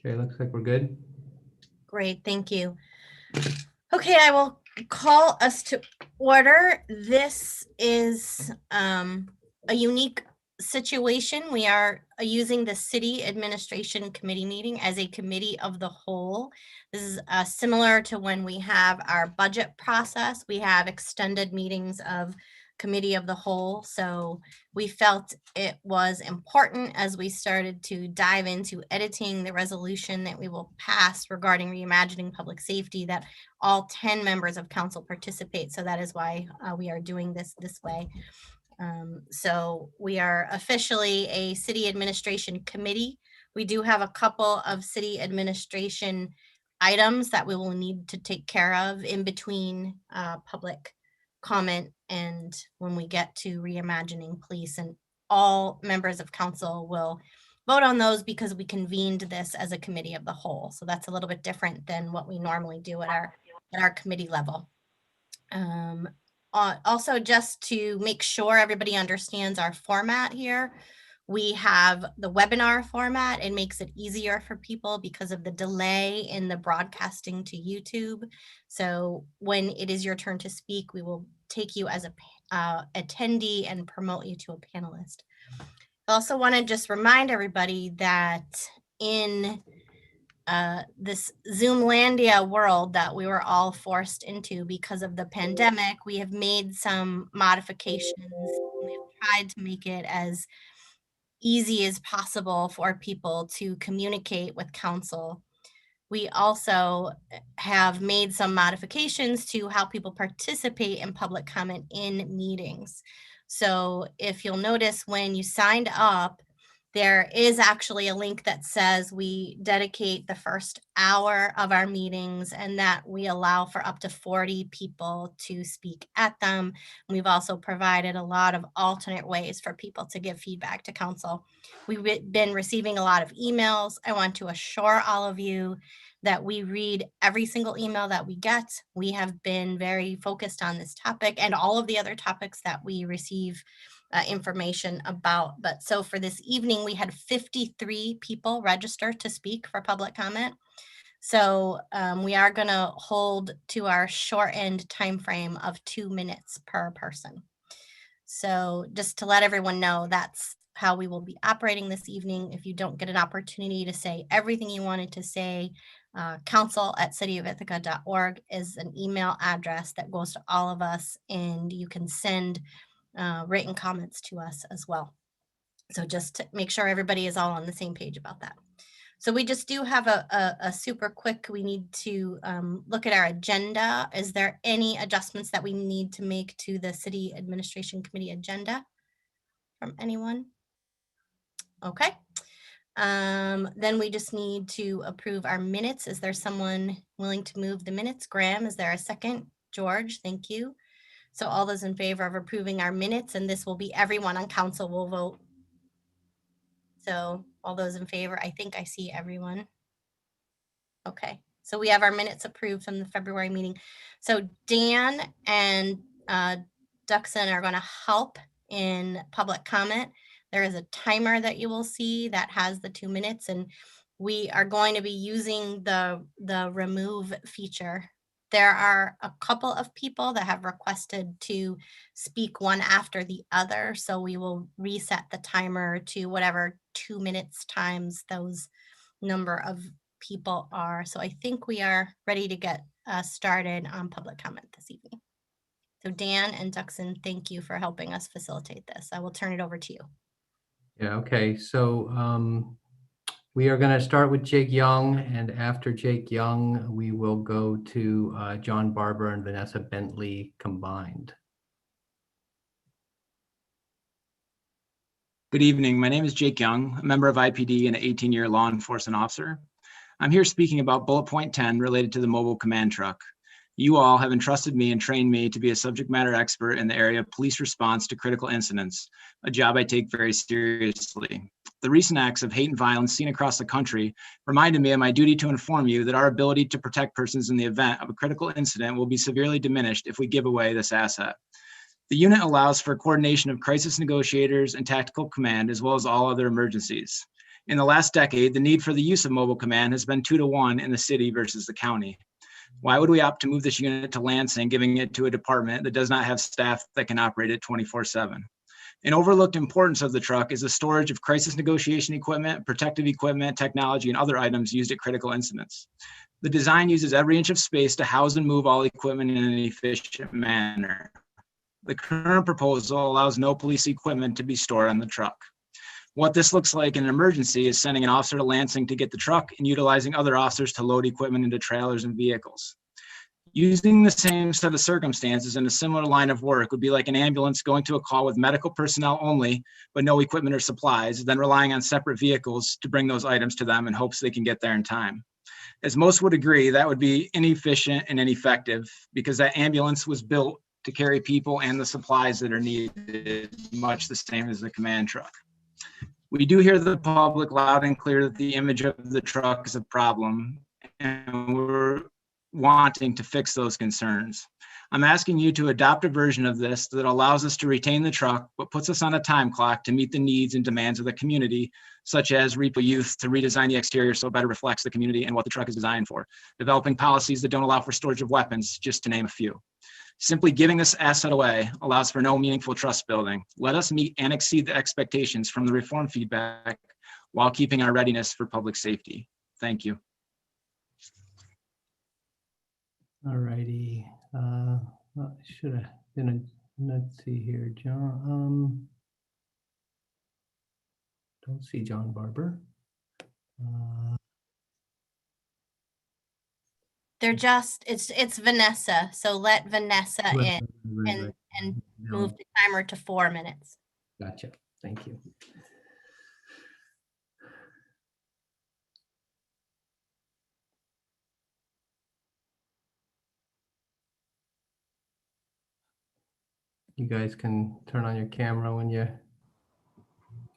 Okay, looks like we're good. Great, thank you. Okay, I will call us to order. This is a unique situation. We are using the City Administration Committee meeting as a committee of the whole. This is similar to when we have our budget process. We have extended meetings of committee of the whole. So we felt it was important as we started to dive into editing the resolution that we will pass regarding reimagining public safety that all 10 members of council participate. So that is why we are doing this way. So we are officially a city administration committee. We do have a couple of city administration items that we will need to take care of in between public comment and when we get to reimagining police, and all members of council will vote on those because we convened this as a committee of the whole. So that's a little bit different than what we normally do at our committee level. Also, just to make sure everybody understands our format here, we have the webinar format. It makes it easier for people because of the delay in the broadcasting to YouTube. So when it is your turn to speak, we will take you as a attendee and promote you to a panelist. I also want to just remind everybody that in this Zoomlandia world that we were all forced into because of the pandemic, we have made some modifications. We've tried to make it as easy as possible for people to communicate with council. We also have made some modifications to how people participate in public comment in meetings. So if you'll notice when you signed up, there is actually a link that says we dedicate the first hour of our meetings and that we allow for up to 40 people to speak at them. We've also provided a lot of alternate ways for people to give feedback to council. We've been receiving a lot of emails. I want to assure all of you that we read every single email that we get. We have been very focused on this topic and all of the other topics that we receive information about. But so for this evening, we had 53 people register to speak for public comment. So we are going to hold to our shortened time frame of 2 minutes per person. So just to let everyone know, that's how we will be operating this evening. If you don't get an opportunity to say everything you wanted to say, council@cityofithaca.org is an email address that goes to all of us, and you can send written comments to us as well. So just to make sure everybody is all on the same page about that. So we just do have a super quick, we need to look at our agenda. Is there any adjustments that we need to make to the City Administration Committee agenda from anyone? Okay. Then we just need to approve our minutes. Is there someone willing to move the minutes? Graham, is there a second? George, thank you. So all those in favor of approving our minutes, and this will be everyone on council will vote. So all those in favor, I think I see everyone. Okay, so we have our minutes approved from the February meeting. So Dan and Duxon are going to help in public comment. There is a timer that you will see that has the 2 minutes, and we are going to be using the remove feature. There are a couple of people that have requested to speak one after the other, so we will reset the timer to whatever 2 minutes times those number of people are. So I think we are ready to get started on public comment this evening. So Dan and Duxon, thank you for helping us facilitate this. I will turn it over to you. Yeah, okay. So we are going to start with Jake Young, and after Jake Young, we will go to John Barber and Vanessa Bentley combined. Good evening. My name is Jake Young, a member of IPD and an 18-year law enforcement officer. I'm here speaking about bullet point 10 related to the mobile command truck. You all have entrusted me and trained me to be a subject matter expert in the area of police response to critical incidents, a job I take very seriously. The recent acts of hate and violence seen across the country reminded me of my duty to inform you that our ability to protect persons in the event of a critical incident will be severely diminished if we give away this asset. The unit allows for coordination of crisis negotiators and tactical command, as well as all other emergencies. In the last decade, the need for the use of mobile command has been 2-to-1 in the city versus the county. Why would we opt to move this unit to Lansing, giving it to a department that does not have staff that can operate it 24/7? An overlooked importance of the truck is the storage of crisis negotiation equipment, protective equipment, technology, and other items used at critical incidents. The design uses every inch of space to house and move all equipment in an efficient manner. The current proposal allows no police equipment to be stored on the truck. What this looks like in an emergency is sending an officer to Lansing to get the truck and utilizing other officers to load equipment into trailers and vehicles. Using the same set of circumstances in a similar line of work would be like an ambulance going to a call with medical personnel only, but no equipment or supplies, then relying on separate vehicles to bring those items to them in hopes they can get there in time. As most would agree, that would be inefficient and ineffective because that ambulance was built to carry people and the supplies that are needed, much the same as the command truck. We do hear the public loud and clear that the image of the truck is a problem, and we're wanting to fix those concerns. I'm asking you to adopt a version of this that allows us to retain the truck, but puts us on a time clock to meet the needs and demands of the community, such as Repo Youth to redesign the exterior so it better reflects the community and what the truck is designed for, developing policies that don't allow for storage of weapons, just to name a few. Simply giving this asset away allows for no meaningful trust building. Let us meet and exceed the expectations from the reform feedback while keeping our readiness for public safety. Thank you. All righty. Should have been let's see here, John. Don't see John Barber. They're just, it's Vanessa. So let Vanessa in Right. and No. move the timer to 4 minutes. Gotcha. Thank you. You guys can turn on your camera when you.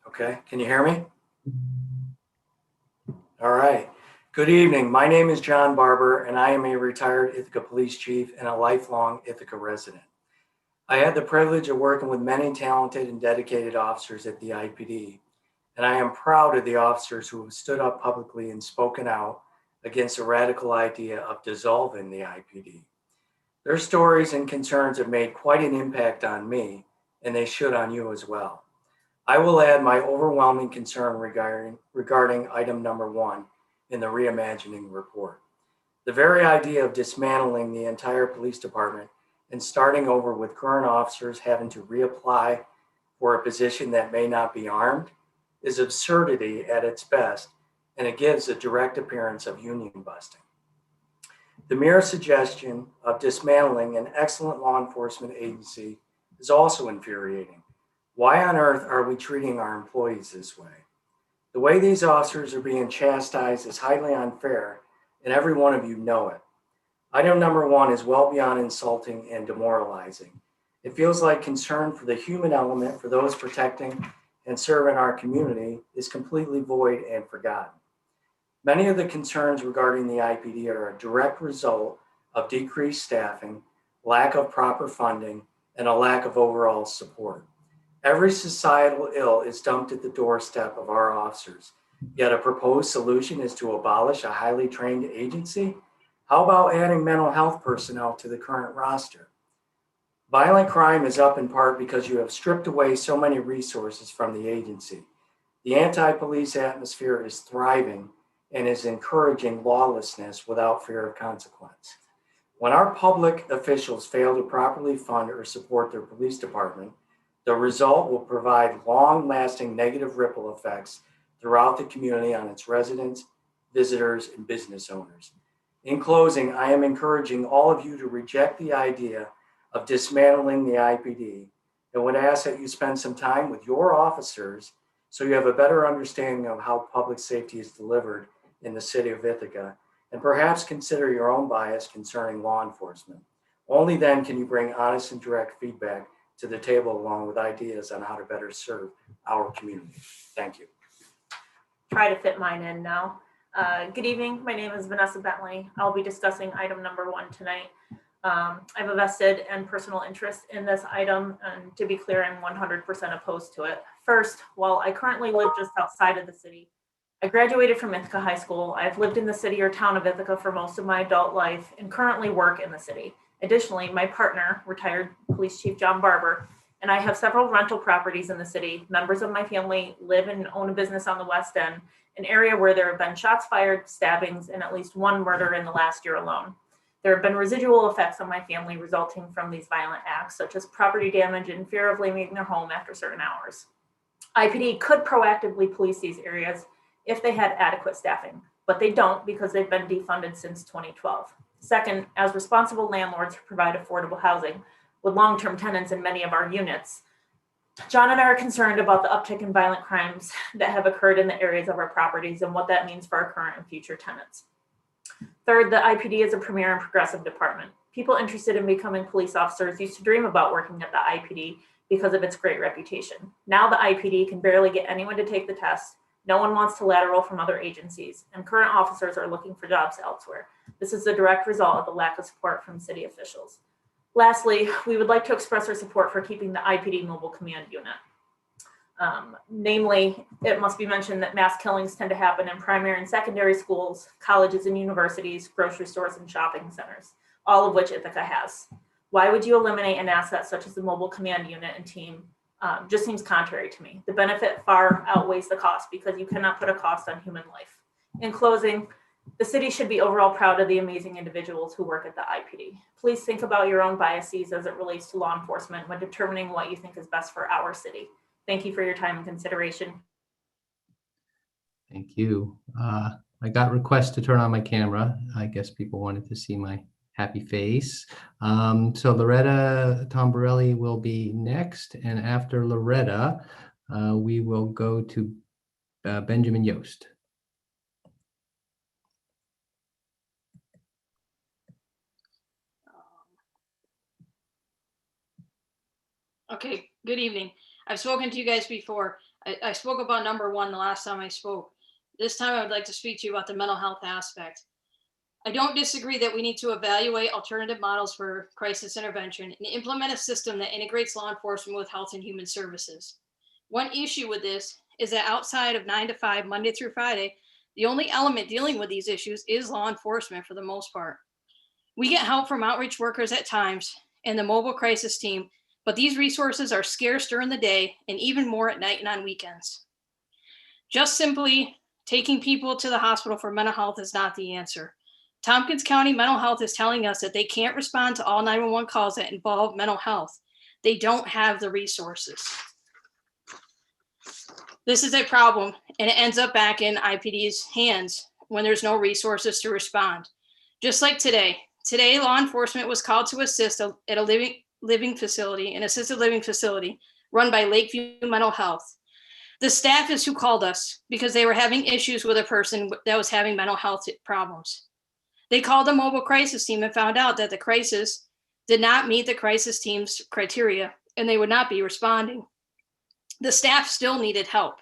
Okay, can you hear me? All right. Good evening. My name is John Barber, and I am a retired Ithaca police chief and a lifelong Ithaca resident. I had the privilege of working with many talented and dedicated officers at the IPD, and I am proud of the officers who have stood up publicly and spoken out against the radical idea of dissolving the IPD. Their stories and concerns have made quite an impact on me, and they should on you as well. I will add my overwhelming concern regarding item number 1 in the Reimagining report. The very idea of dismantling the entire police department and starting over with current officers having to reapply for a position that may not be armed is absurdity at its best, and it gives a direct appearance of union busting. The mere suggestion of dismantling an excellent law enforcement agency is also infuriating. Why on earth are we treating our employees this way? The way these officers are being chastised is highly unfair, and every one of you know it. Item number 1 is well beyond insulting and demoralizing. It feels like concern for the human element for those protecting and serving our community is completely void and forgotten. Many of the concerns regarding the IPD are a direct result of decreased staffing, lack of proper funding, and a lack of overall support. Every societal ill is dumped at the doorstep of our officers, yet a proposed solution is to abolish a highly trained agency? How about adding mental health personnel to the current roster? Violent crime is up in part because you have stripped away so many resources from the agency. The anti-police atmosphere is thriving and is encouraging lawlessness without fear of consequence. When our public officials fail to properly fund or support their police department, the result will provide long-lasting negative ripple effects throughout the community on its residents, visitors, and business owners. In closing, I am encouraging all of you to reject the idea of dismantling the IPD and would ask that you spend some time with your officers so you have a better understanding of how public safety is delivered in the city of Ithaca, and perhaps consider your own bias concerning law enforcement. Only then can you bring honest and direct feedback to the table along with ideas on how to better serve our community. Thank you. Try to fit mine in now. Good evening, my name is Vanessa Bentley. I'll be discussing item number 1 tonight. I have a vested and personal interest in this item, and to be clear, I'm 100% opposed to it. First, while I currently live just outside of the city, I graduated from Ithaca High School. I've lived in the city or town of Ithaca for most of my adult life and currently work in the city. Additionally, my partner, retired Police Chief John Barber, and I have several rental properties in the city. Members of my family live and own a business on the West End, an area where there have been shots fired, stabbings, and at least one murder in the last year alone. There have been residual effects on my family resulting from these violent acts, such as property damage and fear of leaving their home after certain hours. IPD could proactively police these areas if they had adequate staffing, but they don't because they've been defunded since 2012. Second, as responsible landlords who provide affordable housing with long-term tenants in many of our units, John and I are concerned about the uptick in violent crimes that have occurred in the areas of our properties and what that means for our current and future tenants. Third, the IPD is a premier and progressive department. People interested in becoming police officers used to dream about working at the IPD because of its great reputation. Now the IPD can barely get anyone to take the test. No one wants to lateral from other agencies, and current officers are looking for jobs elsewhere. This is a direct result of the lack of support from city officials. Lastly, we would like to express our support for keeping the IPD mobile command unit. Namely, it must be mentioned that mass killings tend to happen in primary and secondary schools, colleges and universities, grocery stores, and shopping centers, all of which Ithaca has. Why would you eliminate an asset such as the mobile command unit and team? Just seems contrary to me. The benefit far outweighs the cost because you cannot put a cost on human life. In closing, the city should be overall proud of the amazing individuals who work at the IPD. Please think about your own biases as it relates to law enforcement when determining what you think is best for our city. Thank you for your time and consideration. Thank you. I got requests to turn on my camera. I guess people wanted to see my happy face. So Loretta Tombarelli will be next. And after Loretta, we will go to Benjamin Yost. Okay, good evening. I've spoken to you guys before. I spoke about number one the last time I spoke. This time I would like to speak to you about the mental health aspect. I don't disagree that we need to evaluate alternative models for crisis intervention and implement a system that integrates law enforcement with health and human services. One issue with this is that outside of 9 to 5, Monday through Friday, the only element dealing with these issues is law enforcement for the most part. We get help from outreach workers at times and the mobile crisis team, but these resources are scarce during the day and even more at night and on weekends. Just simply taking people to the hospital for mental health is not the answer. Tompkins County Mental Health is telling us that they can't respond to all 911 calls that involve mental health. They don't have the resources. This is a problem, and it ends up back in IPD's hands when there's no resources to respond. Just like today. Today, law enforcement was called to assist at an assisted living facility run by Lakeview Mental Health. The staff is who called us because they were having issues with a person that was having mental health problems. They called the mobile crisis team and found out that the crisis did not meet the crisis team's criteria and they would not be responding. The staff still needed help,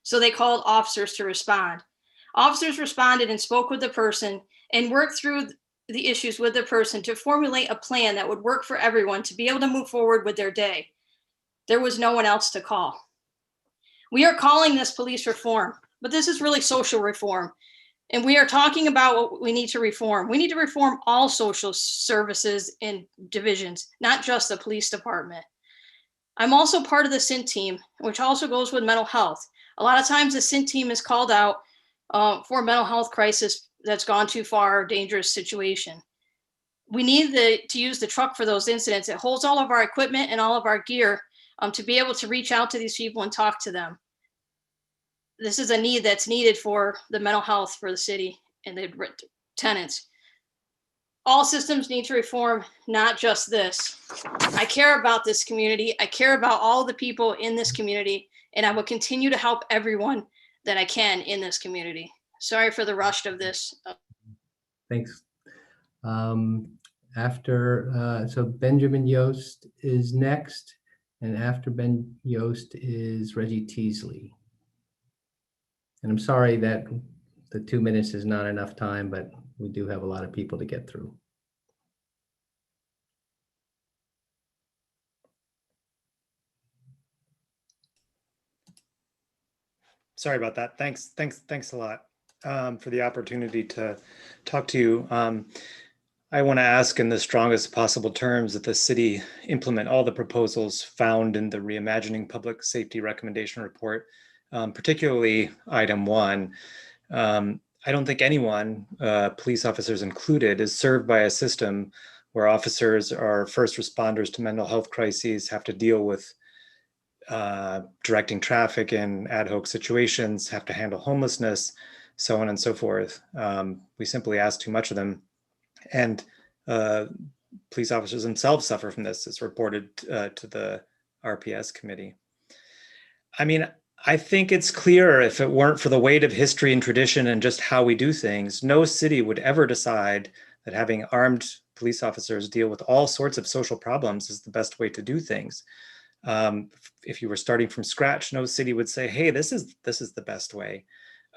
so they called officers to respond. Officers responded and spoke with the person and worked through the issues with the person to formulate a plan that would work for everyone to be able to move forward with their day. There was no one else to call. We are calling this police reform, but this is really social reform. And we are talking about what we need to reform. We need to reform all social services and divisions, not just the police department. I'm also part of the SINT team, which also goes with mental health. A lot of times the SINT team is called out for mental health crisis that's gone too far, dangerous situation. We need to use the truck for those incidents. It holds all of our equipment and all of our gear to be able to reach out to these people and talk to them. This is a need that's needed for the mental health for the city and the tenants. All systems need to reform, not just this. I care about this community. I care about all the people in this community, and I will continue to help everyone that I can in this community. Sorry for the rush of this. Thanks. So Benjamin Yost is next, and after Ben Yost is Reggie Teasley. And I'm sorry that the 2 minutes is not enough time, but we do have a lot of people to get through. Sorry about that. Thanks a lot for the opportunity to talk to you. I want to ask in the strongest possible terms that the city implement all the proposals found in the Reimagining Public Safety Recommendation Report, particularly item 1. I don't think anyone, police officers included, is served by a system where officers are first responders to mental health crises, have to deal with directing traffic in ad hoc situations, have to handle homelessness, so on and so forth. We simply ask too much of them. And police officers themselves suffer from this. It's reported to the RPS committee. I mean, I think it's clear if it weren't for the weight of history and tradition and just how we do things, no city would ever decide that having armed police officers deal with all sorts of social problems is the best way to do things. If you were starting from scratch, no city would say, hey, this is the best way.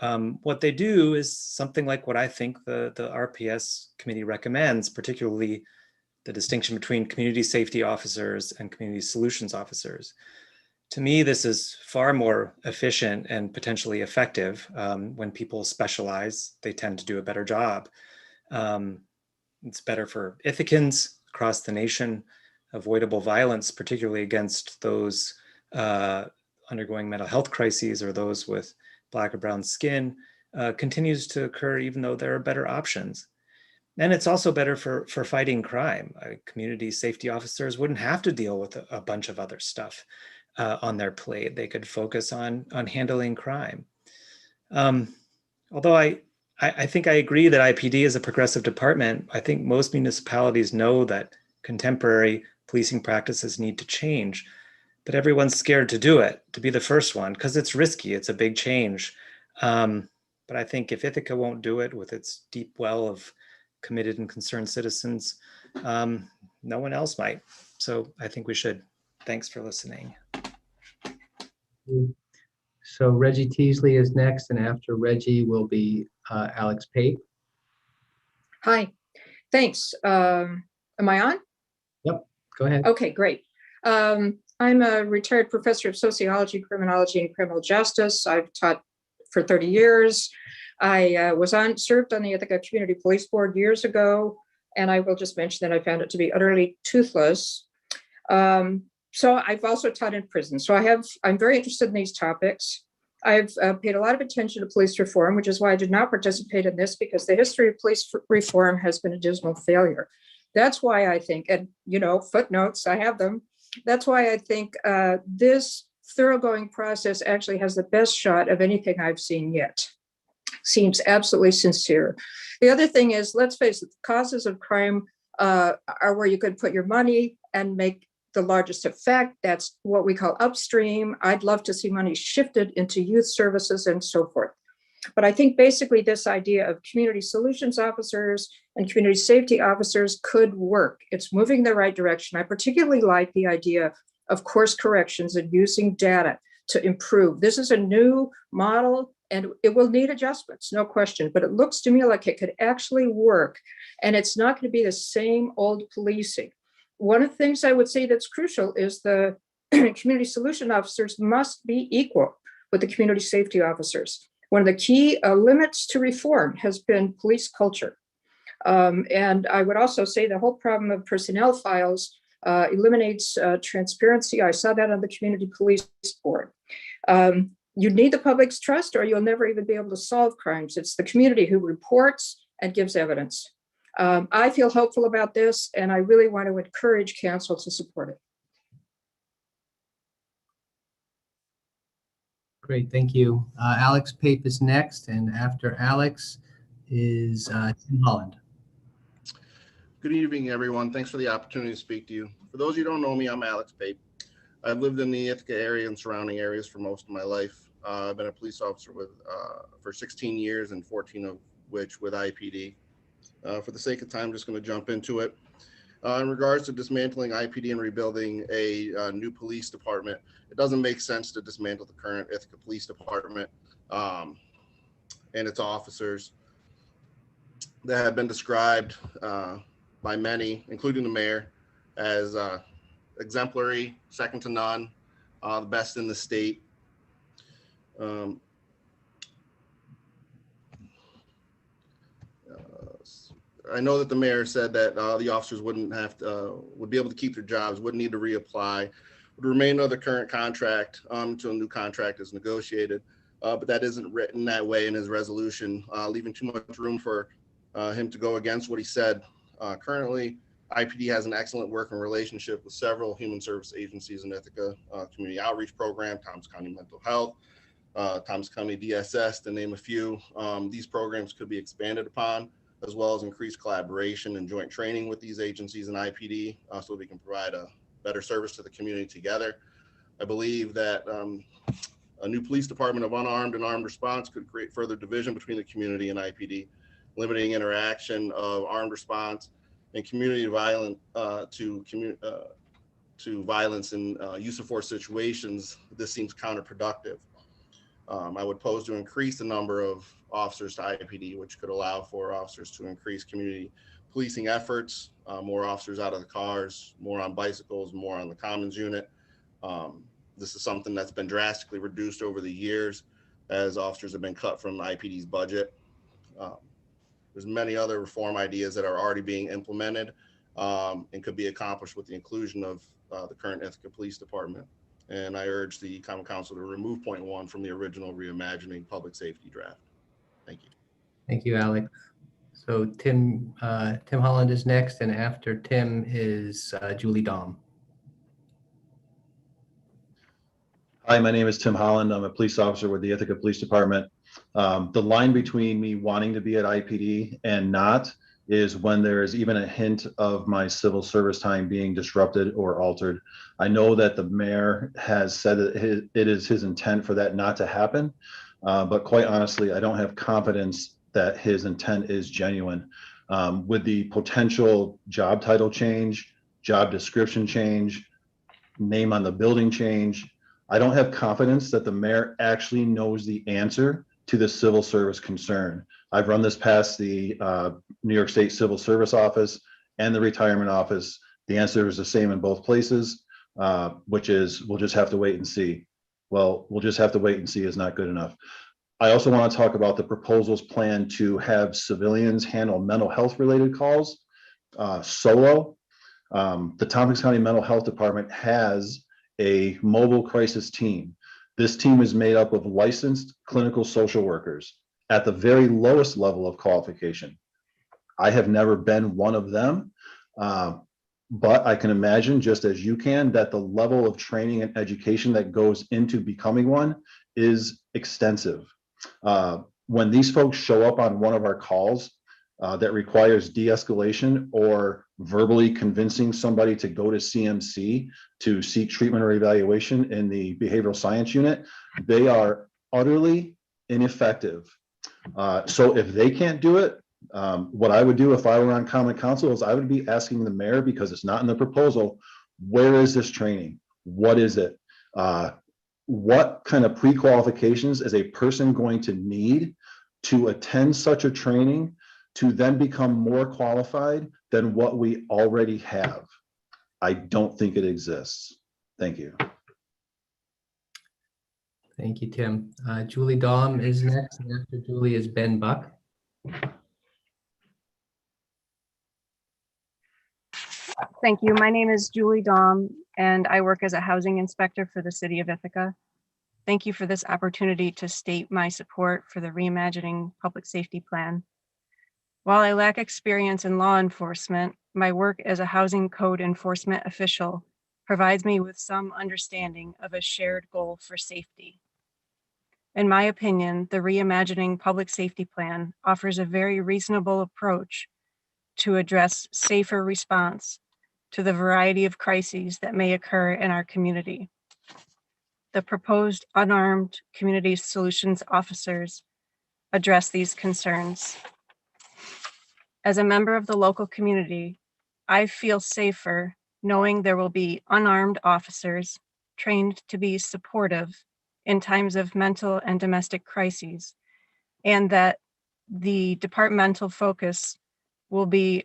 What they do is something like what I think the RPS committee recommends, particularly the distinction between community safety officers and community solutions officers. To me, this is far more efficient and potentially effective. When people specialize, they tend to do a better job. It's better for Ithacans across the nation. Avoidable violence, particularly against those undergoing mental health crises or those with Black or brown skin, continues to occur even though there are better options. And it's also better for fighting crime. Community safety officers wouldn't have to deal with a bunch of other stuff on their plate. They could focus on handling crime. Although I think I agree that IPD is a progressive department, I think most municipalities know that contemporary policing practices need to change, but everyone's scared to do it, to be the first one, because it's risky, it's a big change. But I think if Ithaca won't do it with its deep well of committed and concerned citizens, no one else might. So I think we should. Thanks for listening. So Reggie Teasley is next, and after Reggie will be Alex Pape. Hi, thanks. Am I on? Yep, go ahead. Okay, great. I'm a retired professor of sociology, criminology, and criminal justice. I've taught for 30 years. I was served on the Ithaca Community Police Board years ago, and I will just mention that I found it to be utterly toothless. So I've also taught in prison. So I'm very interested in these topics. I've paid a lot of attention to police reform, which is why I did not participate in this, because the history of police reform has been a dismal failure. That's why I think, and footnotes, I have them. That's why I think this thoroughgoing process actually has the best shot of anything I've seen yet. Seems absolutely sincere. The other thing is, let's face it, the causes of crime are where you could put your money and make the largest effect. That's what we call upstream. I'd love to see money shifted into youth services and so forth. But I think basically this idea of community solutions officers and community safety officers could work. It's moving in the right direction. I particularly like the idea of course corrections and using data to improve. This is a new model and it will need adjustments, no question, but it looks to me like it could actually work. And it's not going to be the same old policing. One of the things I would say that's crucial is the community solution officers must be equal with the community safety officers. One of the key limits to reform has been police culture. And I would also say the whole problem of personnel files eliminates transparency. I saw that on the community police board. You need the public's trust or you'll never even be able to solve crimes. It's the community who reports and gives evidence. I feel hopeful about this, and I really want to encourage council to support it. Great, thank you. Alex Pape is next, and after Alex is Tim Holland. Good evening, everyone. Thanks for the opportunity to speak to you. For those who don't know me, I'm Alex Pape. I've lived in the Ithaca area and surrounding areas for most of my life. I've been a police officer for 16 years and 14 of which with IPD. For the sake of time, I'm just going to jump into it. In regards to dismantling IPD and rebuilding a new police department, it doesn't make sense to dismantle the current Ithaca Police Department and its officers that have been described by many, including the mayor, as exemplary, second to none, the best in the state. I know that the mayor said that the officers wouldn't have to, would be able to keep their jobs, wouldn't need to reapply, would remain under the current contract until a new contract is negotiated. But that isn't written that way in his resolution, leaving too much room for him to go against what he said. Currently, IPD has an excellent working relationship with several human service agencies in Ithaca, community outreach program, Thomas County Mental Health, Thomas County DSS, to name a few. These programs could be expanded upon, as well as increased collaboration and joint training with these agencies and IPD, so we can provide a better service to the community together. I believe that a new police department of unarmed and armed response could create further division between the community and IPD, limiting interaction of armed response and community violence to violence and use of force situations. This seems counterproductive. I would pose to increase the number of officers to IPD, which could allow for officers to increase community policing efforts, more officers out of the cars, more on bicycles, more on the commons unit. This is something that's been drastically reduced over the years as officers have been cut from IPD's budget. There's many other reform ideas that are already being implemented and could be accomplished with the inclusion of the current Ithaca Police Department. And I urge the Common Council to remove point 1 from the original Reimagining Public Safety draft. Thank you. Thank you, Alex. So Tim Holland is next, and after Tim is Julie Dahm. Hi, my name is Tim Holland. I'm a police officer with the Ithaca Police Department. The line between me wanting to be at IPD and not is when there is even a hint of my civil service time being disrupted or altered. I know that the mayor has said that it is his intent for that not to happen, but quite honestly, I don't have confidence that his intent is genuine. With the potential job title change, job description change, name on the building change, I don't have confidence that the mayor actually knows the answer to the civil service concern. I've run this past the New York State Civil Service Office and the Retirement Office. The answer is the same in both places, which is we'll just have to wait and see. Well, we'll just have to wait and see is not good enough. I also want to talk about the proposal's plan to have civilians handle mental health related calls solo. The Tompkins County Mental Health Department has a mobile crisis team. This team is made up of licensed clinical social workers at the very lowest level of qualification. I have never been one of them, but I can imagine, just as you can, that the level of training and education that goes into becoming one is extensive. When these folks show up on one of our calls that requires de-escalation or verbally convincing somebody to go to CMC to seek treatment or evaluation in the behavioral science unit, they are utterly ineffective. So if they can't do it, what I would do if I were on Common Council is I would be asking the mayor, because it's not in the proposal, where is this training? What is it? What kind of pre-qualifications is a person going to need to attend such a training to then become more qualified than what we already have? I don't think it exists. Thank you. Thank you, Tim. Julie Dahm is next, and after Julie is Ben Buck. Thank you. My name is Julie Dahm, and I work as a housing inspector for the city of Ithaca. Thank you for this opportunity to state my support for the Reimagining Public Safety Plan. While I lack experience in law enforcement, my work as a housing code enforcement official provides me with some understanding of a shared goal for safety. In my opinion, the Reimagining Public Safety Plan offers a very reasonable approach to address safer response to the variety of crises that may occur in our community. The proposed unarmed community solutions officers address these concerns. As a member of the local community, I feel safer knowing there will be unarmed officers trained to be supportive in times of mental and domestic crises, and that the departmental focus will be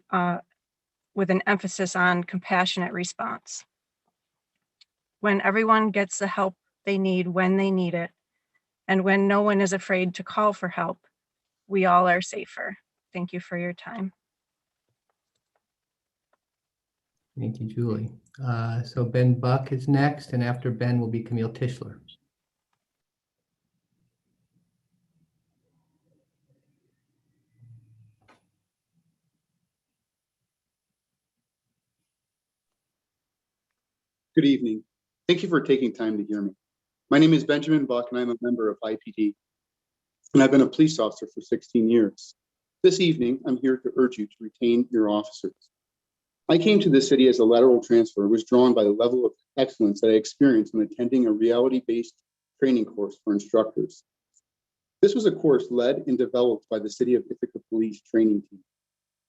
with an emphasis on compassionate response. When everyone gets the help they need when they need it, and when no one is afraid to call for help, we all are safer. Thank you for your time. Thank you, Julie. So Ben Buck is next, and after Ben will be Camille Tischler. Good evening. Thank you for taking time to hear me. My name is Benjamin Buck, and I'm a member of IPD, and I've been a police officer for 16 years. This evening, I'm here to urge you to retain your officers. I came to this city as a lateral transfer and was drawn by the level of excellence that I experienced when attending a reality-based training course for instructors. This was a course led and developed by the City of Ithaca Police Training Team.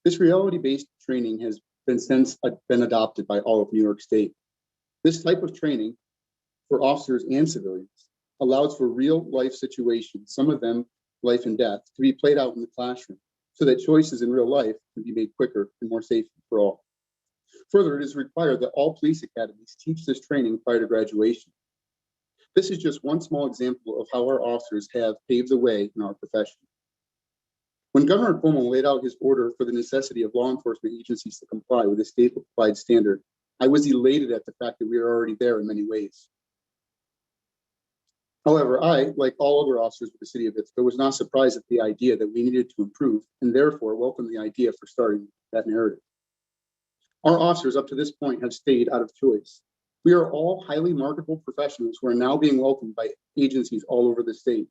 This reality-based training has since been adopted by all of New York State. This type of training for officers and civilians allows for real life situations, some of them life and death, to be played out in the classroom so that choices in real life can be made quicker and more safe for all. Further, it is required that all police academies teach this training prior to graduation. This is just one small example of how our officers have paved the way in our profession. When Governor Mccomb laid out his order for the necessity of law enforcement agencies to comply with the state-applied standard, I was elated at the fact that we are already there in many ways. However, I, like all other officers of the City of Ithaca, was not surprised at the idea that we needed to improve, and therefore welcomed the idea for starting that narrative. Our officers up to this point have stayed out of choice. We are all highly marketable professionals who are now being welcomed by agencies all over the state.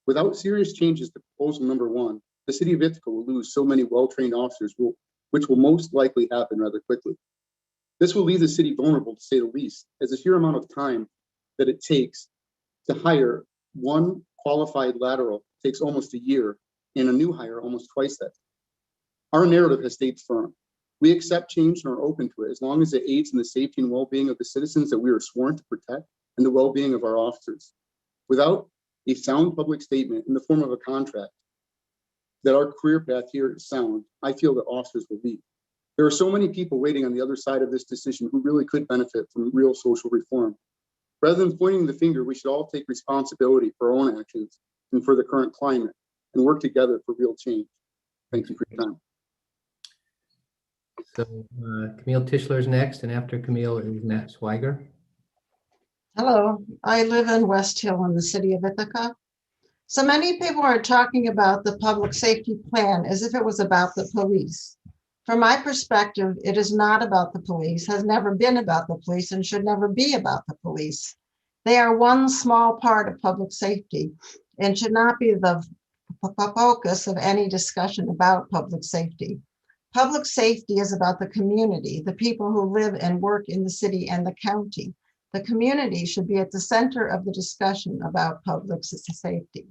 Without serious changes to proposal number 1, the City of Ithaca will lose so many well-trained officers, which will most likely happen rather quickly. This will leave the city vulnerable, to say the least, as the sheer amount of time that it takes to hire one qualified lateral takes almost a year, and a new hire almost twice that. Our narrative has stayed firm. We accept change and are open to it as long as it aids in the safety and well-being of the citizens that we are sworn to protect and the well-being of our officers. Without a sound public statement in the form of a contract that our career path here is sound, I feel that officers will leave. There are so many people waiting on the other side of this decision who really could benefit from real social reform. Rather than pointing the finger, we should all take responsibility for our own actions and for the current climate and work together for real change. Thank you for your time. So Camille Tischler is next, and after Camille is Matt Schweiger. Hello, I live in West Hill in the City of Ithaca. So many people are talking about the public safety plan as if it was about the police. From my perspective, it is not about the police, has never been about the police, and should never be about the police. They are one small part of public safety and should not be the focus of any discussion about public safety. Public safety is about the community, the people who live and work in the city and the county. The community should be at the center of the discussion about public safety.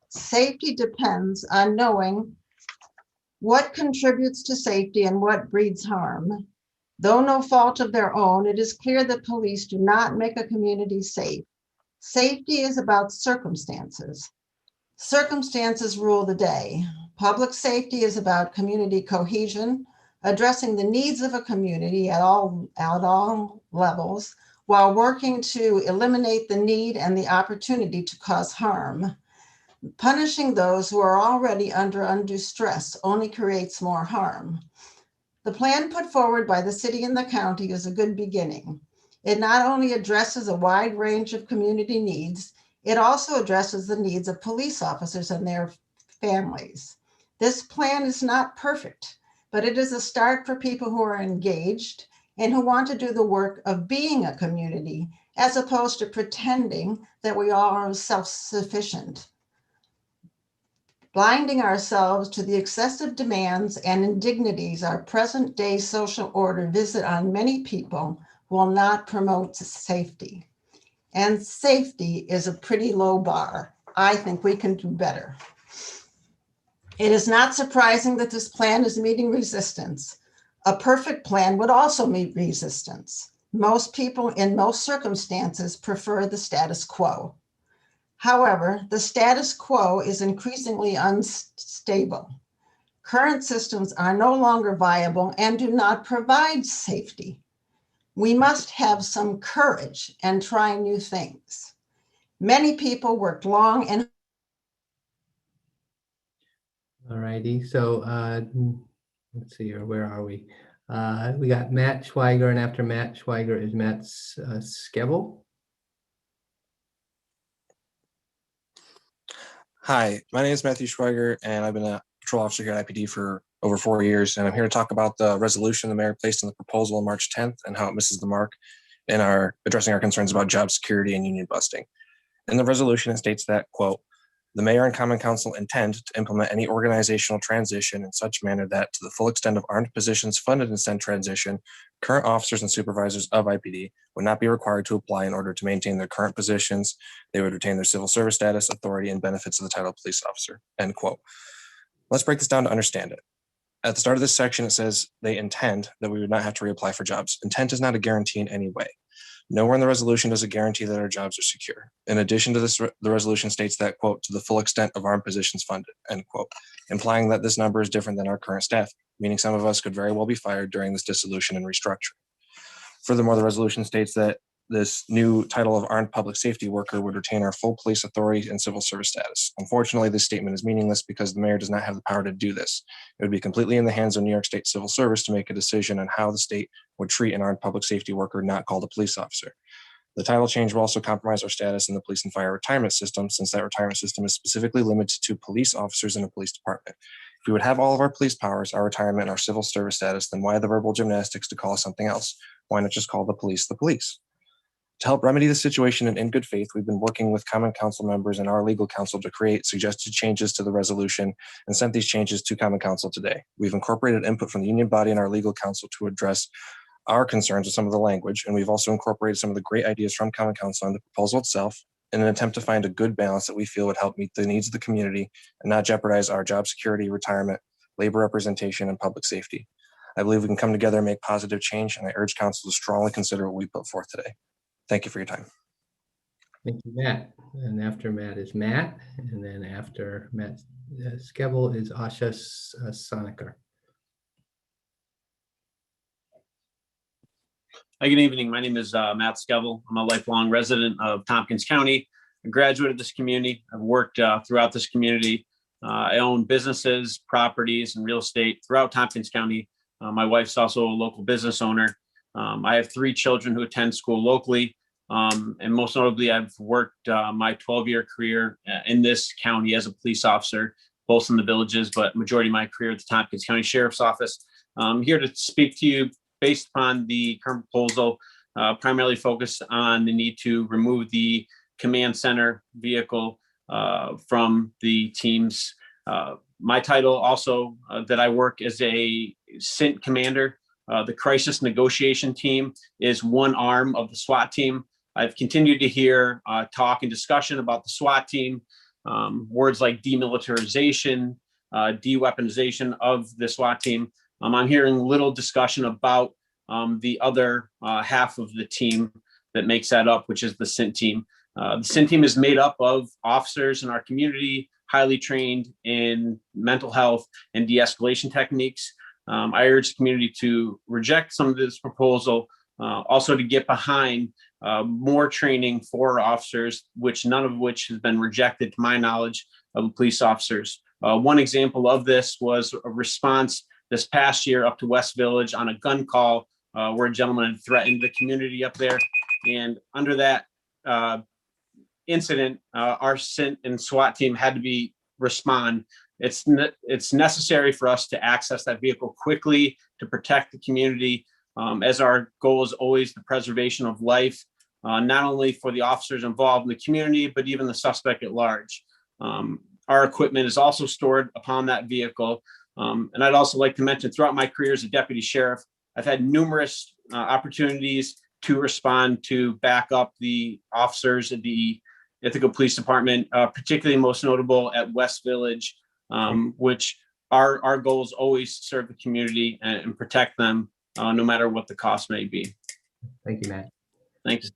Safety depends on knowing what contributes to safety and what breeds harm. Though no fault of their own, it is clear that police do not make a community safe. Safety is about circumstances. Circumstances rule the day. Public safety is about community cohesion, addressing the needs of a community at all levels, while working to eliminate the need and the opportunity to cause harm. Punishing those who are already under undue stress only creates more harm. The plan put forward by the city and the county is a good beginning. It not only addresses a wide range of community needs, it also addresses the needs of police officers and their families. This plan is not perfect, but it is a start for people who are engaged and who want to do the work of being a community, as opposed to pretending that we all are self-sufficient. Blinding ourselves to the excessive demands and indignities our present-day social order visit on many people will not promote safety. And safety is a pretty low bar. I think we can do better. It is not surprising that this plan is meeting resistance. A perfect plan would also meet resistance. Most people in most circumstances prefer the status quo. However, the status quo is increasingly unstable. Current systems are no longer viable and do not provide safety. We must have some courage and try new things. Many people worked long and All righty, so let's see here, where are we? We got Matt Schweiger, and after Matt Schweiger is Matt Skevl. Hi, my name is Matthew Schweiger, and I've been a patrol officer here at IPD for over 4 years, and I'm here to talk about the resolution the mayor placed in the proposal on March 10th and how it misses the mark in addressing our concerns about job security and union busting. In the resolution, it states that, quote, "The mayor and common council intend to implement any organizational transition in such manner that, to the full extent of armed positions funded in said transition, current officers and supervisors of IPD would not be required to apply in order to maintain their current positions. They would retain their civil service status, authority, and benefits of the title of police officer," end quote. Let's break this down to understand it. At the start of this section, it says they intend that we would not have to reapply for jobs. Intent is not a guarantee in any way. Nowhere in the resolution does it guarantee that our jobs are secure. In addition to this, the resolution states that, quote, "to the full extent of armed positions funded," end quote, implying that this number is different than our current staff, meaning some of us could very well be fired during this dissolution and restructuring. Furthermore, the resolution states that this new title of armed public safety worker would retain our full police authority and civil service status. Unfortunately, this statement is meaningless because the mayor does not have the power to do this. It would be completely in the hands of New York State Civil Service to make a decision on how the state would treat an armed public safety worker not called a police officer. The title change will also compromise our status in the police and fire retirement system, since that retirement system is specifically limited to police officers in a police department. If we would have all of our police powers, our retirement, and our civil service status, then why the verbal gymnastics to call us something else? Why not just call the police the police? To help remedy the situation and in good faith, we've been working with Common Council members and our legal counsel to create suggested changes to the resolution and sent these changes to Common Council today. We've incorporated input from the union body and our legal counsel to address our concerns with some of the language, and we've also incorporated some of the great ideas from Common Council on the proposal itself in an attempt to find a good balance that we feel would help meet the needs of the community and not jeopardize our job security, retirement, labor representation, and public safety. I believe we can come together and make positive change, and I urge council to strongly consider what we put forth today. Thank you for your time. Thank you, Matt. And after Matt is Matt, and then after Matt Skevl is Asha Sanker. Hi, good evening. My name is Matt Skevl. I'm a lifelong resident of Tompkins County, a graduate of this community. I've worked throughout this community. I own businesses, properties, and real estate throughout Tompkins County. My wife's also a local business owner. I have 3 children who attend school locally. And most notably, I've worked my 12-year career in this county as a police officer, both in the villages, but majority of my career at the Tompkins County Sheriff's Office. I'm here to speak to you based upon the current proposal, primarily focused on the need to remove the command center vehicle from the teams. My title also that I work as a CINT commander. The crisis negotiation team is one arm of the SWAT team. I've continued to hear talk and discussion about the SWAT team, words like demilitarization, de-weaponization of the SWAT team. I'm hearing little discussion about the other half of the team that makes that up, which is the CINT team. The CINT team is made up of officers in our community, highly trained in mental health and de-escalation techniques. I urge the community to reject some of this proposal, also to get behind more training for officers, none of which has been rejected, to my knowledge, of police officers. One example of this was a response this past year up to West Village on a gun call where a gentleman had threatened the community up there. And under that incident, our CINT and SWAT team had to respond. It's necessary for us to access that vehicle quickly to protect the community, as our goal is always the preservation of life, not only for the officers involved in the community, but even the suspect at large. Our equipment is also stored upon that vehicle. And I'd also like to mention, throughout my career as a deputy sheriff, I've had numerous opportunities to respond to back up the officers of the Ithaca Police Department, particularly most notable at West Village, which our goal is always to serve the community and protect them, no matter what the cost may be. Thank you, Matt. Thanks.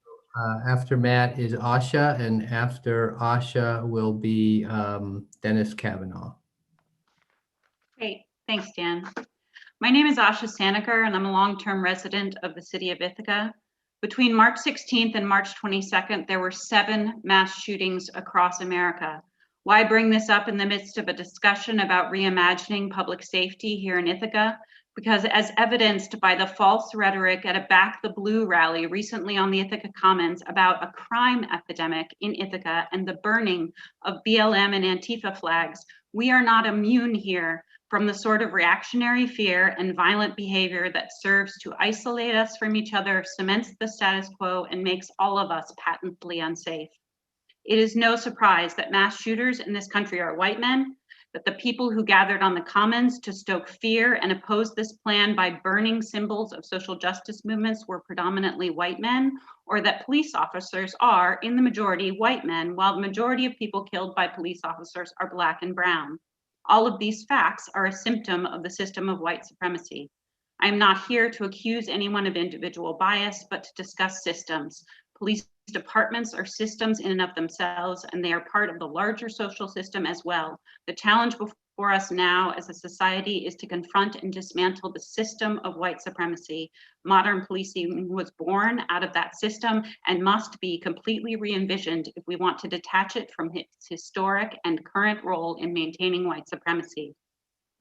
After Matt is Asha, and after Asha will be Dennis Cavanaugh. Great, thanks, Dan. My name is Asha Sanker, and I'm a long-term resident of the city of Ithaca. Between March 16th and March 22nd, there were 7 mass shootings across America. Why bring this up in the midst of a discussion about reimagining public safety here in Ithaca? because as evidenced by the false rhetoric at a Back the Blue rally recently on the Ithaca Commons about a crime epidemic in Ithaca and the burning of BLM and Antifa flags, we are not immune here from the sort of reactionary fear and violent behavior that serves to isolate us from each other, cements the status quo, and makes all of us patently unsafe. It is no surprise that mass shooters in this country are white men, that the people who gathered on the Commons to stoke fear and oppose this plan by burning symbols of social justice movements were predominantly white men, or that police officers are, in the majority, white men, while the majority of people killed by police officers are Black and brown. All of these facts are a symptom of the system of white supremacy. I am not here to accuse anyone of individual bias, but to discuss systems. Police departments are systems in and of themselves, and they are part of the larger social system as well. The challenge before us now as a society is to confront and dismantle the system of white supremacy. Modern policing was born out of that system and must be completely re-envisioned if we want to detach it from its historic and current role in maintaining white supremacy.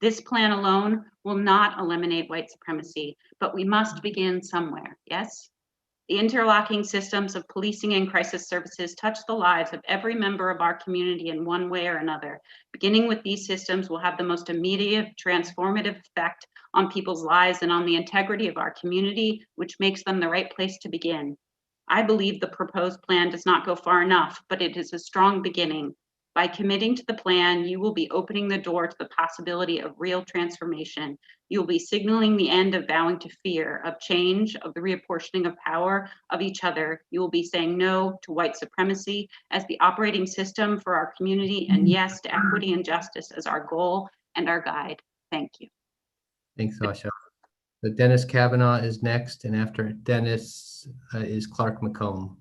This plan alone will not eliminate white supremacy, but we must begin somewhere, yes? The interlocking systems of policing and crisis services touch the lives of every member of our community in one way or another. Beginning with these systems will have the most immediate transformative effect on people's lives and on the integrity of our community, which makes them the right place to begin. I believe the proposed plan does not go far enough, but it is a strong beginning. By committing to the plan, you will be opening the door to the possibility of real transformation. You will be signaling the end of bowing to fear, of change, of the reapportioning of power, of each other. You will be saying no to white supremacy as the operating system for our community, and yes to equity and justice as our goal and our guide. Thank you. Thanks, Asha. So Dennis Cavanaugh is next, and after Dennis is Clark Mccomb.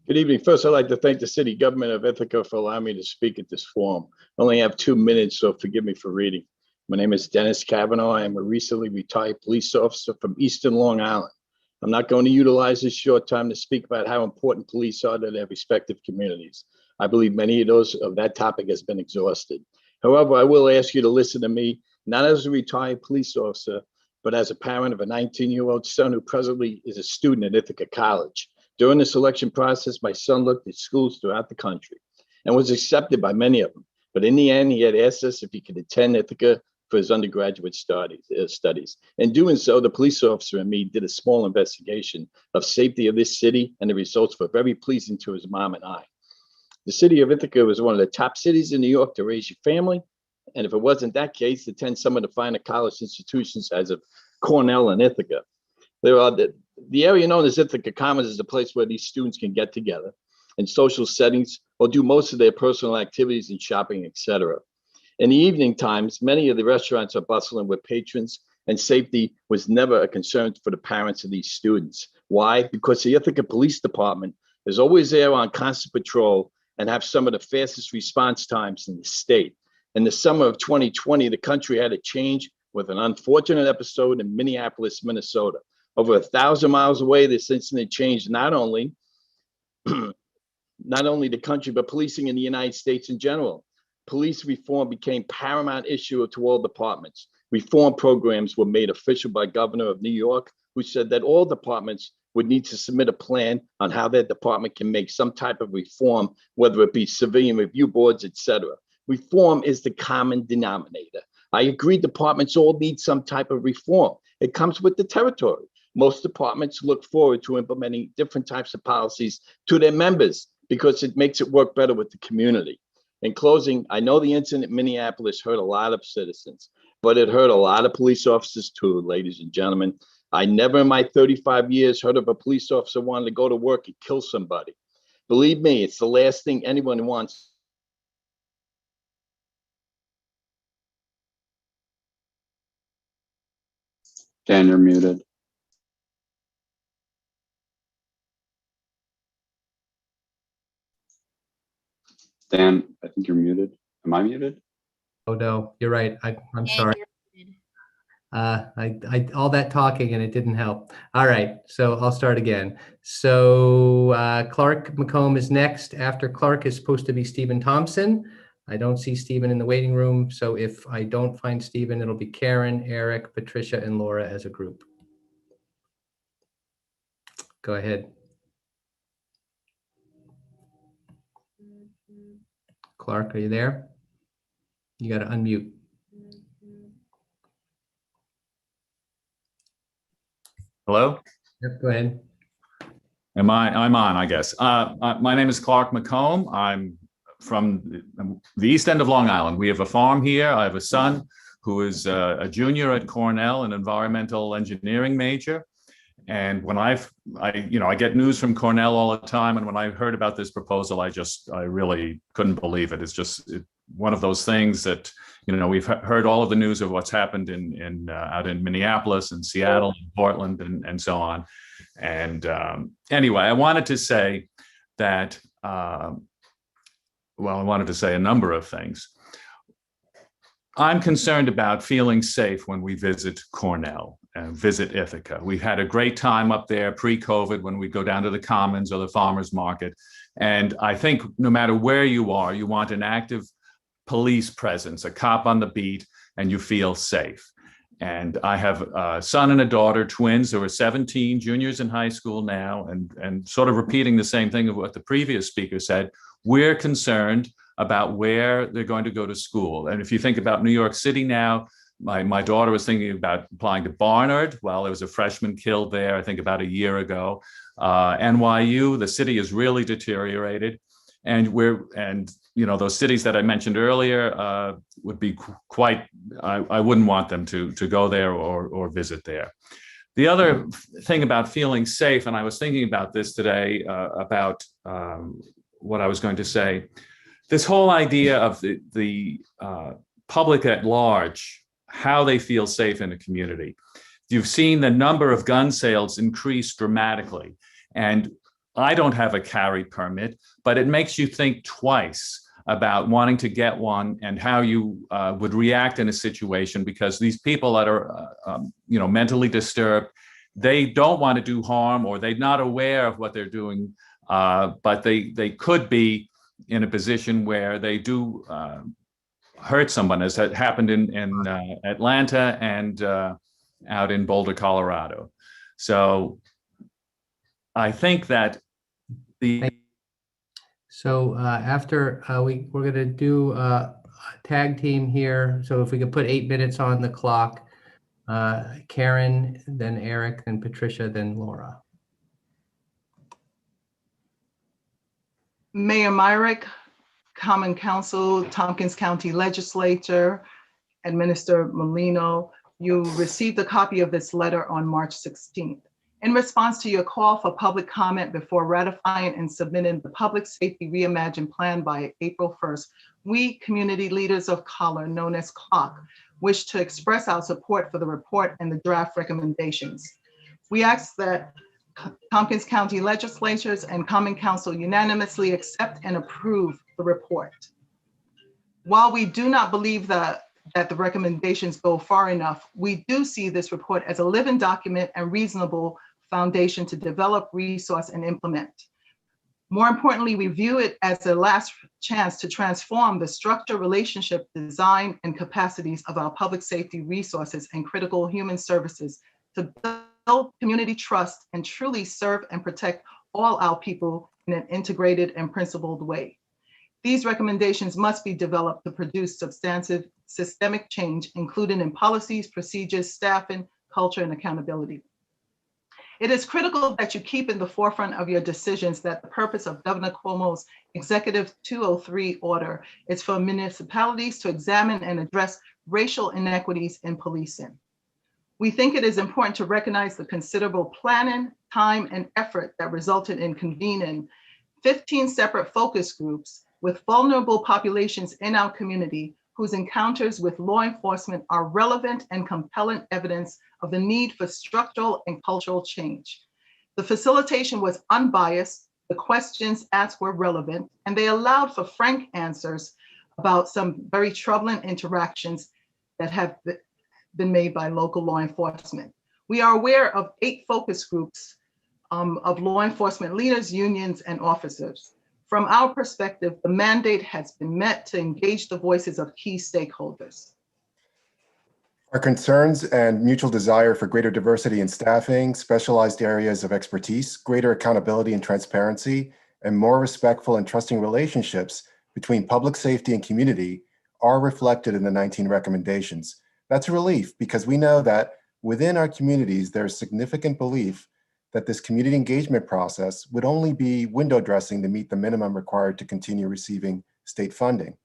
Good evening. First, I'd like to thank the city government of Ithaca for allowing me to speak at this forum. I only have 2 minutes, so forgive me for reading. My name is Dennis Cavanaugh. I am a recently retired police officer from Eastern Long Island. I'm not going to utilize this short time to speak about how important police are to their respective communities. I believe many of those of that topic has been exhausted. However, I will ask you to listen to me, not as a retired police officer, but as a parent of a 19-year-old son who presently is a student at Ithaca College. During the selection process, my son looked at schools throughout the country and was accepted by many of them. But in the end, he had asked us if he could attend Ithaca for his undergraduate studies. In doing so, the police officer and me did a small investigation of safety of this city, and the results were very pleasing to his mom and I. The city of Ithaca was one of the top cities in New York to raise your family. And if it wasn't that case, attend some of the finer college institutions as of Cornell and Ithaca. There are the area known as Ithaca Commons is a place where these students can get together in social settings or do most of their personal activities and shopping, etc. In the evening times, many of the restaurants are bustling with patrons, and safety was never a concern for the parents of these students. Why? Because the Ithaca Police Department is always there on constant patrol and have some of the fastest response times in the state. In the summer of 2020, the country had a change with an unfortunate episode in Minneapolis, Minnesota. Over 1,000 miles away, this incident changed not only the country, but policing in the United States in general. Police reform became paramount issue to all departments. Reform programs were made official by Governor of New York, who said that all departments would need to submit a plan on how their department can make some type of reform, whether it be civilian review boards, etc. Reform is the common denominator. I agree departments all need some type of reform. It comes with the territory. Most departments look forward to implementing different types of policies to their members because it makes it work better with the community. In closing, I know the incident in Minneapolis hurt a lot of citizens, but it hurt a lot of police officers too, ladies and gentlemen. I never in my 35 years heard of a police officer wanting to go to work and kill somebody. Believe me, it's the last thing anyone wants. Dan, you're muted. Dan, I think you're muted. Am I muted? Oh, no, you're right. I'm sorry. All that talking and it didn't help. All right, so I'll start again. So Clark Mccomb is next. After Clark is supposed to be Stephen Thompson. I don't see Stephen in the waiting room, so if I don't find Stephen, it'll be Karen, Eric, Patricia, and Laura as a group. Go ahead. Clark, are you there? You got to unmute. Hello? Yep, go ahead. I'm on, I guess. My name is Clark Mccomb. I'm from the East End of Long Island. We have a farm here. I have a son who is a junior at Cornell, an environmental engineering major. And when I get news from Cornell all the time. And when I heard about this proposal, I really couldn't believe it. It's just one of those things that, we've heard all of the news of what's happened out in Minneapolis and Seattle and Portland and so on. And anyway, I wanted to say that, I wanted to say a number of things. I'm concerned about feeling safe when we visit Cornell and visit Ithaca. We've had a great time up there pre-COVID when we go down to the Commons or the Farmers Market. And I think no matter where you are, you want an active police presence, a cop on the beat, and you feel safe. And I have a son and a daughter, twins who are 17, juniors in high school now, and sort of repeating the same thing of what the previous speaker said, we're concerned about where they're going to go to school. And if you think about New York City now, my daughter was thinking about applying to Barnard. Well, there was a freshman killed there, I think about a year ago. NYU, the city is really deteriorated. And those cities that I mentioned earlier would be quite, I wouldn't want them to go there or visit there. The other thing about feeling safe, and I was thinking about this today about what I was going to say, this whole idea of the public at large, how they feel safe in a community. You've seen the number of gun sales increase dramatically. And I don't have a carry permit, but it makes you think twice about wanting to get one and how you would react in a situation, because these people that are mentally disturbed, they don't want to do harm, or they're not aware of what they're doing, but they could be in a position where they do hurt someone, as had happened in Atlanta and out in Boulder, Colorado. So I think that after we're going to do a tag team here. So if we could put 8 minutes on the clock, Karen, then Eric, then Patricia, then Laura. Mayor Myrick, Common Council, Tompkins County Legislature, and Minister Molino, you received a copy of this letter on March 16th. In response to your call for public comment before ratifying and submitting the Public Safety Reimagined Plan by April 1st, we community leaders of color, known as CLOC, wish to express our support for the report and the draft recommendations. We ask that Tompkins County legislatures and Common Council unanimously accept and approve the report. While we do not believe that the recommendations go far enough, we do see this report as a living document and reasonable foundation to develop, resource, and implement. More importantly, we view it as a last chance to transform the structure, relationship, design, and capacities of our public safety resources and critical human services to build community trust and truly serve and protect all our people in an integrated and principled way. These recommendations must be developed to produce substantive systemic change, including in policies, procedures, staffing, culture, and accountability. It is critical that you keep in the forefront of your decisions that the purpose of Governor Cuomo's Executive 203 order is for municipalities to examine and address racial inequities in policing. We think it is important to recognize the considerable planning, time, and effort that resulted in convening 15 separate focus groups with vulnerable populations in our community whose encounters with law enforcement are relevant and compelling evidence of the need for structural and cultural change. The facilitation was unbiased, the questions asked were relevant, and they allowed for frank answers about some very troubling interactions that have been made by local law enforcement. We are aware of 8 focus groups of law enforcement leaders, unions, and officers. From our perspective, the mandate has been met to engage the voices of key stakeholders. Our concerns and mutual desire for greater diversity in staffing, specialized areas of expertise, greater accountability and transparency, and more respectful and trusting relationships between public safety and community are reflected in the 19 recommendations. That's a relief because we know that within our communities, there's significant belief that this community engagement process would only be window dressing to meet the minimum required to continue receiving state funding.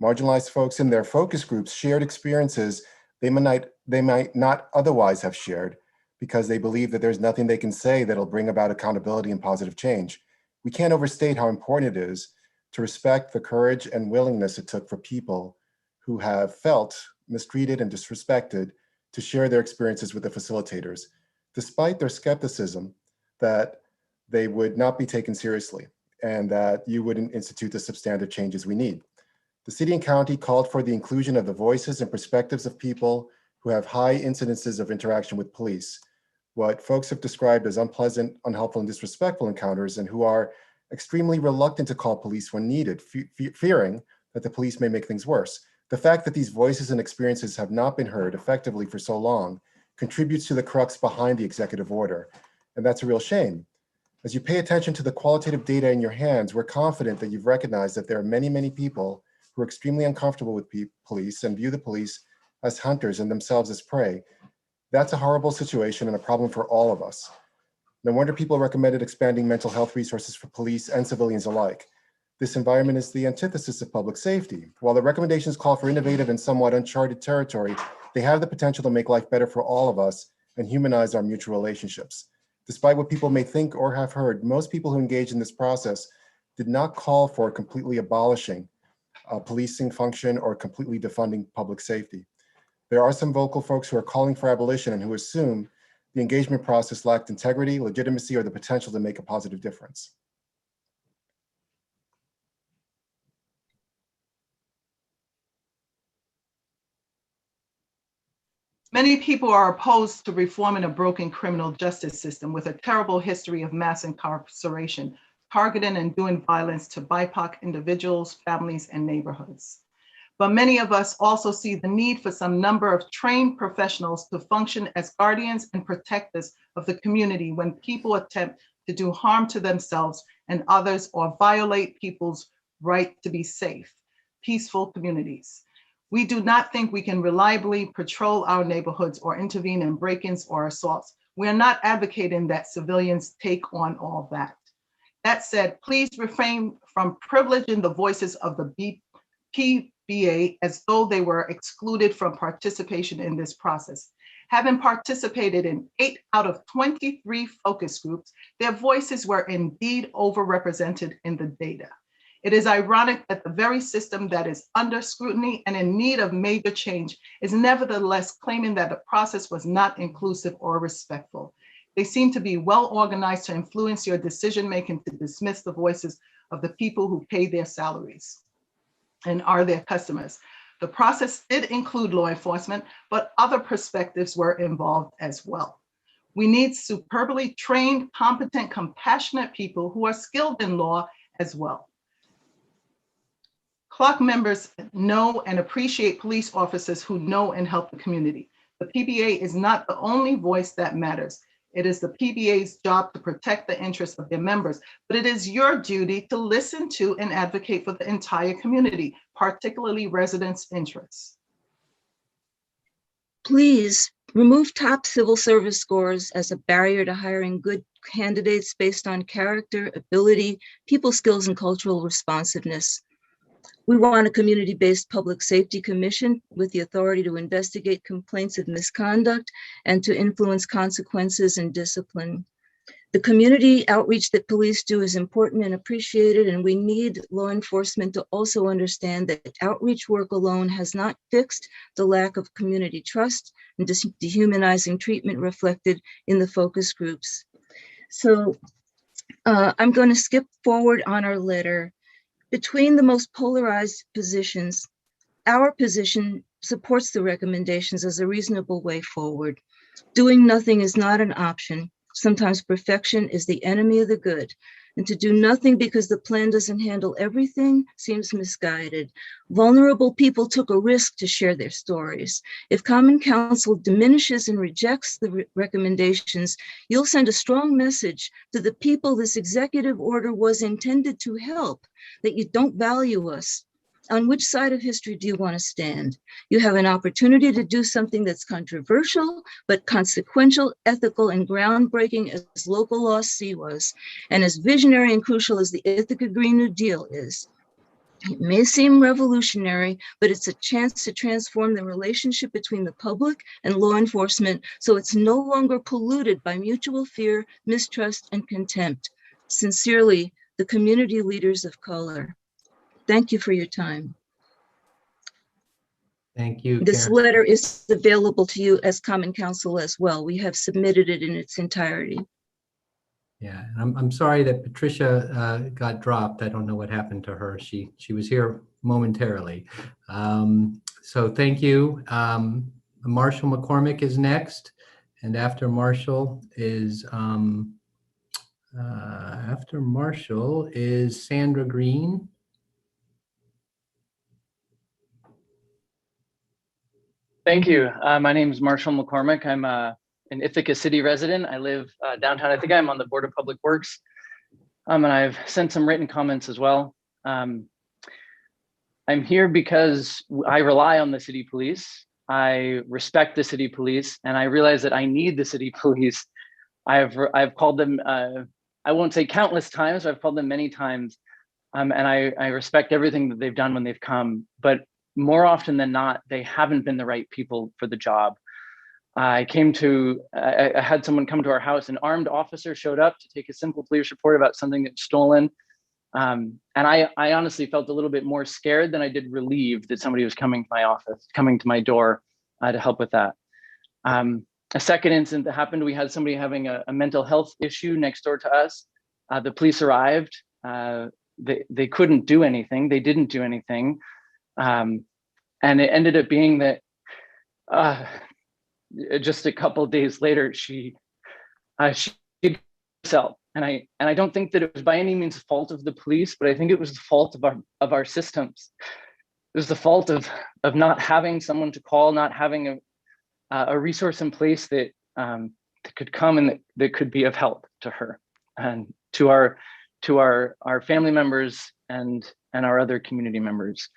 Marginalized folks in their focus groups shared experiences they might not otherwise have shared because they believe that there's nothing they can say that'll bring about accountability and positive change. We can't overstate how important it is to respect the courage and willingness it took for people who have felt mistreated and disrespected to share their experiences with the facilitators, despite their skepticism that they would not be taken seriously and that you wouldn't institute the substantive changes we need. The city and county called for the inclusion of the voices and perspectives of people who have high incidences of interaction with police, what folks have described as unpleasant, unhelpful, and disrespectful encounters, and who are extremely reluctant to call police when needed, fearing that the police may make things worse. The fact that these voices and experiences have not been heard effectively for so long contributes to the crux behind the executive order, and that's a real shame. As you pay attention to the qualitative data in your hands, we're confident that you've recognized that there are many, many people who are extremely uncomfortable with police and view the police as hunters and themselves as prey. That's a horrible situation and a problem for all of us. No wonder people recommended expanding mental health resources for police and civilians alike. This environment is the antithesis of public safety. While the recommendations call for innovative and somewhat uncharted territory, they have the potential to make life better for all of us and humanize our mutual relationships. Despite what people may think or have heard, most people who engage in this process did not call for completely abolishing policing function or completely defunding public safety. There are some vocal folks who are calling for abolition and who assume the engagement process lacked integrity, legitimacy, or the potential to make a positive difference. Many people are opposed to reforming a broken criminal justice system with a terrible history of mass incarceration, targeting and doing violence to BIPOC individuals, families, and neighborhoods. But many of us also see the need for some number of trained professionals to function as guardians and protectors of the community when people attempt to do harm to themselves and others or violate people's right to be safe, peaceful communities. We do not think we can reliably patrol our neighborhoods or intervene in break-ins or assaults. We are not advocating that civilians take on all that. That said, please refrain from privileging the voices of the PBA as though they were excluded from participation in this process. Having participated in 8 out of 23 focus groups, their voices were indeed overrepresented in the data. It is ironic that the very system that is under scrutiny and in need of major change is nevertheless claiming that the process was not inclusive or respectful. They seem to be well organized to influence your decision-making to dismiss the voices of the people who pay their salaries and are their customers. The process did include law enforcement, but other perspectives were involved as well. We need superbly trained, competent, compassionate people who are skilled in law as well. CLOC members know and appreciate police officers who know and help the community. The PBA is not the only voice that matters. It is the PBA's job to protect the interests of their members, but it is your duty to listen to and advocate for the entire community, particularly residents' interests. Please remove top civil service scores as a barrier to hiring good candidates based on character, ability, people skills, and cultural responsiveness. We want a community-based public safety commission with the authority to investigate complaints of misconduct and to influence consequences and discipline. The community outreach that police do is important and appreciated, and we need law enforcement to also understand that outreach work alone has not fixed the lack of community trust and dehumanizing treatment reflected in the focus groups. So I'm going to skip forward on our letter. Between the most polarized positions, our position supports the recommendations as a reasonable way forward. Doing nothing is not an option. Sometimes perfection is the enemy of the good. And to do nothing because the plan doesn't handle everything seems misguided. Vulnerable people took a risk to share their stories. If Common Council diminishes and rejects the recommendations, you'll send a strong message to the people this executive order was intended to help, that you don't value us. On which side of history do you want to stand? You have an opportunity to do something that's controversial, but consequential, ethical, and groundbreaking as Local Law C was, and as visionary and crucial as the Ithaca Green New Deal is. It may seem revolutionary, but it's a chance to transform the relationship between the public and law enforcement so it's no longer polluted by mutual fear, mistrust, and contempt. Sincerely, the community leaders of color. Thank you for your time. Thank you, This Karen. letter is available to you as Common Council as well. We have submitted it in its entirety. Yeah, I'm sorry that Patricia got dropped. I don't know what happened to her. She was here momentarily. So thank you. Marshall McCormick is next, and after Marshall is Sandra Green. Thank you. My name is Marshall McCormick. I'm an Ithaca City resident. I live downtown Ithaca. I'm on the Board of Public Works. And I've sent some written comments as well. I'm here because I rely on the city police. I respect the city police, and I realize that I need the city police. I've called them, I won't say countless times, but I've called them many times. And I respect everything that they've done when they've come, but more often than not, they haven't been the right people for the job. I had someone come to our house, an armed officer showed up to take a simple police report about something that's stolen. And I honestly felt a little bit more scared than I did relieved that somebody was coming to my office, coming to my door to help with that. A second incident that happened, we had somebody having a mental health issue next door to us. The police arrived. They couldn't do anything. They didn't do anything. And it ended up being that just a couple of days later, she did herself. And I don't think that it was by any means the fault of the police, but I think it was the fault of our systems. It was the fault of not having someone to call, not having a resource in place that could come and that could be of help to her and to our family members and our other community members.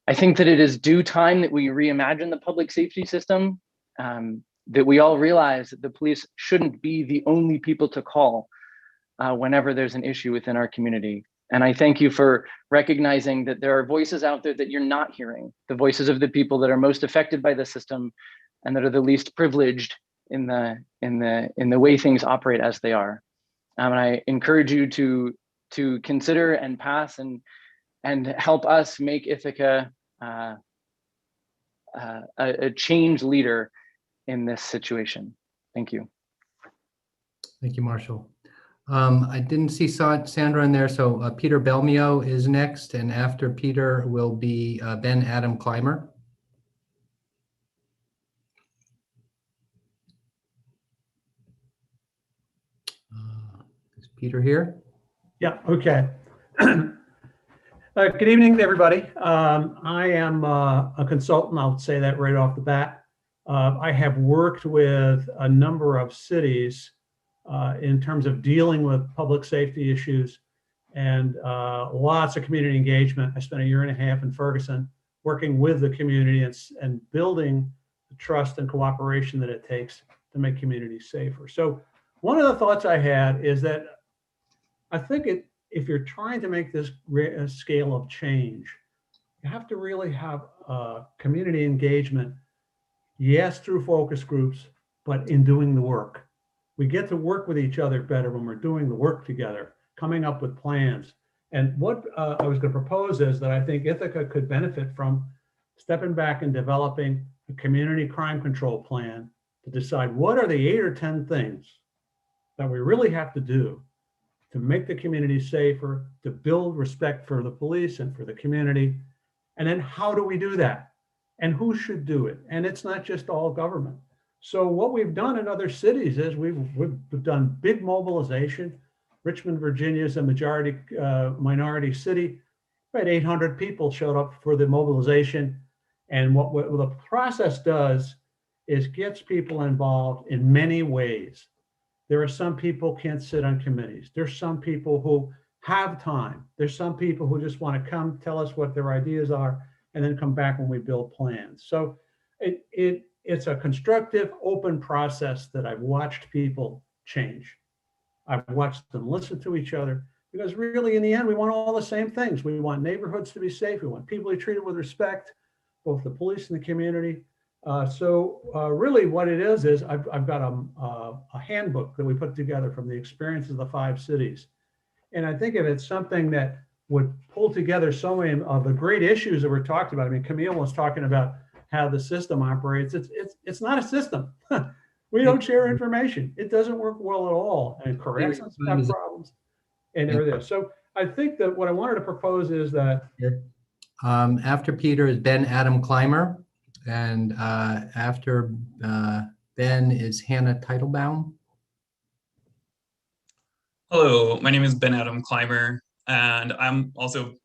I think that it is due time that we reimagine the public safety system, that we all realize that the police shouldn't be the only people to call whenever there's an issue within our community. And I thank you for recognizing that there are voices out there that you're not hearing, the voices of the people that are most affected by the system and that are the least privileged in the way things operate as they are. And I encourage you to consider and pass and help us make Ithaca a change leader in this situation. Thank you. Thank you, Marshall. I didn't see Sandra in there, so Peter Belmio is next, and after Peter will be Ben Adam Kleimer. Is Peter here? Yeah, okay. Good evening, everybody. I am a consultant. I'll say that right off the bat. I have worked with a number of cities in terms of dealing with public safety issues and lots of community engagement. I spent 1.5 years in Ferguson working with the community and building the trust and cooperation that it takes to make communities safer. So one of the thoughts I had is that I think if you're trying to make this scale of change, you have to really have community engagement, yes, through focus groups, but in doing the work. We get to work with each other better when we're doing the work together, coming up with plans. And what I was going to propose is that I think Ithaca could benefit from stepping back and developing a community crime control plan to decide what are the 8 or 10 things that we really have to do to make the community safer, to build respect for the police and for the community. And then how do we do that? And who should do it? And it's not just all government. So what we've done in other cities is we've done big mobilization. Richmond, Virginia is a majority minority city. About 800 people showed up for the mobilization. And what the process does is gets people involved in many ways. There are some people can't sit on committees. There's some people who have time. There's some people who just want to come tell us what their ideas are and then come back when we build plans. So it's a constructive, open process that I've watched people change. I've watched them listen to each other, because really in the end, we want all the same things. We want neighborhoods to be safe. We want people to be treated with respect, both the police and the community. Really what it is I've got a handbook that we put together from the experiences of the 5 cities. And I think if it's something that would pull together so many of the great issues that we're talking about. I mean, Camille was talking about how the system operates. It's not a system. We don't share information. It doesn't work well at all. And corrections have problems and everything. So I think that what I wanted to propose is that after Peter is Ben Adam Kleimer, and after Ben is Hannah Teitelbaum. Hello, my name is Ben Adam Kleimer, and I'm also,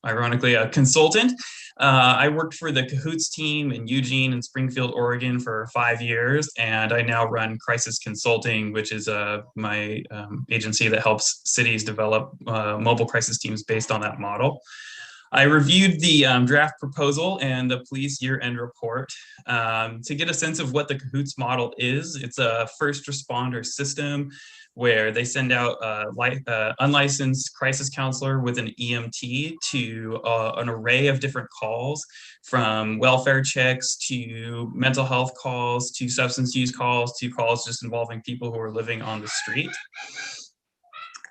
ironically, a consultant. I worked for the Cahoots team in Eugene and Springfield, Oregon for 5 years, and I now run Crisis Consulting, which is my agency that helps cities develop mobile crisis teams based on that model. I reviewed the draft proposal and the police year-end report to get a sense of what the Cahoots model is. It's a first responder system where they send out unlicensed crisis counselor with an EMT to an array of different calls, from welfare checks to mental health calls to substance use calls to calls just involving people who are living on the street.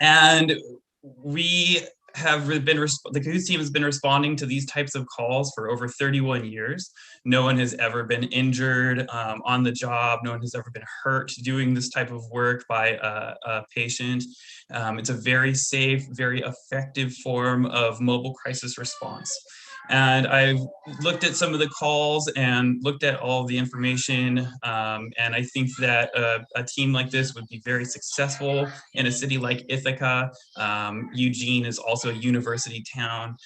And we have been, the Cahoots team has been responding to these types of calls for over 31 years. No one has ever been injured on the job. No one has ever been hurt doing this type of work by a patient. It's a very safe, very effective form of mobile crisis response. And I've looked at some of the calls and looked at all of the information. And I think that a team like this would be very successful in a city like Ithaca. Eugene is also a university town,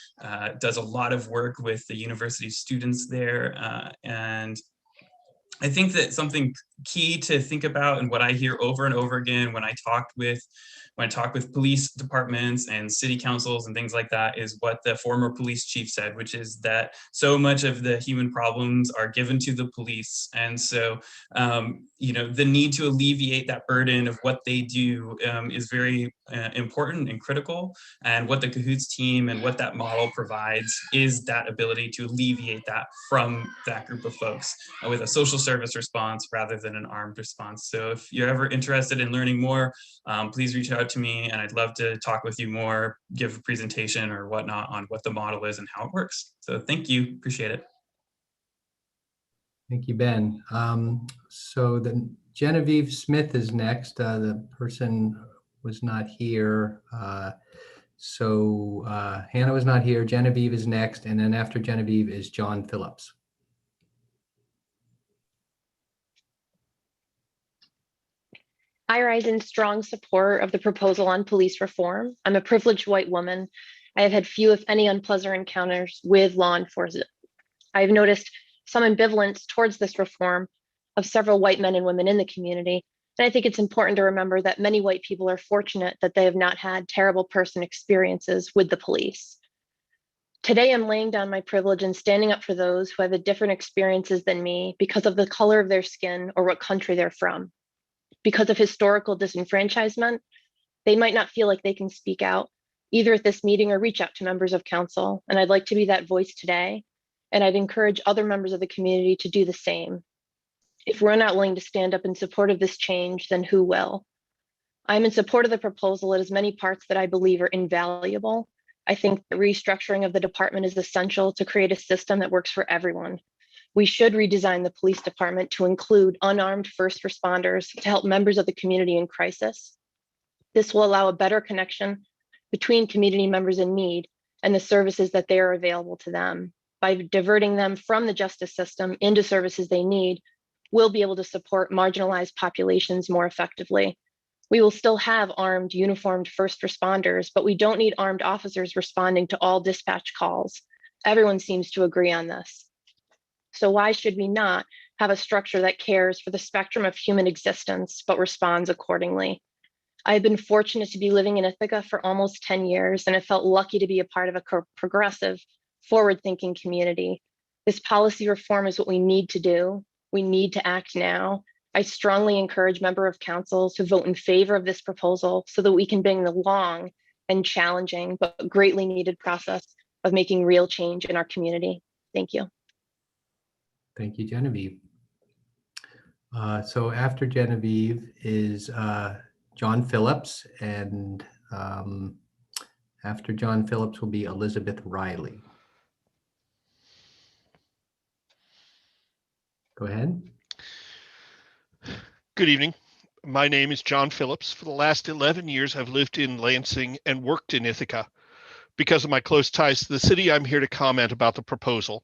does a lot of work with the university students there. And I think that something key to think about, and what I hear over and over again when I talk with police departments and city councils and things like that, is what the former police chief said, which is that so much of the human problems are given to the police. And so, the need to alleviate that burden of what they do is very important and critical. And what the Cahoots team and what that model provides is that ability to alleviate that from that group of folks with a social service response rather than an armed response. So if you're ever interested in learning more, please reach out to me, and I'd love to talk with you more, give a presentation or whatnot on what the model is and how it works. So thank you, appreciate it. Thank you, Ben. So then Genevieve Smith is next. The person was not here. Hannah was not here. Genevieve is next. And then after Genevieve is John Phillips. I rise in strong support of the proposal on police reform. I'm a privileged white woman. I have had few, if any, unpleasant encounters with law enforcement. I've noticed some ambivalence towards this reform of several white men and women in the community. And I think it's important to remember that many white people are fortunate that they have not had terrible personal experiences with the police. Today, I'm laying down my privilege and standing up for those who have different experiences than me because of the color of their skin or what country they're from. Because of historical disenfranchisement, they might not feel like they can speak out, either at this meeting or reach out to members of council. And I'd like to be that voice today. And I'd encourage other members of the community to do the same. If we're not willing to stand up in support of this change, then who will? I'm in support of the proposal. It has many parts that I believe are invaluable. I think the restructuring of the department is essential to create a system that works for everyone. We should redesign the police department to include unarmed first responders to help members of the community in crisis. This will allow a better connection between community members in need and the services that they are available to them. By diverting them from the justice system into services they need, we'll be able to support marginalized populations more effectively. We will still have armed, uniformed first responders, but we don't need armed officers responding to all dispatch calls. Everyone seems to agree on this. So why should we not have a structure that cares for the spectrum of human existence, but responds accordingly? I've been fortunate to be living in Ithaca for almost 10 years, and I felt lucky to be a part of a progressive, forward-thinking community. This policy reform is what we need to do. We need to act now. I strongly encourage member of council to vote in favor of this proposal so that we can bring the long and challenging, but greatly needed process of making real change in our community. Thank you. Thank you, Genevieve. So after Genevieve is John Phillips, and after John Phillips will be Elizabeth Riley. Go ahead. Good evening. My name is John Phillips. For the last 11 years, I've lived in Lansing and worked in Ithaca. Because of my close ties to the city, I'm here to comment about the proposal.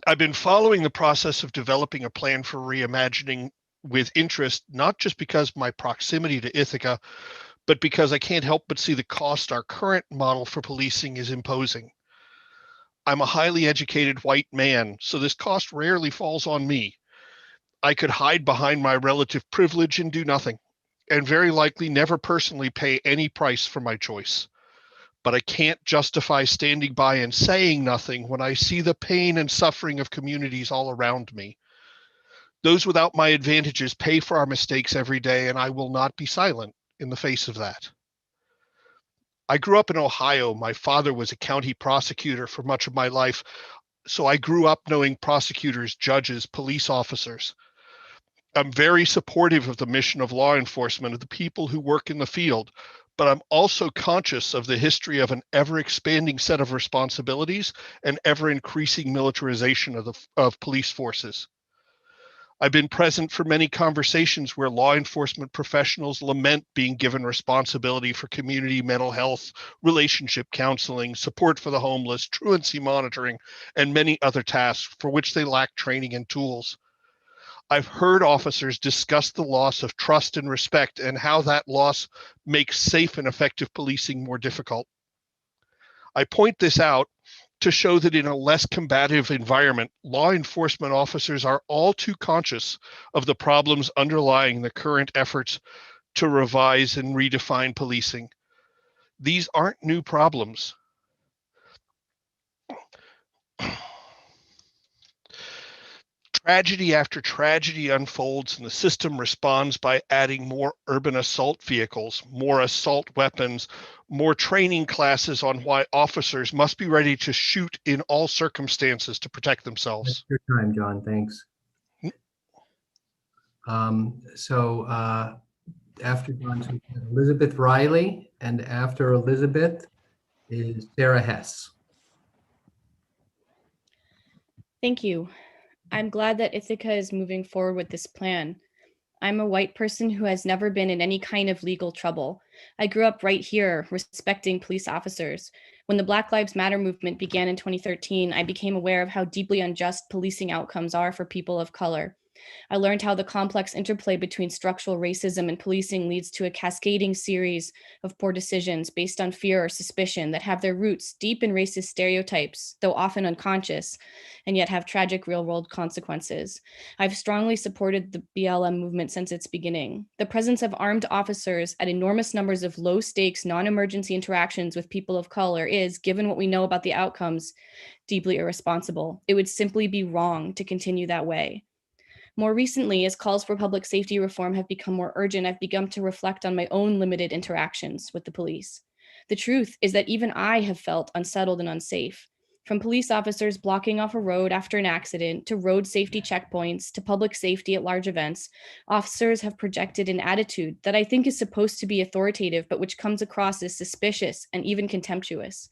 I've been following the process of developing a plan for reimagining with interest, not just because of my proximity to Ithaca, but because I can't help but see the cost our current model for policing is imposing. I'm a highly educated white man, so this cost rarely falls on me. I could hide behind my relative privilege and do nothing, and very likely never personally pay any price for my choice. But I can't justify standing by and saying nothing when I see the pain and suffering of communities all around me. Those without my advantages pay for our mistakes every day, and I will not be silent in the face of that. I grew up in Ohio. My father was a county prosecutor for much of my life, so I grew up knowing prosecutors, judges, police officers. I'm very supportive of the mission of law enforcement, of the people who work in the field, but I'm also conscious of the history of an ever-expanding set of responsibilities and ever-increasing militarization of police forces. I've been present for many conversations where law enforcement professionals lament being given responsibility for community mental health, relationship counseling, support for the homeless, truancy monitoring, and many other tasks for which they lack training and tools. I've heard officers discuss the loss of trust and respect and how that loss makes safe and effective policing more difficult. I point this out to show that in a less combative environment, law enforcement officers are all too conscious of the problems underlying the current efforts to revise and redefine policing. These aren't new problems. Tragedy after tragedy unfolds, and the system responds by adding more urban assault vehicles, more assault weapons, more training classes on why officers must be ready to shoot in all circumstances to protect themselves. That's your time, John. Thanks. After John, Elizabeth Riley, and after Elizabeth is Sarah Hess. Thank you. I'm glad that Ithaca is moving forward with this plan. I'm a white person who has never been in any kind of legal trouble. I grew up right here, respecting police officers. When the Black Lives Matter movement began in 2013, I became aware of how deeply unjust policing outcomes are for people of color. I learned how the complex interplay between structural racism and policing leads to a cascading series of poor decisions based on fear or suspicion that have their roots deep in racist stereotypes, though often unconscious, and yet have tragic real-world consequences. I've strongly supported the BLM movement since its beginning. The presence of armed officers at enormous numbers of low-stakes, non-emergency interactions with people of color is, given what we know about the outcomes, deeply irresponsible. It would simply be wrong to continue that way. More recently, as calls for public safety reform have become more urgent, I've begun to reflect on my own limited interactions with the police. The truth is that even I have felt unsettled and unsafe. From police officers blocking off a road after an accident, to road safety checkpoints, to public safety at large events, officers have projected an attitude that I think is supposed to be authoritative, but which comes across as suspicious and even contemptuous.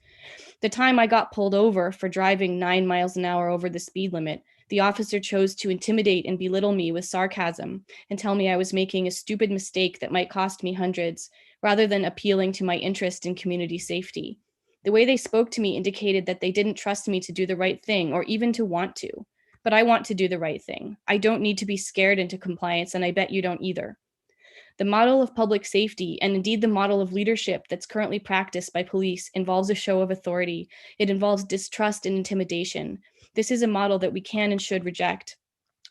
The time I got pulled over for driving 9 miles an hour over the speed limit, the officer chose to intimidate and belittle me with sarcasm and tell me I was making a stupid mistake that might cost me hundreds, rather than appealing to my interest in community safety. The way they spoke to me indicated that they didn't trust me to do the right thing or even to want to. But I want to do the right thing. I don't need to be scared into compliance, and I bet you don't either. The model of public safety, and indeed the model of leadership that's currently practiced by police, involves a show of authority. It involves distrust and intimidation. This is a model that we can and should reject.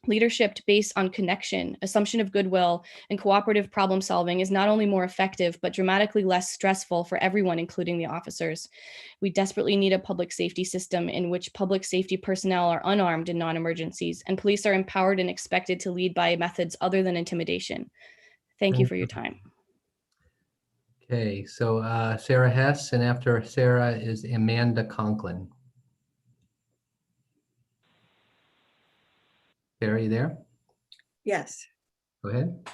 Leadership based on connection, assumption of goodwill, and cooperative problem solving is not only more effective, but dramatically less stressful for everyone, including the officers. We desperately need a public safety system in which public safety personnel are unarmed in non-emergencies, and police are empowered and expected to lead by methods other than intimidation. Thank you for your time. Okay, so Sarah Hess, and after Sarah is Amanda Conklin. Sarah, you there? Yes. Go ahead.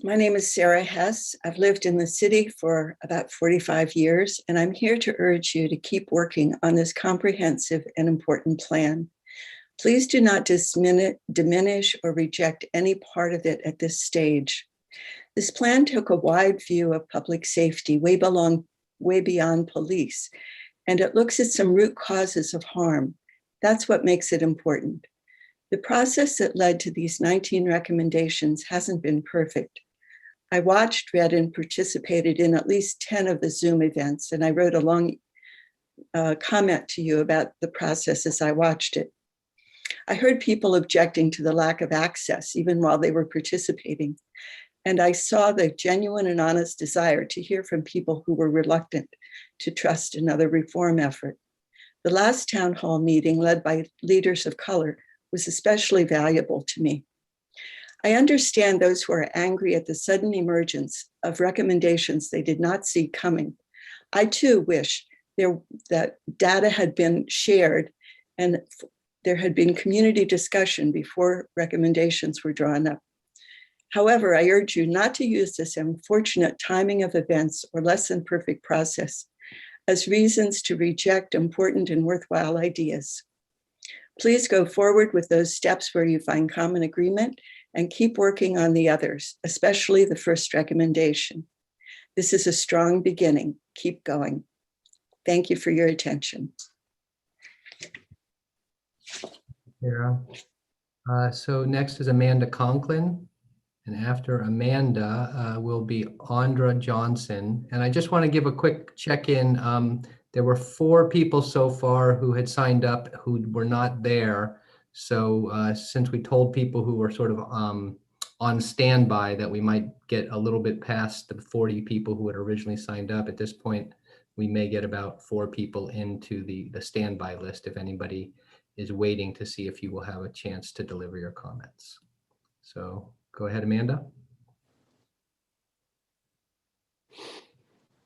My name is Sarah Hess. I've lived in the city for about 45 years, and I'm here to urge you to keep working on this comprehensive and important plan. Please do not diminish or reject any part of it at this stage. This plan took a wide view of public safety, way beyond police, and it looks at some root causes of harm. That's what makes it important. The process that led to these 19 recommendations hasn't been perfect. I watched, read, and participated in at least 10 of the Zoom events, and I wrote a long comment to you about the process as I watched it. I heard people objecting to the lack of access, even while they were participating, and I saw the genuine and honest desire to hear from people who were reluctant to trust another reform effort. The last town hall meeting, led by leaders of color, was especially valuable to me. I understand those who are angry at the sudden emergence of recommendations they did not see coming. I too wish that data had been shared and there had been community discussion before recommendations were drawn up. However, I urge you not to use this unfortunate timing of events or less than perfect process as reasons to reject important and worthwhile ideas. Please go forward with those steps where you find common agreement and keep working on the others, especially the first recommendation. This is a strong beginning. Keep going. Thank you for your attention. Sarah. So next is Amanda Conklin, and after Amanda will be Andra Johnson. And I just want to give a quick check-in. There were 4 people so far who had signed up who were not there. So since we told people who were sort of on standby that we might get a little bit past the 40 people who had originally signed up, at this point, we may get about 4 people into the standby list if anybody is waiting to see if you will have a chance to deliver your comments. So go ahead, Amanda.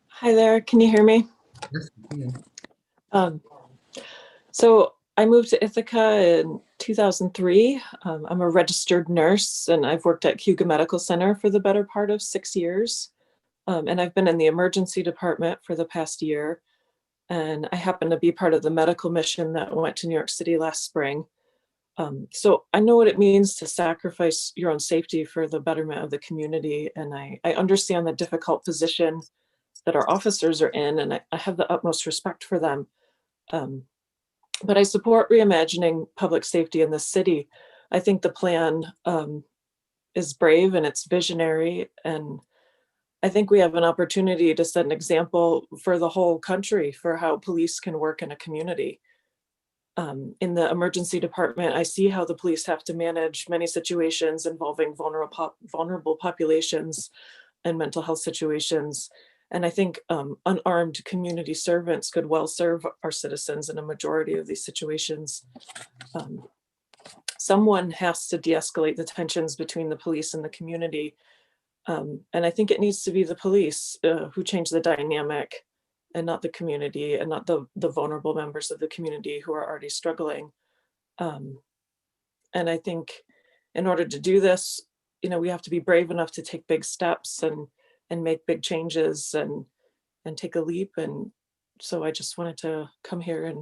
Hi there, can you hear me? Yes, you can. So I moved to Ithaca in 2003. I'm a registered nurse and I've worked at Hugo Medical Center for the better part of 6 years. And I've been in the emergency department for the past year. And I happen to be part of the medical mission that went to New York City last spring. So I know what it means to sacrifice your own safety for the betterment of the community. And I understand the difficult position that our officers are in, and I have the utmost respect for them. But I support reimagining public safety in the city. I think the plan is brave and it's visionary. And I think we have an opportunity to set an example for the whole country for how police can work in a community. In the emergency department, I see how the police have to manage many situations involving vulnerable populations and mental health situations. And I think unarmed community servants could well serve our citizens in a majority of these situations. Someone has to de-escalate the tensions between the police and the community. And I think it needs to be the police who change the dynamic and not the community and not the vulnerable members of the community who are already struggling. And I think in order to do this, we have to be brave enough to take big steps and make big changes and take a leap. And so I just wanted to come here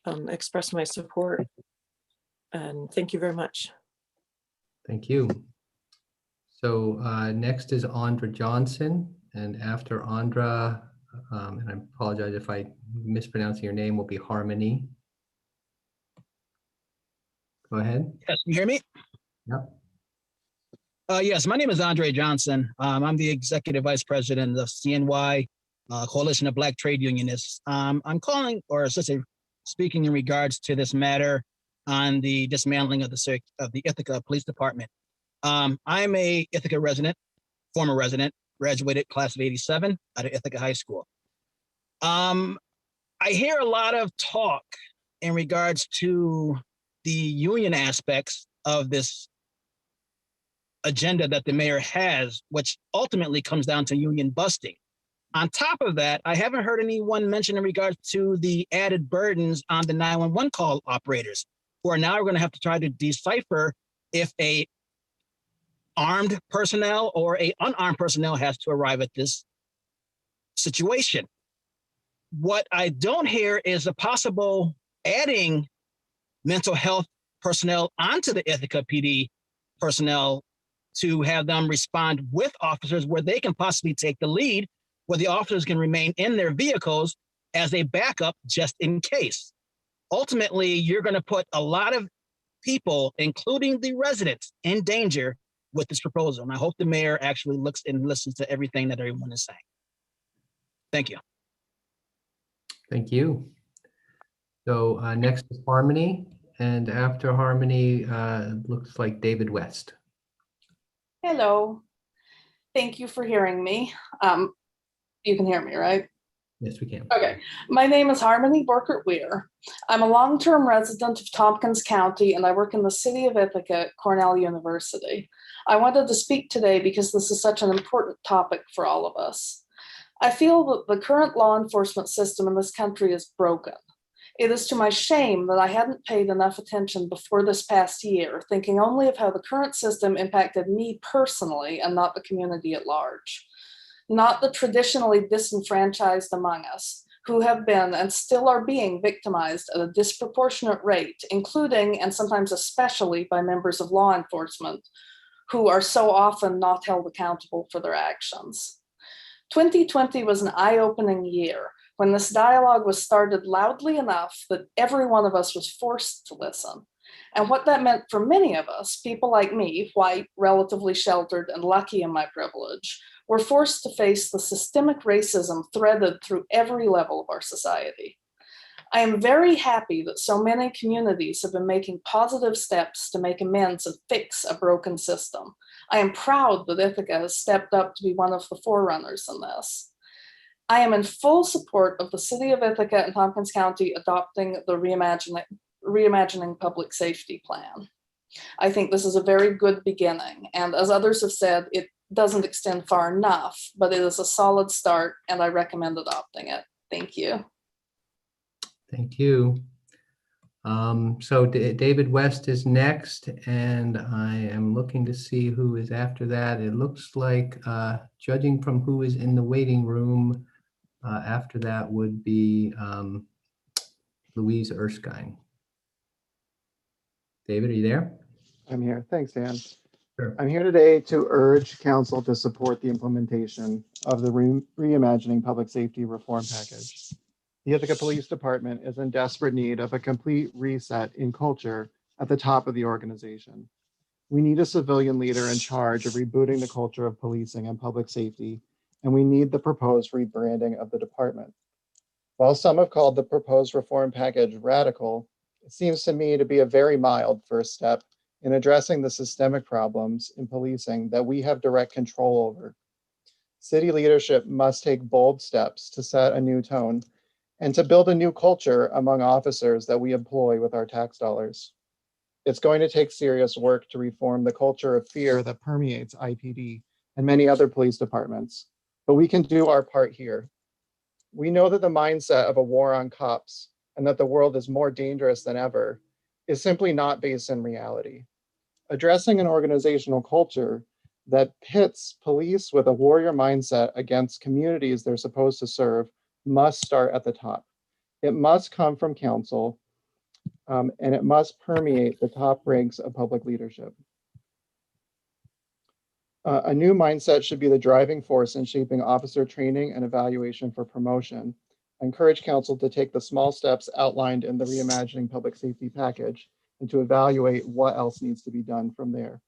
and express my support. And thank you very much. Thank you. So next is Andra Johnson, and after Andra, and I apologize if I mispronouncing your name, will be Harmony. Go ahead. Yes, can you hear me? Yep. Yes, my name is Andre Johnson. I'm the Executive Vice President of CNY, Coalition of Black Trade Unionists. I'm calling, or speaking in regards to this matter on the dismantling of the Ithaca Police Department. I'm a Ithaca resident, former resident, graduated class of '87 out of Ithaca High School. I hear a lot of talk in regards to the union aspects of this agenda that the mayor has, which ultimately comes down to union busting. On top of that, I haven't heard anyone mention in regards to the added burdens on the 911 call operators, who are now going to have to try to decipher if a armed personnel or a unarmed personnel has to arrive at this situation. What I don't hear is a possible adding mental health personnel onto the Ithaca PD personnel to have them respond with officers where they can possibly take the lead, where the officers can remain in their vehicles as a backup just in case. Ultimately, you're going to put a lot of people, including the residents, in danger with this proposal. And I hope the mayor actually looks and listens to everything that everyone is saying. Thank you. Thank you. So next is Harmony, and after Harmony, looks like David West. Hello. Thank you for hearing me. You can hear me, right? Yes, we can. Okay. My name is Harmony Borkert-Weir. I'm a long-term resident of Tompkins County, and I work in the city of Ithaca at Cornell University. I wanted to speak today because this is such an important topic for all of us. I feel that the current law enforcement system in this country is broken. It is to my shame that I hadn't paid enough attention before this past year, thinking only of how the current system impacted me personally and not the community at large. Not the traditionally disenfranchised among us, who have been and still are being victimized at a disproportionate rate, including and sometimes especially by members of law enforcement, who are so often not held accountable for their actions. 2020 was an eye-opening year when this dialogue was started loudly enough that every one of us was forced to listen. And what that meant for many of us, people like me, white, relatively sheltered, and lucky in my privilege, were forced to face the systemic racism threaded through every level of our society. I am very happy that so many communities have been making positive steps to make amends and fix a broken system. I am proud that Ithaca has stepped up to be one of the forerunners in this. I am in full support of the City of Ithaca and Tompkins County adopting the Reimagining Public Safety Plan. I think this is a very good beginning, and as others have said, it doesn't extend far enough, but it is a solid start, and I recommend adopting it. Thank you. Thank you. So David West is next, and I am looking to see who is after that. It looks like, judging from who is in the waiting room, after that would be Louise Erskine. David, are you there? I'm here. Thanks, Dan. Sure. I'm here today to urge council to support the implementation of the Reimagining Public Safety Reform Package. The Ithaca Police Department is in desperate need of a complete reset in culture at the top of the organization. We need a civilian leader in charge of rebooting the culture of policing and public safety, and we need the proposed rebranding of the department. While some have called the proposed reform package radical, it seems to me to be a very mild first step in addressing the systemic problems in policing that we have direct control over. City leadership must take bold steps to set a new tone and to build a new culture among officers that we employ with our tax dollars. It's going to take serious work to reform the culture of fear that permeates IPD and many other police departments, but we can do our part here. We know that the mindset of a war on cops and that the world is more dangerous than ever is simply not based in reality. Addressing an organizational culture that pits police with a warrior mindset against communities they're supposed to serve must start at the top. It must come from council, and it must permeate the top ranks of public leadership. A new mindset should be the driving force in shaping officer training and evaluation for promotion. I encourage council to take the small steps outlined in the Reimagining Public Safety Package and to evaluate what else needs to be done from there.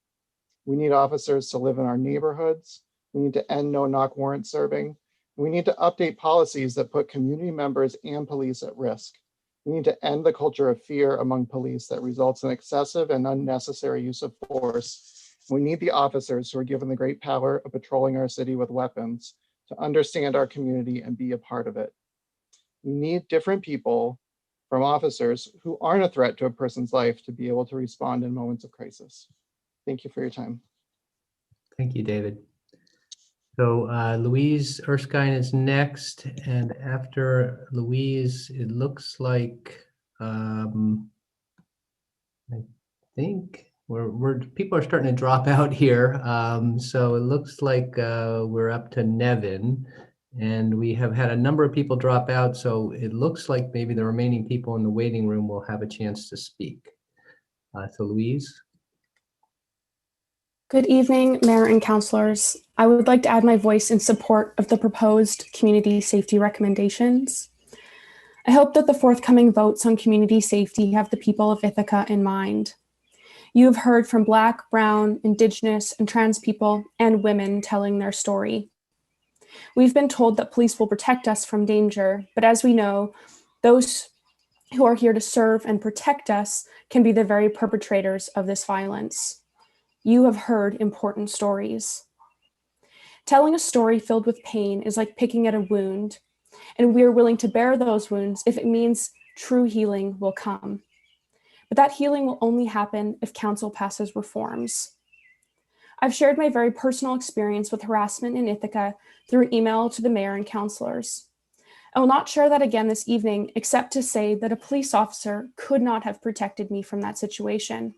We need officers to live in our neighborhoods. We need to end no-knock warrant serving. We need to update policies that put community members and police at risk. We need to end the culture of fear among police that results in excessive and unnecessary use of force. We need the officers who are given the great power of patrolling our city with weapons to understand our community and be a part of it. We need different people from officers who aren't a threat to a person's life to be able to respond in moments of crisis. Thank you for your time. Thank you, David. So Louise Erskine is next, and after Louise, it looks like I think people are starting to drop out here. So it looks like we're up to Nevin, and we have had a number of people drop out. So it looks like maybe the remaining people in the waiting room will have a chance to speak. So Louise. Good evening, Mayor and Councilors. I would like to add my voice in support of the proposed community safety recommendations. I hope that the forthcoming votes on community safety have the people of Ithaca in mind. You have heard from Black, Brown, Indigenous, and trans people and women telling their story. We've been told that police will protect us from danger, but as we know, those who are here to serve and protect us can be the very perpetrators of this violence. You have heard important stories. Telling a story filled with pain is like picking at a wound, and we are willing to bear those wounds if it means true healing will come. But that healing will only happen if council passes reforms. I've shared my very personal experience with harassment in Ithaca through email to the mayor and councilors. I will not share that again this evening, except to say that a police officer could not have protected me from that situation.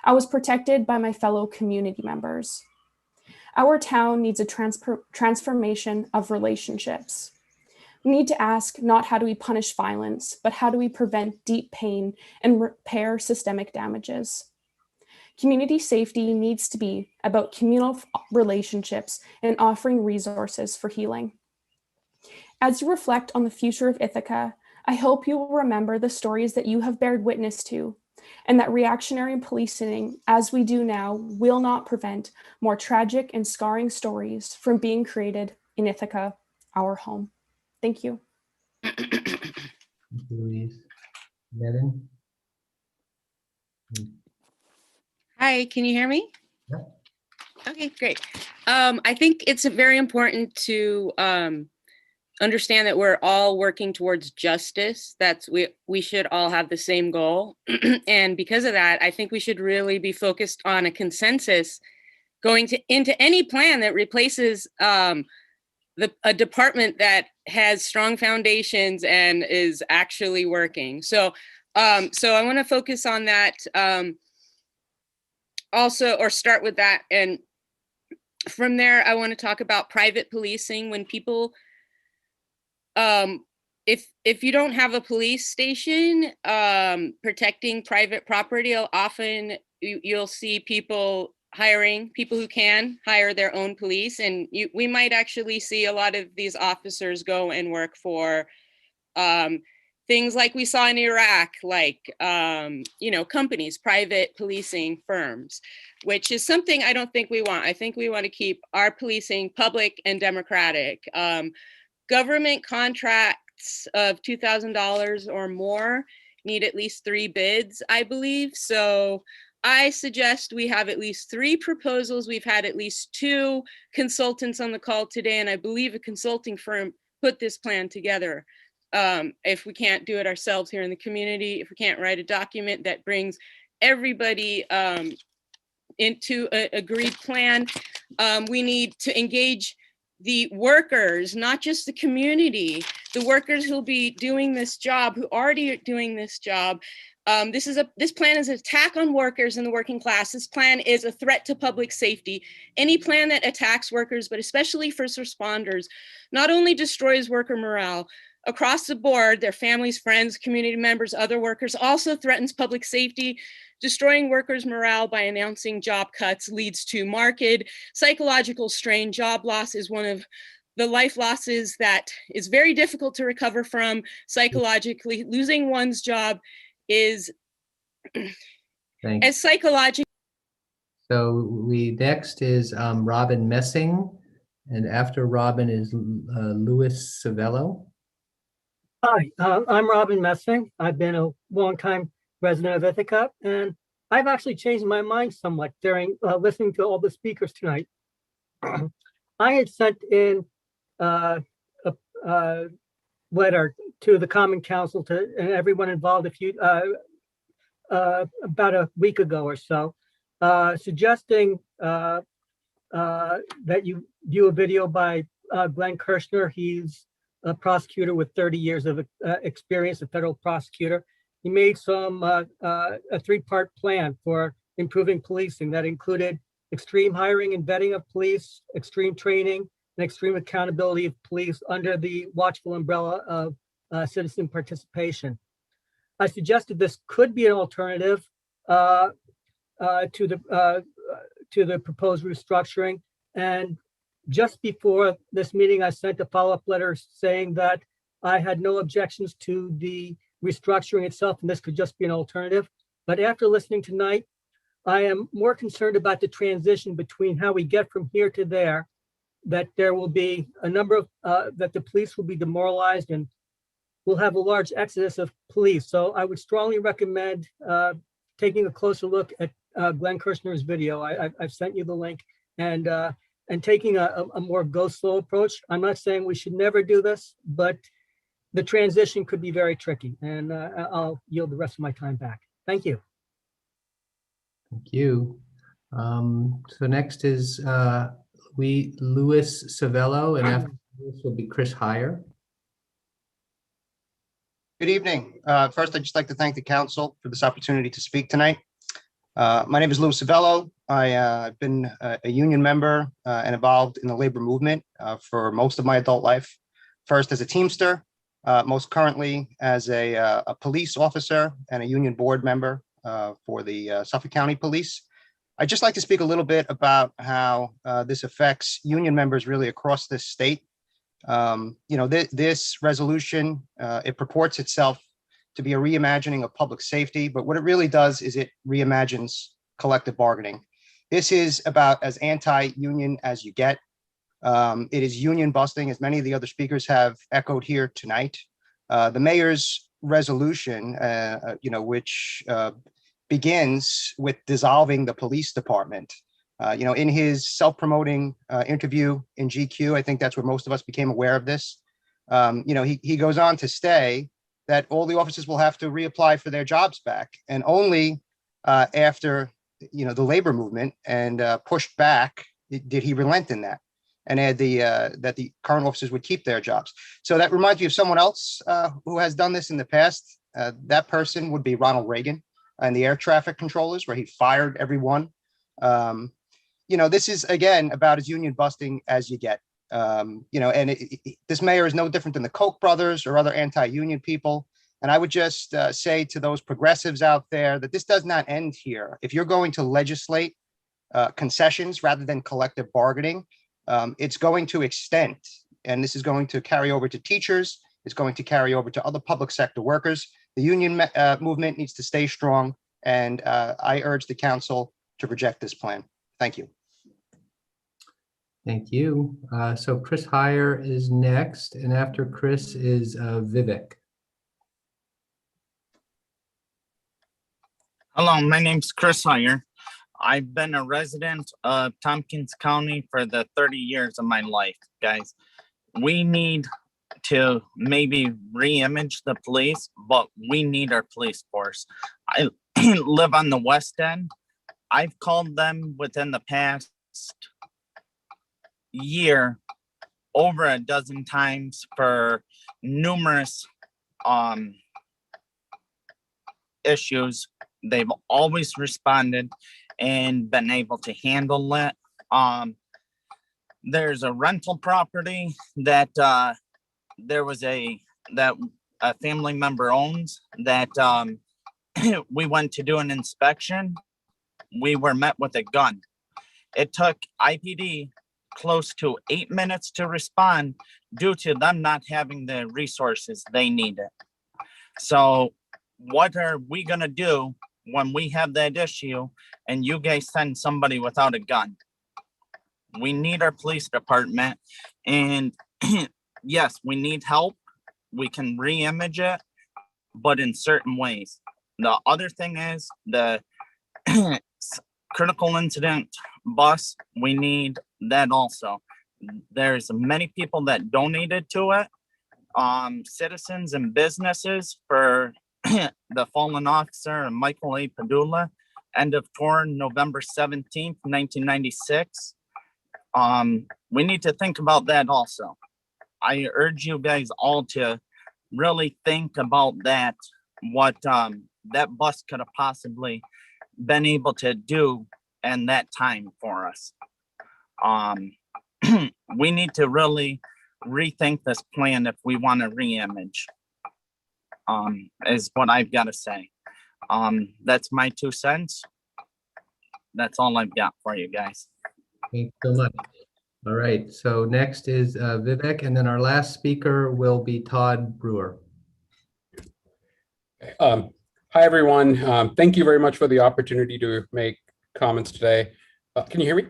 I was protected by my fellow community members. Our town needs a transformation of relationships. We need to ask not how do we punish violence, but how do we prevent deep pain and repair systemic damages. Community safety needs to be about communal relationships and offering resources for healing. As you reflect on the future of Ithaca, I hope you will remember the stories that you have bared witness to, and that reactionary policing, as we do now, will not prevent more tragic and scarring stories from being created in Ithaca, our home. Thank you. Thank you, Louise. Nevin? Hi, can you hear me? Yeah. Okay, great. I think it's very important to understand that we're all working towards justice. We should all have the same goal. And because of that, I think we should really be focused on a consensus going into any plan that replaces a department that has strong foundations and is actually working. So I want to focus on that also, or start with that. And from there, I want to talk about private policing. When people if you don't have a police station protecting private property, often you'll see people hiring people who can hire their own police, and we might actually see a lot of these officers go and work for things like we saw in Iraq, like companies, private policing firms, which is something I don't think we want. I think we want to keep our policing public and democratic. Government contracts of $2,000 or more need at least 3 bids, I believe. So I suggest we have at least 3 proposals. We've had at least 2 consultants on the call today, and I believe a consulting firm put this plan together. If we can't do it ourselves here in the community, if we can't write a document that brings everybody into an agreed plan, we need to engage the workers, not just the community, the workers who'll be doing this job, who already are doing this job. This plan is an attack on workers and the working class. This plan is a threat to public safety. Any plan that attacks workers, but especially first responders, not only destroys worker morale across the board, their families, friends, community members, other workers, also threatens public safety. Destroying workers' morale by announcing job cuts leads to marked psychological strain. Job loss is one of the life losses that is very difficult to recover from psychologically. Losing one's job is as psychological. So next is Robin Messing, and after Robin is Louis Savello. Hi, I'm Robin Messing. I've been a longtime resident of Ithaca, and I've actually changed my mind somewhat during listening to all the speakers tonight. I had sent in a letter to the Common Council and everyone involved about a week ago or so, suggesting that you view a video by Glenn Kirshner. He's a prosecutor with 30 years of experience, a federal prosecutor. He made a three-part plan for improving policing that included extreme hiring and vetting of police, extreme training, and extreme accountability of police under the watchful umbrella of citizen participation. I suggested this could be an alternative to the proposed restructuring. And just before this meeting, I sent a follow-up letter saying that I had no objections to the restructuring itself, and this could just be an alternative. But after listening tonight, I am more concerned about the transition between how we get from here to there, that there will be a number of, that the police will be demoralized and we'll have a large exodus of police. So I would strongly recommend taking a closer look at Glenn Kirshner's video. I've sent you the link, and taking a more go slow approach. I'm not saying we should never do this, but the transition could be very tricky, and I'll yield the rest of my time back. Thank you. Thank you. So next is Louis Savello, and after this will be Chris Heyer. Good evening. First, I'd just like to thank the council for this opportunity to speak tonight. My name is Louis Savello. I've been a union member and involved in the labor movement for most of my adult life. First as a Teamster, most currently as a police officer and a union board member for the Suffolk County Police. I'd just like to speak a little bit about how this affects union members really across this state. This resolution, it purports itself to be a reimagining of public safety, but what it really does is it reimagines collective bargaining. This is about as anti-union as you get. It is union busting, as many of the other speakers have echoed here tonight. The mayor's resolution, which begins with dissolving the police department. In his self-promoting interview in GQ, I think that's where most of us became aware of this. He goes on to say that all the officers will have to reapply for their jobs back, and only after the labor movement and pushed back did he relent in that and add that the current officers would keep their jobs. So that reminds me of someone else who has done this in the past. That person would be Ronald Reagan and the air traffic controllers, where he fired everyone. This is, again, about as union busting as you get. This mayor is no different than the Koch brothers or other anti-union people. And I would just say to those progressives out there that this does not end here. If you're going to legislate concessions rather than collective bargaining, it's going to extend. And this is going to carry over to teachers. It's going to carry over to other public sector workers. The union movement needs to stay strong. And I urge the council to reject this plan. Thank you. Thank you. So Chris Heyer is next, and after Chris is Vivek. Hello, my name's Chris Heyer. I've been a resident of Tompkins County for the 30 years of my life, guys. We need to maybe re-image the police, but we need our police force. I live on the West End. I've called them within the past year over a dozen times for numerous issues. They've always responded and been able to handle it. There's a rental property that there was a family member owns that we went to do an inspection. We were met with a gun. It took IPD close to 8 minutes to respond due to them not having the resources they needed. So what are we going to do when we have that issue and you guys send somebody without a gun. We need our police department, and yes, we need help. We can re-image it, but in certain ways. The other thing is the critical incident bus. We need that also. There's many people that donated to it, citizens and businesses, for the fallen officer Michael A. Padula, end of tour November 17th, 1996. We need to think about that also. I urge you guys all to really think about that, what that bus could have possibly been able to do in that time for us. We need to really rethink this plan if we want to re-image, is what I've got to say. That's my 2 cents. That's all I've got for you guys. Thanks so much. All right, so next is Vivek, and then our last speaker will be Todd Brewer. Hi, everyone. Thank you very much for the opportunity to make comments today. Can you hear me?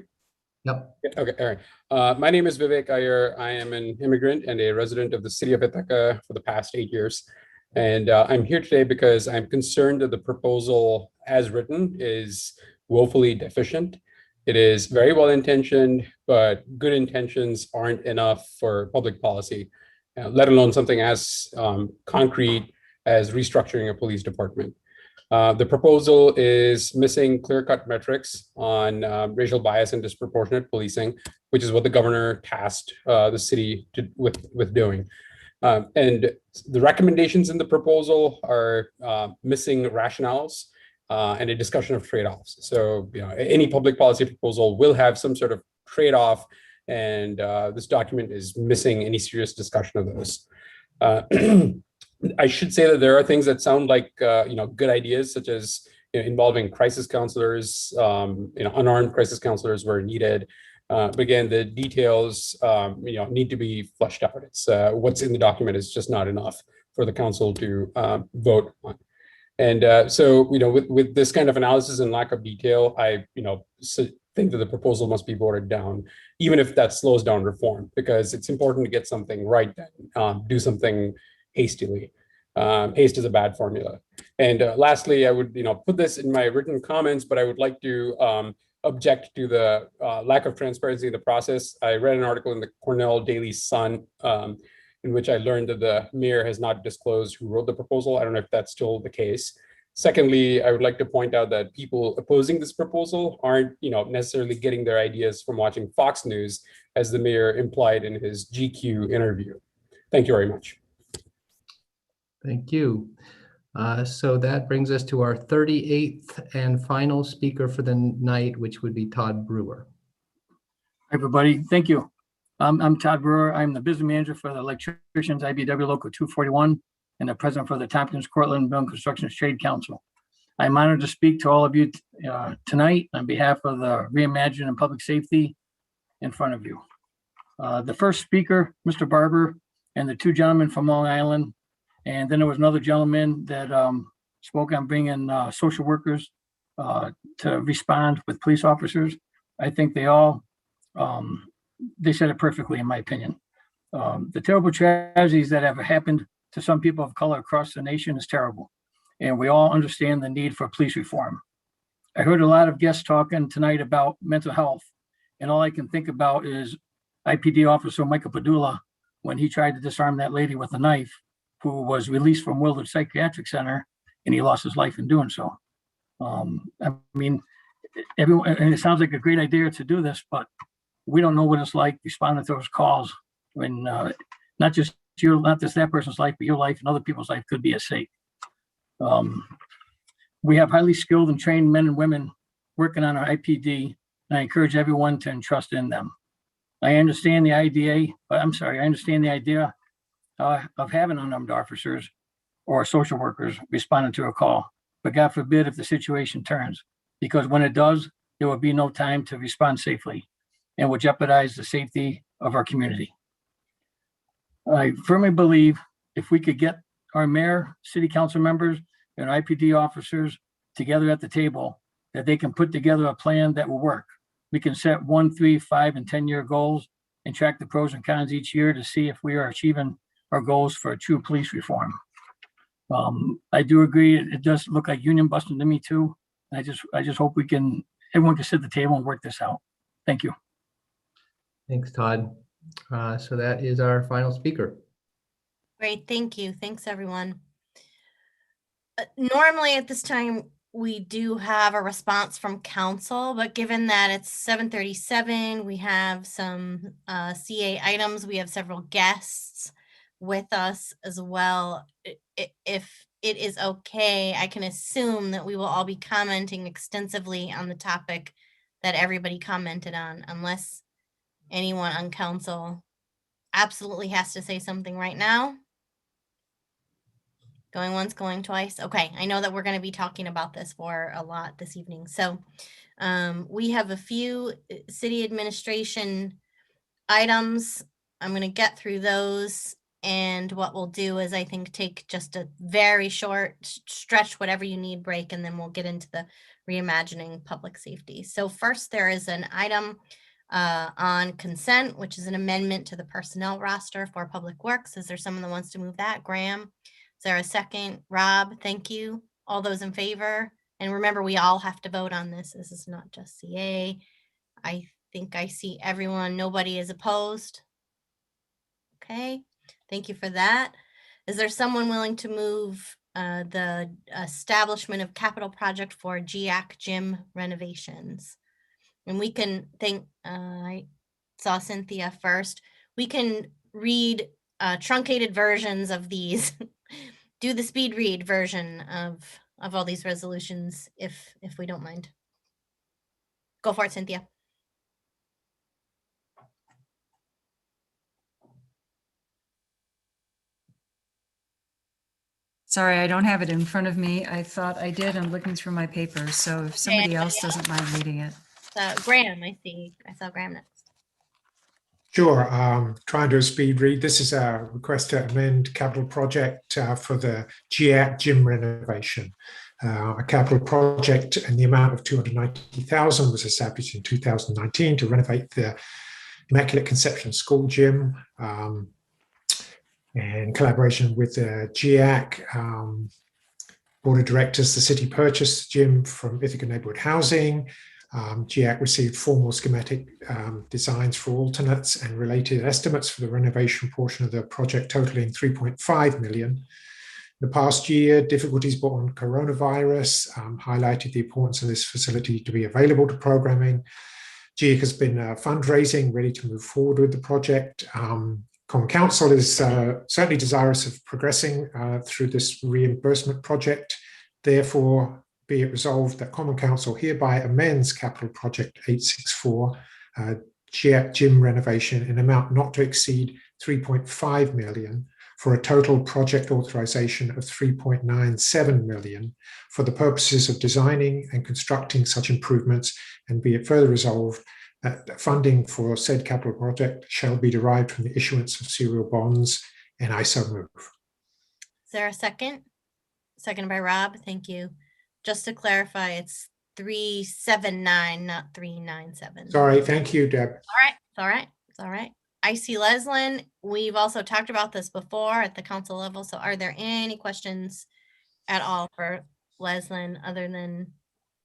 Yep. Okay, all right. My name is Vivek Iyer. I am an immigrant and a resident of the city of Ithaca for the past 8 years. And I'm here today because I'm concerned that the proposal as written is woefully deficient. It is very well intentioned, but good intentions aren't enough for public policy, let alone something as concrete as restructuring a police department. The proposal is missing clear-cut metrics on racial bias and disproportionate policing, which is what the governor tasked the city with doing. And the recommendations in the proposal are missing rationales and a discussion of trade-offs. So, any public policy proposal will have some sort of trade-off, and this document is missing any serious discussion of those. I should say that there are things that sound like good ideas, such as involving crisis counselors, unarmed crisis counselors where needed. But again, the details need to be fleshed out. It's what's in the document is just not enough for the council to vote on. And so with this kind of analysis and lack of detail, I think that the proposal must be voted down, even if that slows down reform, because it's important to get something right then, do something hastily. Haste is a bad formula. And lastly, I would put this in my written comments, but I would like to object to the lack of transparency in the process. I read an article in the Cornell Daily Sun in which I learned that the mayor has not disclosed who wrote the proposal. I don't know if that's still the case. Secondly, I would like to point out that people opposing this proposal aren't necessarily getting their ideas from watching Fox News, as the mayor implied in his GQ interview. Thank you very much. Thank you. So that brings us to our 38th and final speaker for the night, which would be Todd Brewer. Hi, everybody. Thank you. I'm Todd Brewer. I'm the business manager for the Electricians IBW Local 241 and the president for the Tompkins Cortland Building Construction Trade Council. I'm honored to speak to all of you tonight on behalf of the Reimagining Public Safety in front of you. The first speaker, Mr. Barber, and the 2 gentlemen from Long Island. And then there was another gentleman that spoke on bringing social workers to respond with police officers. I think they all, they said it perfectly, in my opinion. The terrible tragedies that have happened to some people of color across the nation is terrible. And we all understand the need for police reform. I heard a lot of guests talking tonight about mental health. And all I can think about is IPD officer Michael Padula, when he tried to disarm that lady with a knife, who was released from Willard Psychiatric Center, and he lost his life in doing so. I mean, everyone, and it sounds like a great idea to do this, but we don't know what it's like responding to those calls when not just that person's life, but your life and other people's life could be at stake. We have highly skilled and trained men and women working on our IPD, and I encourage everyone to entrust in them. I understand the idea of having unarmed officers or social workers responding to a call, but God forbid if the situation turns, because when it does, there will be no time to respond safely and will jeopardize the safety of our community. I firmly believe if we could get our mayor, city council members, and IPD officers together at the table, that they can put together a plan that will work. We can set 1, 3, 5, and 10-year goals and track the pros and cons each year to see if we are achieving our goals for a true police reform. I do agree, it does look like union busting to me too. I just hope everyone can sit at the table and work this out. Thank you. Thanks, Todd. So that is our final speaker. Great, thank you. Thanks, everyone. Normally at this time, we do have a response from council, but given that it's 7:37, we have some CA items. We have several guests with us as well. If it is okay, I can assume that we will all be commenting extensively on the topic that everybody commented on, unless anyone on council absolutely has to say something right now. Going once, going twice. Okay, I know that we're going to be talking about this for a lot this evening. So we have a few city administration items. I'm going to get through those. And what we'll do is I think take just a very short stretch, whatever you need break, and then we'll get into the reimagining public safety. So first there is an item on consent, which is an amendment to the personnel roster for public works. Is there someone that wants to move that? Graham? Is there a second? Rob, thank you. All those in favor? And remember, we all have to vote on this. This is not just CA. I think I see everyone. Nobody is opposed. Okay, thank you for that. Is there someone willing to move the establishment of capital project for GIAC gym renovations? And we can think, I saw Cynthia first. We can read truncated versions of these. Do the speed read version of all these resolutions if we don't mind. Go for it, Cynthia. Sorry, I don't have it in front of me. I thought I did. I'm looking through my papers. So if somebody else doesn't mind reading it. Graham, I see. I saw Graham next. Sure. Trying to do a speed read. This is a request to amend capital project for the GIAC gym renovation. A capital project in the amount of $290,000 was established in 2019 to renovate the Immaculate Conception School gym. In collaboration with the GIAC Board of Directors, the city purchased the gym from Ithaca Neighborhood Housing. GIAC received formal schematic designs for alternates and related estimates for the renovation portion of the project, totaling $3.5 million. In the past year, difficulties brought on coronavirus highlighted the importance of this facility to be available to programming. GIAC has been fundraising, ready to move forward with the project. Common Council is certainly desirous of progressing through this reimbursement project. Therefore, be it resolved that Common Council hereby amends Capital Project 864, GIAC gym renovation in amount not to exceed $3.5 million for a total project authorization of $3.97 million for the purposes of designing and constructing such improvements, and be it further resolved that funding for said capital project shall be derived from the issuance of serial bonds, and I so move. Is there a second? Second by Rob, thank you. Just to clarify, it's 379, not 397. Sorry, thank you, Deb. All right, it's all right, it's all right. I see Leslin. We've also talked about this before at the council level. So are there any questions at all for Leslin other than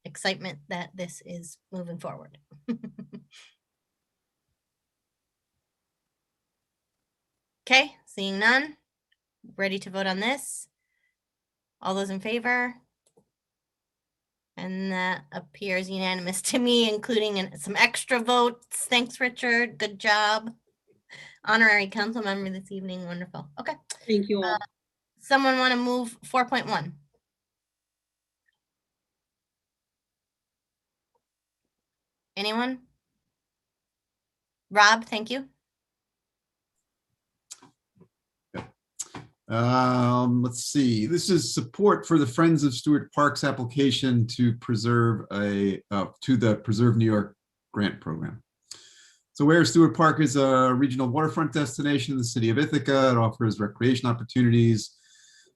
excitement that this is moving forward? Okay, seeing none. Ready to vote on this? All those in favor? And that appears unanimous to me, including some extra votes. Thanks, Richard. Good job. Honorary council member this evening. Wonderful. Okay. Thank you all. Someone want to move 4.1? Anyone? Rob, thank you. Let's see. This is support for the Friends of Stewart Park's application to preserve to the Preserve New York grant program. So where Stewart Park is a regional waterfront destination in the city of Ithaca, it offers recreation opportunities.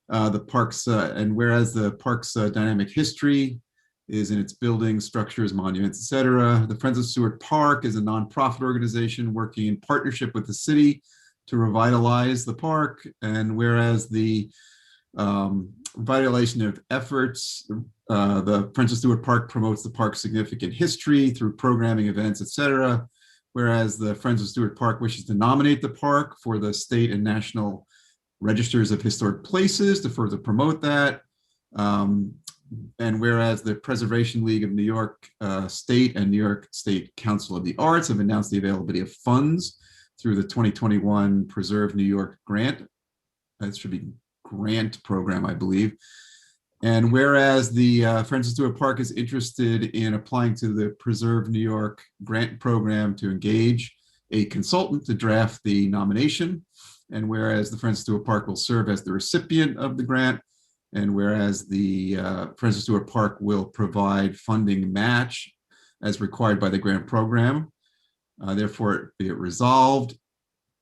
The parks and whereas the park's dynamic history is in its buildings, structures, monuments, etc. The Friends of Stewart Park is a nonprofit organization working in partnership with the city to revitalize the park. And whereas the revitalization of efforts, the Friends of Stewart Park promotes the park's significant history through programming, events, etc. Whereas the Friends of Stewart Park wishes to nominate the park for the state and national registers of historic places to further promote that. And whereas the Preservation League of New York State and New York State Council of the Arts have announced the availability of funds through the 2021 Preserve New York grant. That should be grant program, I believe. And whereas the Friends of Stewart Park is interested in applying to the Preserve New York grant program to engage a consultant to draft the nomination. And whereas the Friends of Stewart Park will serve as the recipient of the grant, and whereas the Friends of Stewart Park will provide funding match as required by the grant program, therefore be it resolved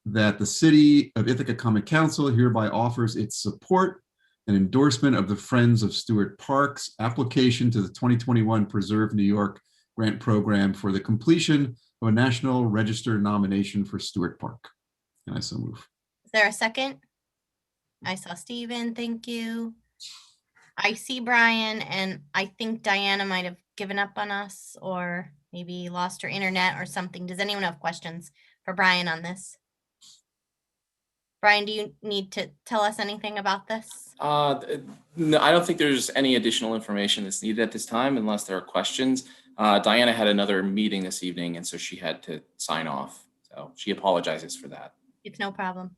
that the City of Ithaca Common Council hereby offers its support and endorsement of the Friends of Stewart Park's application to the 2021 Preserve New York grant program for the completion of a National Register nomination for Stewart Park. And I so move. Is there a second? I saw Stephen, thank you. I see Brian, and I think Diana might have given up on us or maybe lost her internet or something. Does anyone have questions for Brian on this? Brian, do you need to tell us anything about this? No, I don't think there's any additional information that's needed at this time unless there are questions. Diana had another meeting this evening, and so she had to sign off. So she apologizes for that. It's no problem.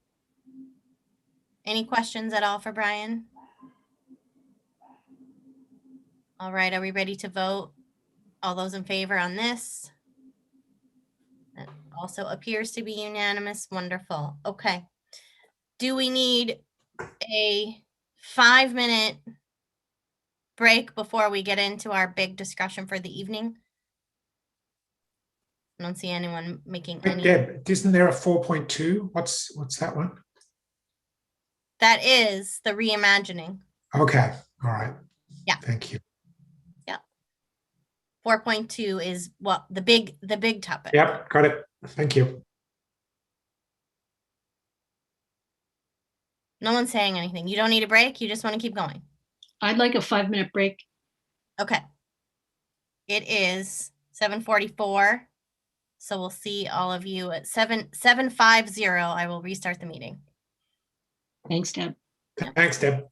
Any questions at all for Brian? All right, are we ready to vote? All those in favor on this? That also appears to be unanimous. Wonderful. Okay. Do we need a 5-minute break before we get into our big discussion for the evening? I don't see anyone making any. Deb, isn't there a 4.2? What's that one? That is the reimagining. Okay, all right. Yeah. Thank you. Yeah. 4.2 is what the big topic. Yep, got it. Thank you. No one's saying anything. You don't need a break. You just want to keep going. I'd like a 5-minute break. Okay. It is 7:44. So we'll see all of you at 7:50. I will restart the meeting. Thanks, Deb. Thanks, Deb.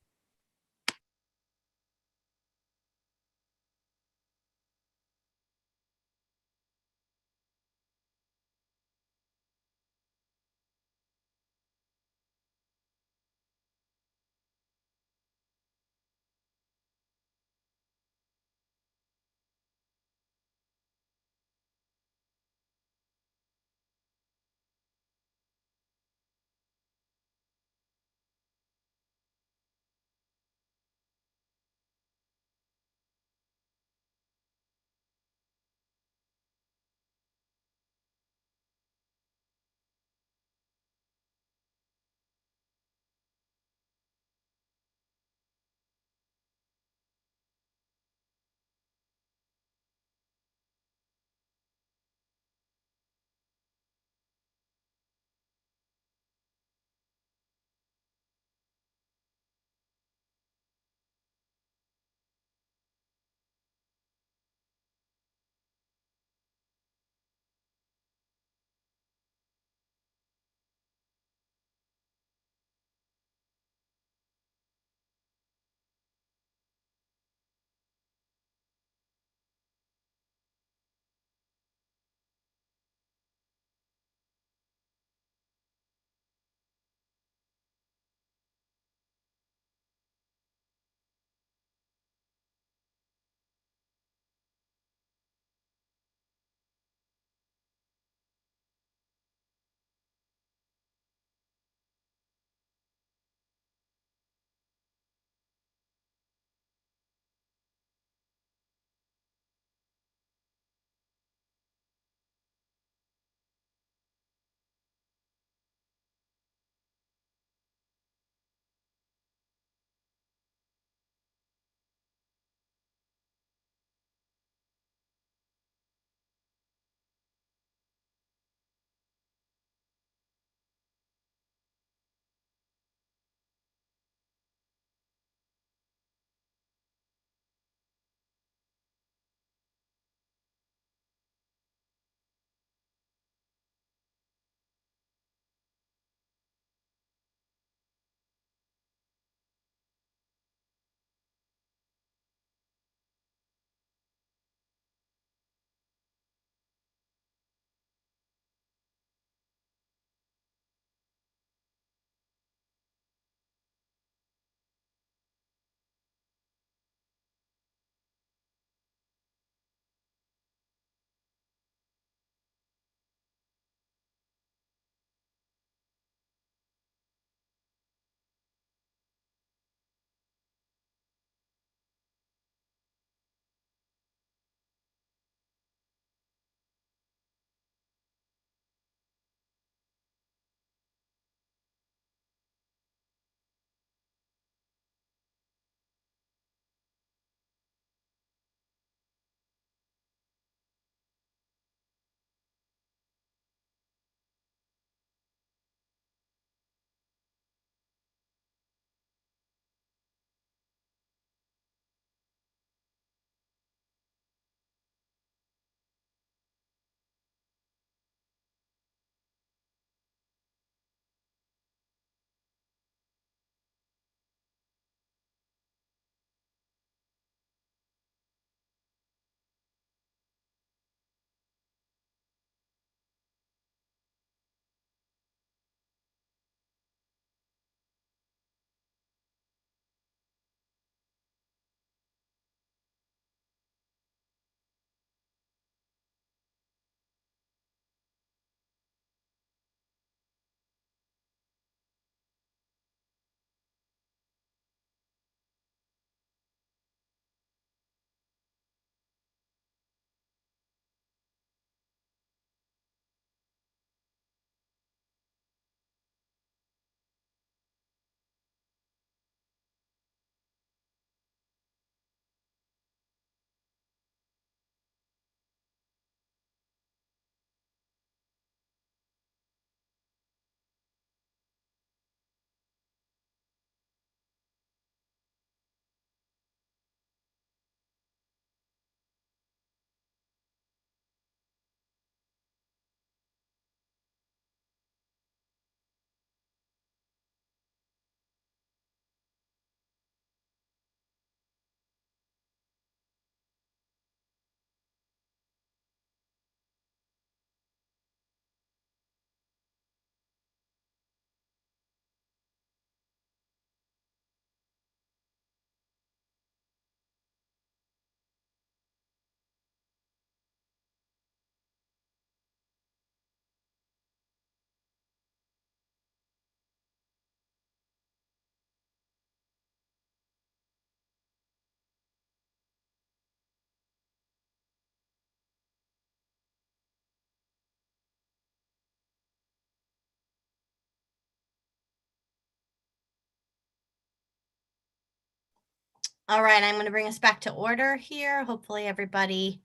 All right, I'm going to bring us back to order here. Hopefully everybody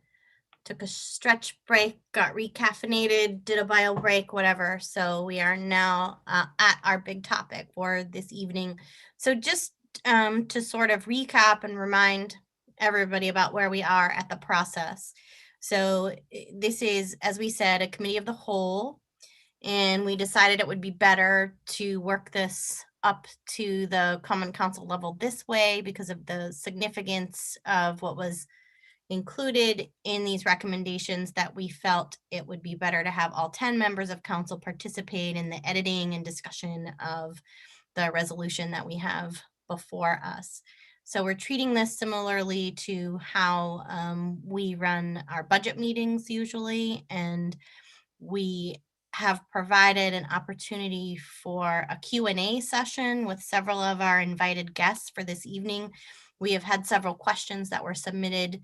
took a stretch break, got recaffeinated, did a bio break, whatever. So we are now at our big topic for this evening. So just to sort of recap and remind everybody about where we are at the process. So this is, as we said, a committee of the whole, and we decided it would be better to work this up to the common council level this way because of the significance of what was included in these recommendations, that we felt it would be better to have all 10 members of council participate in the editing and discussion of the resolution that we have before us. So we're treating this similarly to how we run our budget meetings usually, and we have provided an opportunity for a Q&A session with several of our invited guests for this evening. We have had several questions that were submitted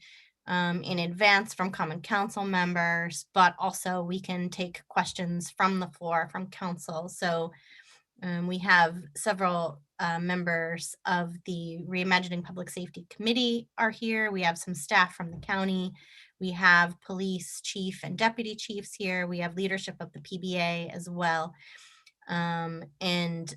in advance from common council members, but also we can take questions from the floor from council. So we have several members of the Reimagining Public Safety Committee are here. We have some staff from the county. We have police chief and deputy chiefs here. We have leadership of the PBA as well. And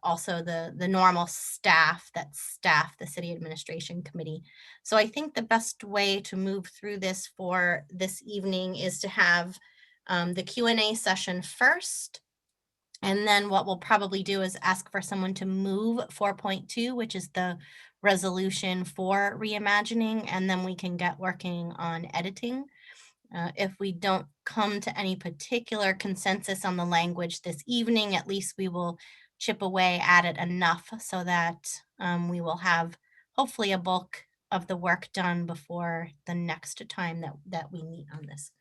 also the normal staff that staff the city administration committee. So I think the best way to move through this for this evening is to have the Q&A session first. And then what we'll probably do is ask for someone to move 4.2, which is the resolution for reimagining, and then we can get working on editing. If we don't come to any particular consensus on the language this evening, at least we will chip away at it enough so that we will have hopefully a bulk of the work done before the next time that we meet on this.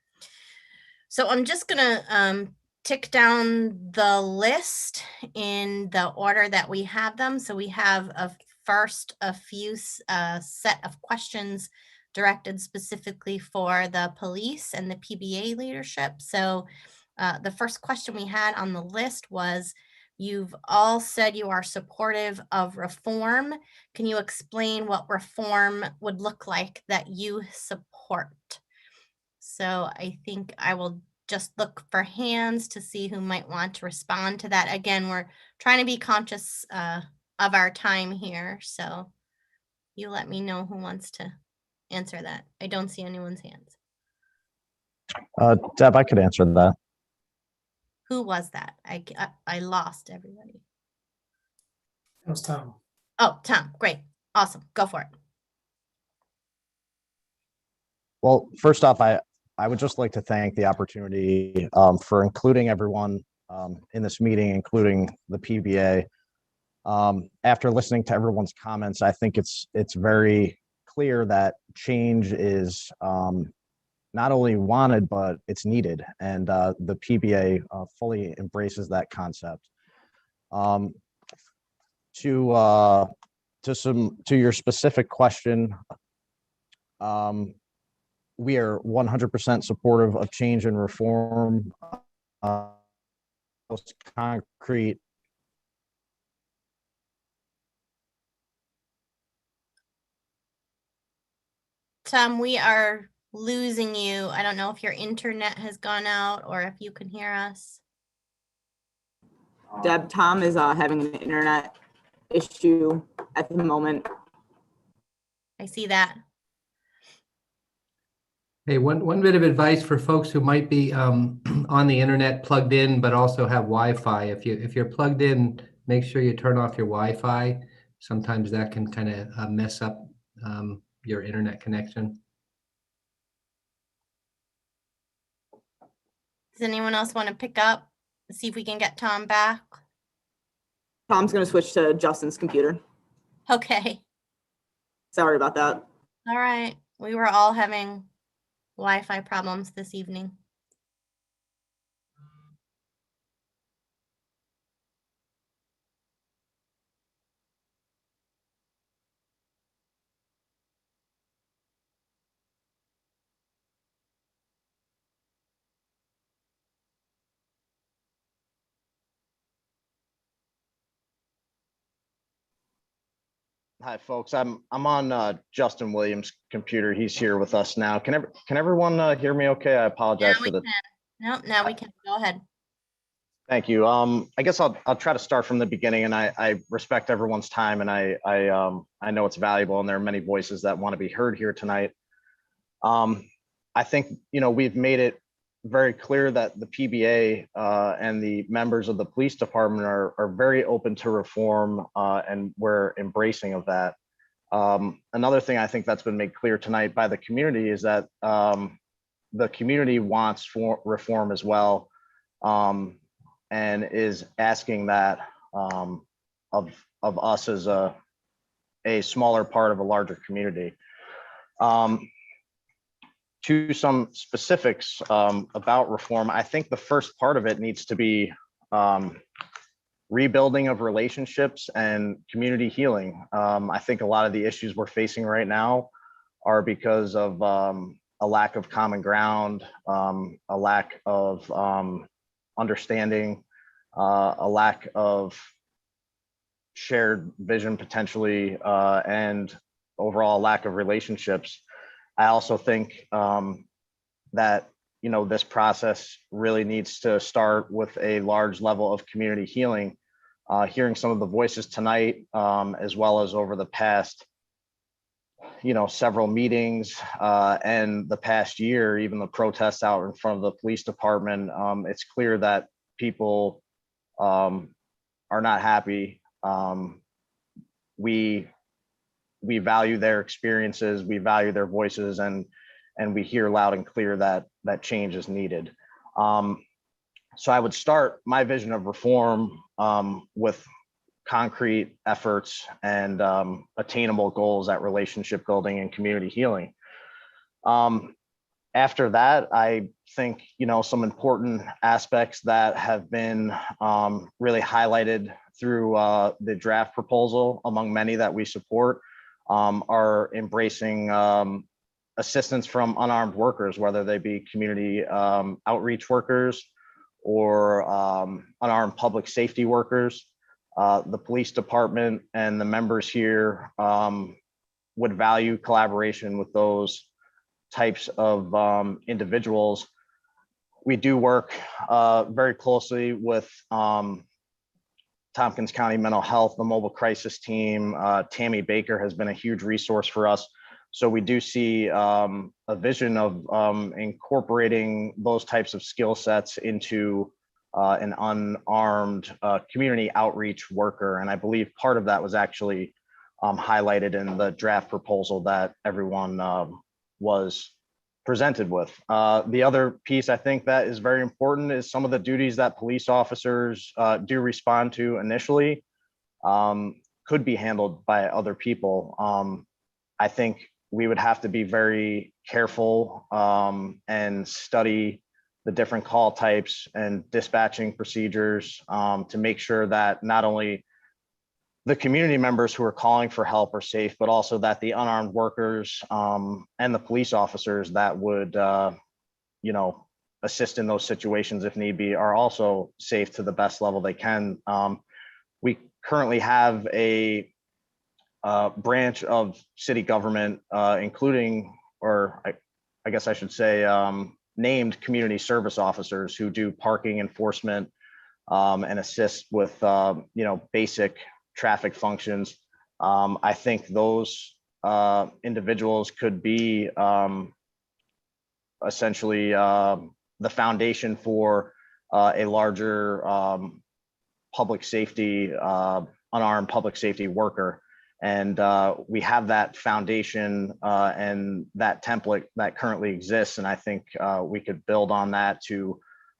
So I'm just gonna tick down the list in the order that we have them. So we have first a few set of questions directed specifically for the police and the PBA leadership. So the first question we had on the list was, you've all said you are supportive of reform. Can you explain what reform would look like that you support? So I think I will just look for hands to see who might want to respond to that. Again, we're trying to be conscious of our time here. So you let me know who wants to answer that. I don't see anyone's hands. Deb, I could answer that. Who was that? I lost everybody. That was Tom. Oh, Tom, great. Awesome. Go for it. Well, first off, I would just like to thank the opportunity for including everyone in this meeting, including the PBA. After listening to everyone's comments, I think it's very clear that change is not only wanted, but it's needed. And the PBA fully embraces that concept. To your specific question, we are 100% supportive of change and reform. Most concrete. Tom, we are losing you. I don't know if your internet has gone out or if you can hear us. Deb, Tom is having an internet issue at the moment. I see that. Hey, one bit of advice for folks who might be on the internet plugged in, but also have Wi-Fi. If you're plugged in, make sure you turn off your Wi-Fi. Sometimes that can kind of mess up your internet connection. Does anyone else want to pick up? See if we can get Tom back. Tom's going to switch to Justin's computer. Okay. Sorry about that. All right. We were all having Wi-Fi problems this evening. Hi, folks. I'm on Justin Williams' computer. He's here with us now. Can everyone hear me okay? I apologize Now for we the. can. No, now we can. Go ahead. Thank you. I guess I'll try to start from the beginning, and I respect everyone's time, and I know it's valuable, and there are many voices that want to be heard here tonight. I think we've made it very clear that the PBA and the members of the police department are very open to reform, and we're embracing of that. Another thing I think that's been made clear tonight by the community is that the community wants reform as well, and is asking that of us as a smaller part of a larger community. To some specifics about reform, I think the first part of it needs to be rebuilding of relationships and community healing. I think a lot of the issues we're facing right now are because of a lack of common ground, a lack of understanding, a lack of shared vision potentially, and overall lack of relationships. I also think that this process really needs to start with a large level of community healing. Hearing some of the voices tonight, as well as over the past several meetings and the past year, even the protests out in front of the police department, it's clear that people are not happy. We value their experiences, we value their voices, and we hear loud and clear that change is needed. So I would start my vision of reform with concrete efforts and attainable goals at relationship building and community healing. After that, I think some important aspects that have been really highlighted through the draft proposal, among many that we support, are embracing assistance from unarmed workers, whether they be community outreach workers or unarmed public safety workers. The police department and the members here would value collaboration with those types of individuals. We do work very closely with Tompkins County Mental Health, the mobile crisis team. Tammy Baker has been a huge resource for us. So we do see a vision of incorporating those types of skill sets into an unarmed community outreach worker. And I believe part of that was actually highlighted in the draft proposal that everyone was presented with. The other piece I think that is very important is some of the duties that police officers do respond to initially could be handled by other people. I think we would have to be very careful and study the different call types and dispatching procedures to make sure that not only the community members who are calling for help are safe, but also that the unarmed workers and the police officers that would, assist in those situations if need be are also safe to the best level they can. We currently have a branch of city government, including, or I guess I should say, named community service officers who do parking enforcement and assist with, basic traffic functions. I think those individuals could be essentially the foundation for a larger public safety, unarmed public safety worker. And we have that foundation and that template that currently exists. And I think we could build on that to,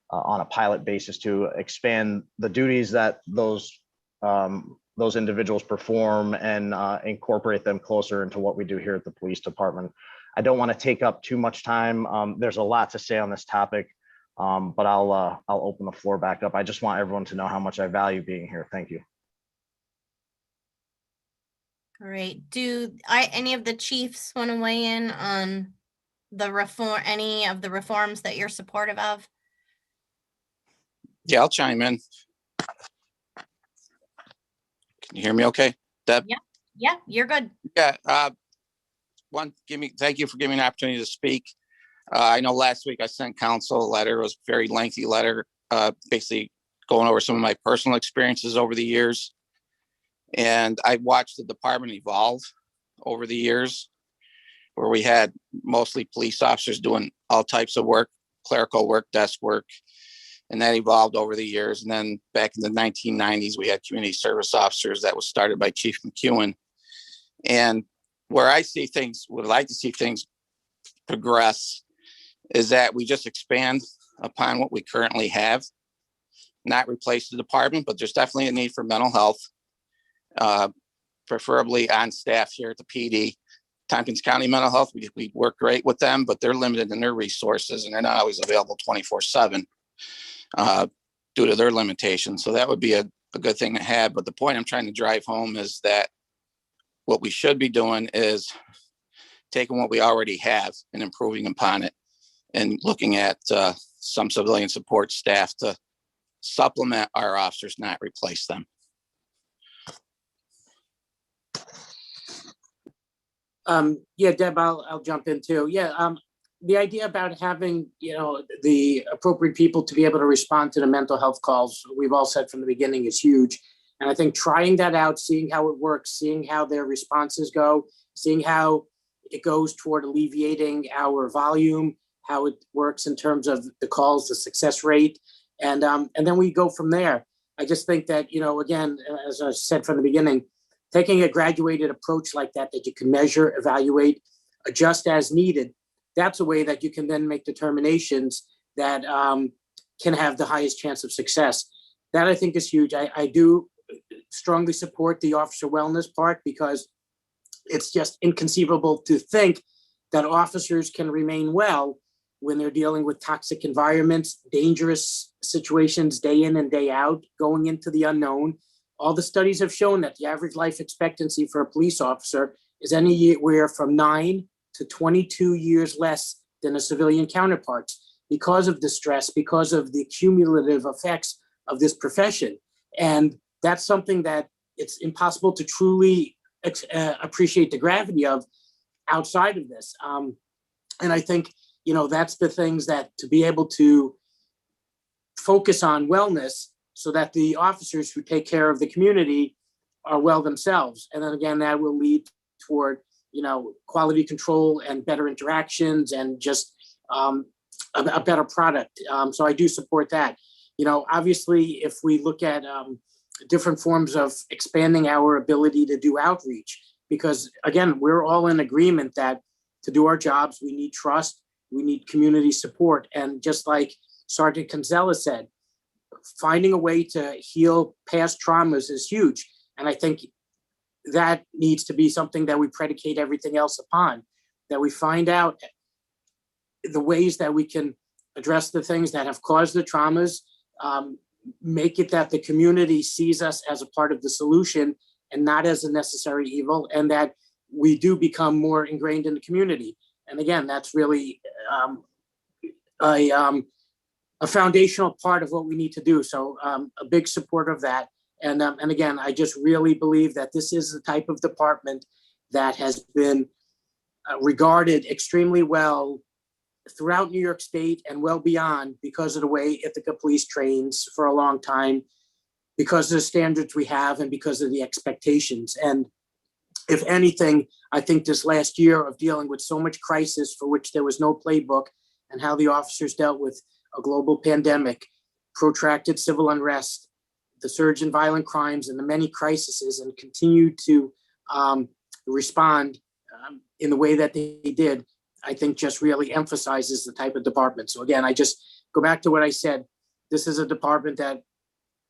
on a pilot basis, to expand the duties that those individuals perform and incorporate them closer into what we do here at the police department. I don't want to take up too much time. There's a lot to say on this topic, but I'll open the floor back up. I just want everyone to know how much I value being here. Thank you. Great. Do any of the chiefs want to weigh in on the reform, any of the reforms that you're supportive of? Yeah, I'll chime in. Can you hear me okay, Deb? Yeah. Yeah, you're good. Yeah. Thank you for giving me an opportunity to speak. I know last week I sent council a letter. It was a very lengthy letter, basically going over some of my personal experiences over the years. And I watched the department evolve over the years, where we had mostly police officers doing all types of work, clerical work, desk work, and that evolved over the years. And then back in the 1990s, we had community service officers that was started by Chief McCown. And where I see things, would like to see things progress, is that we just expand upon what we currently have, not replace the department, but there's definitely a need for mental health, preferably on staff here at the PD. Tompkins County Mental Health, we work great with them, but they're limited in their resources and they're not always available 24/7 due to their limitations. So that would be a good thing to have. But the point I'm trying to drive home is that what we should be doing is taking what we already have and improving upon it, and looking at some civilian support staff to supplement our officers, not replace them. Yeah, Deb, I'll jump in too. Yeah, the idea about having, the appropriate people to be able to respond to the mental health calls, we've all said from the beginning, is huge. And I think trying that out, seeing how it works, seeing how their responses go, seeing how it goes toward alleviating our volume, how it works in terms of the calls, the success rate, and then we go from there. I just think that, again, as I said from the beginning, taking a graduated approach like that you can measure, evaluate, adjust as needed, that's a way that you can then make determinations that can have the highest chance of success. That I think is huge. I do strongly support the officer wellness part, because it's just inconceivable to think that officers can remain well when they're dealing with toxic environments, dangerous situations day in and day out, going into the unknown. All the studies have shown that the average life expectancy for a police officer is anywhere from 9 to 22 years less than a civilian counterparts, because of the stress, because of the cumulative effects of this profession. And that's something that it's impossible to truly appreciate the gravity of outside of this. And I think, that's the things that to be able to focus on wellness, so that the officers who take care of the community are well themselves. And then again, that will lead toward, quality control and better interactions and just a better product. So I do support that. Obviously, if we look at different forms of expanding our ability to do outreach, because again, we're all in agreement that to do our jobs, we need trust, we need community support. And just like Sergeant Kinsella said, finding a way to heal past traumas is huge. And I think that needs to be something that we predicate everything else upon, that we find out the ways that we can address the things that have caused the traumas, make it that the community sees us as a part of the solution and not as a necessary evil, and that we do become more ingrained in the community. And again, that's really a foundational part of what we need to do. So a big supporter of that. And again, I just really believe that this is the type of department that has been regarded extremely well throughout New York State and well beyond, because of the way Ithaca Police trains for a long time, because of the standards we have and because of the expectations. And if anything, I think this last year of dealing with so much crisis for which there was no playbook, and how the officers dealt with a global pandemic, protracted civil unrest, the surge in violent crimes, and the many crises, and continued to respond in the way that they did, I think just really emphasizes the type of department. So again, I just go back to what I said. This is a department that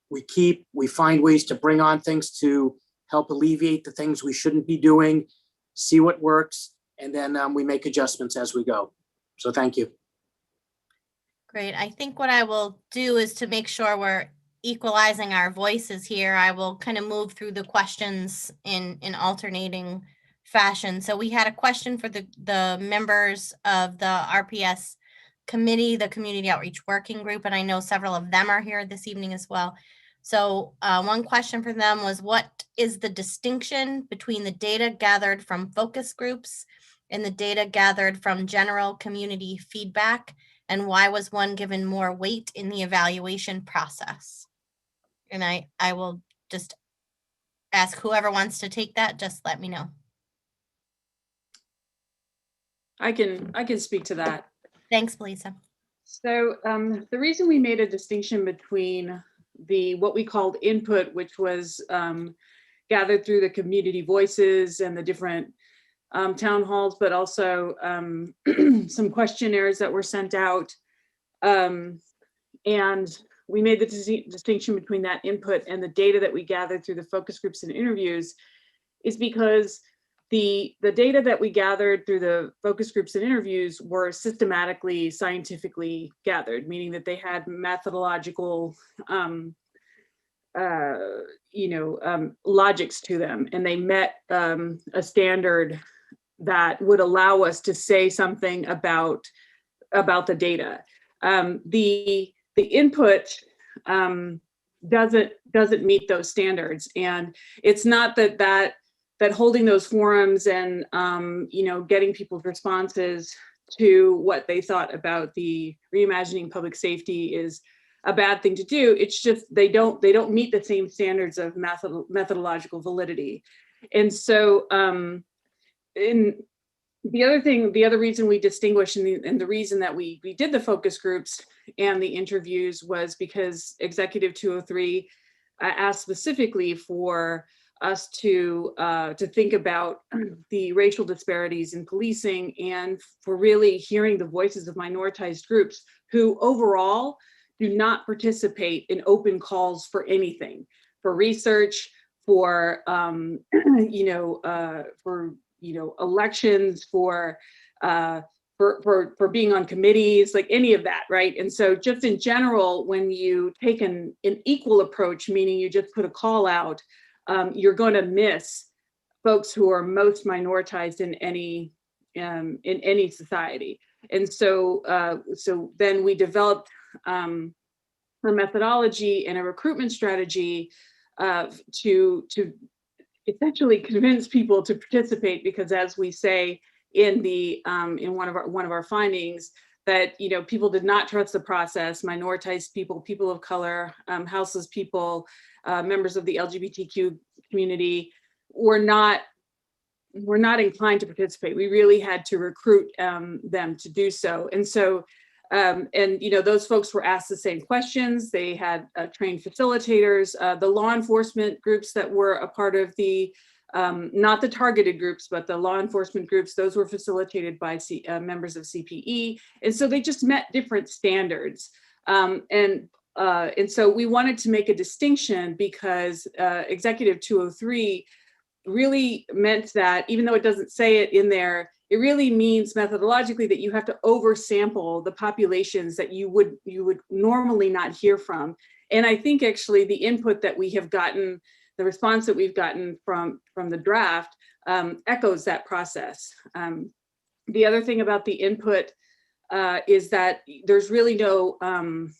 we find ways to bring on things to help alleviate the things we shouldn't be doing, see what works, and then we make adjustments as we go. So thank you. Great. I think what I will do is, to make sure we're equalizing our voices here, I will kind of move through the questions in alternating fashion. So we had a question for the members of the RPS committee, the Community Outreach Working Group, and I know several of them are here this evening as well. So one question for them was, what is the distinction between the data gathered from focus groups and the data gathered from general community feedback? And why was one given more weight in the evaluation process? And I will just ask whoever wants to take that, just let me know. I can speak to that. Thanks, Lisa. So the reason we made a distinction between what we called input, which was gathered through the community voices and the different town halls, but also some questionnaires that were sent out. And we made the distinction between that input and the data that we gathered through the focus groups and interviews is because the data that we gathered through the focus groups and interviews were systematically, scientifically gathered, meaning that they had methodological, logics to them, and they met a standard that would allow us to say something about the data. The input doesn't meet those standards, and it's not that holding those forums and getting people's responses to what they thought about the reimagining public safety is a bad thing to do. It's just they don't meet the same standards of methodological validity. And so the other reason we distinguish and the reason that we did the focus groups and the interviews was because Executive 203 asked specifically for us to think about the racial disparities in policing and for really hearing the voices of minoritized groups who overall do not participate in open calls for anything, for research, for elections, for being on committees, like any of that, right? And so just in general, when you take an equal approach, meaning you just put a call out, you're going to miss folks who are most minoritized in any society. And so then we developed a methodology and a recruitment strategy to essentially convince people to participate, because as we say in one of our findings, that people did not trust the process. Minoritized people, people of color, houseless people, members of the LGBTQ community were not inclined to participate. We really had to recruit them to do so. And so, those folks were asked the same questions. They had trained facilitators. The law enforcement groups that were a part of the, not the targeted groups, but the law enforcement groups, those were facilitated by members of CPE. And so they just met different standards. And so we wanted to make a distinction because Executive 203 really meant that, even though it doesn't say it in there, it really means methodologically that you have to oversample the populations that you would normally not hear from. And I think actually the input that we have gotten, the response that we've gotten from the draft echoes that process. The other thing about the input is that there's really no, I'm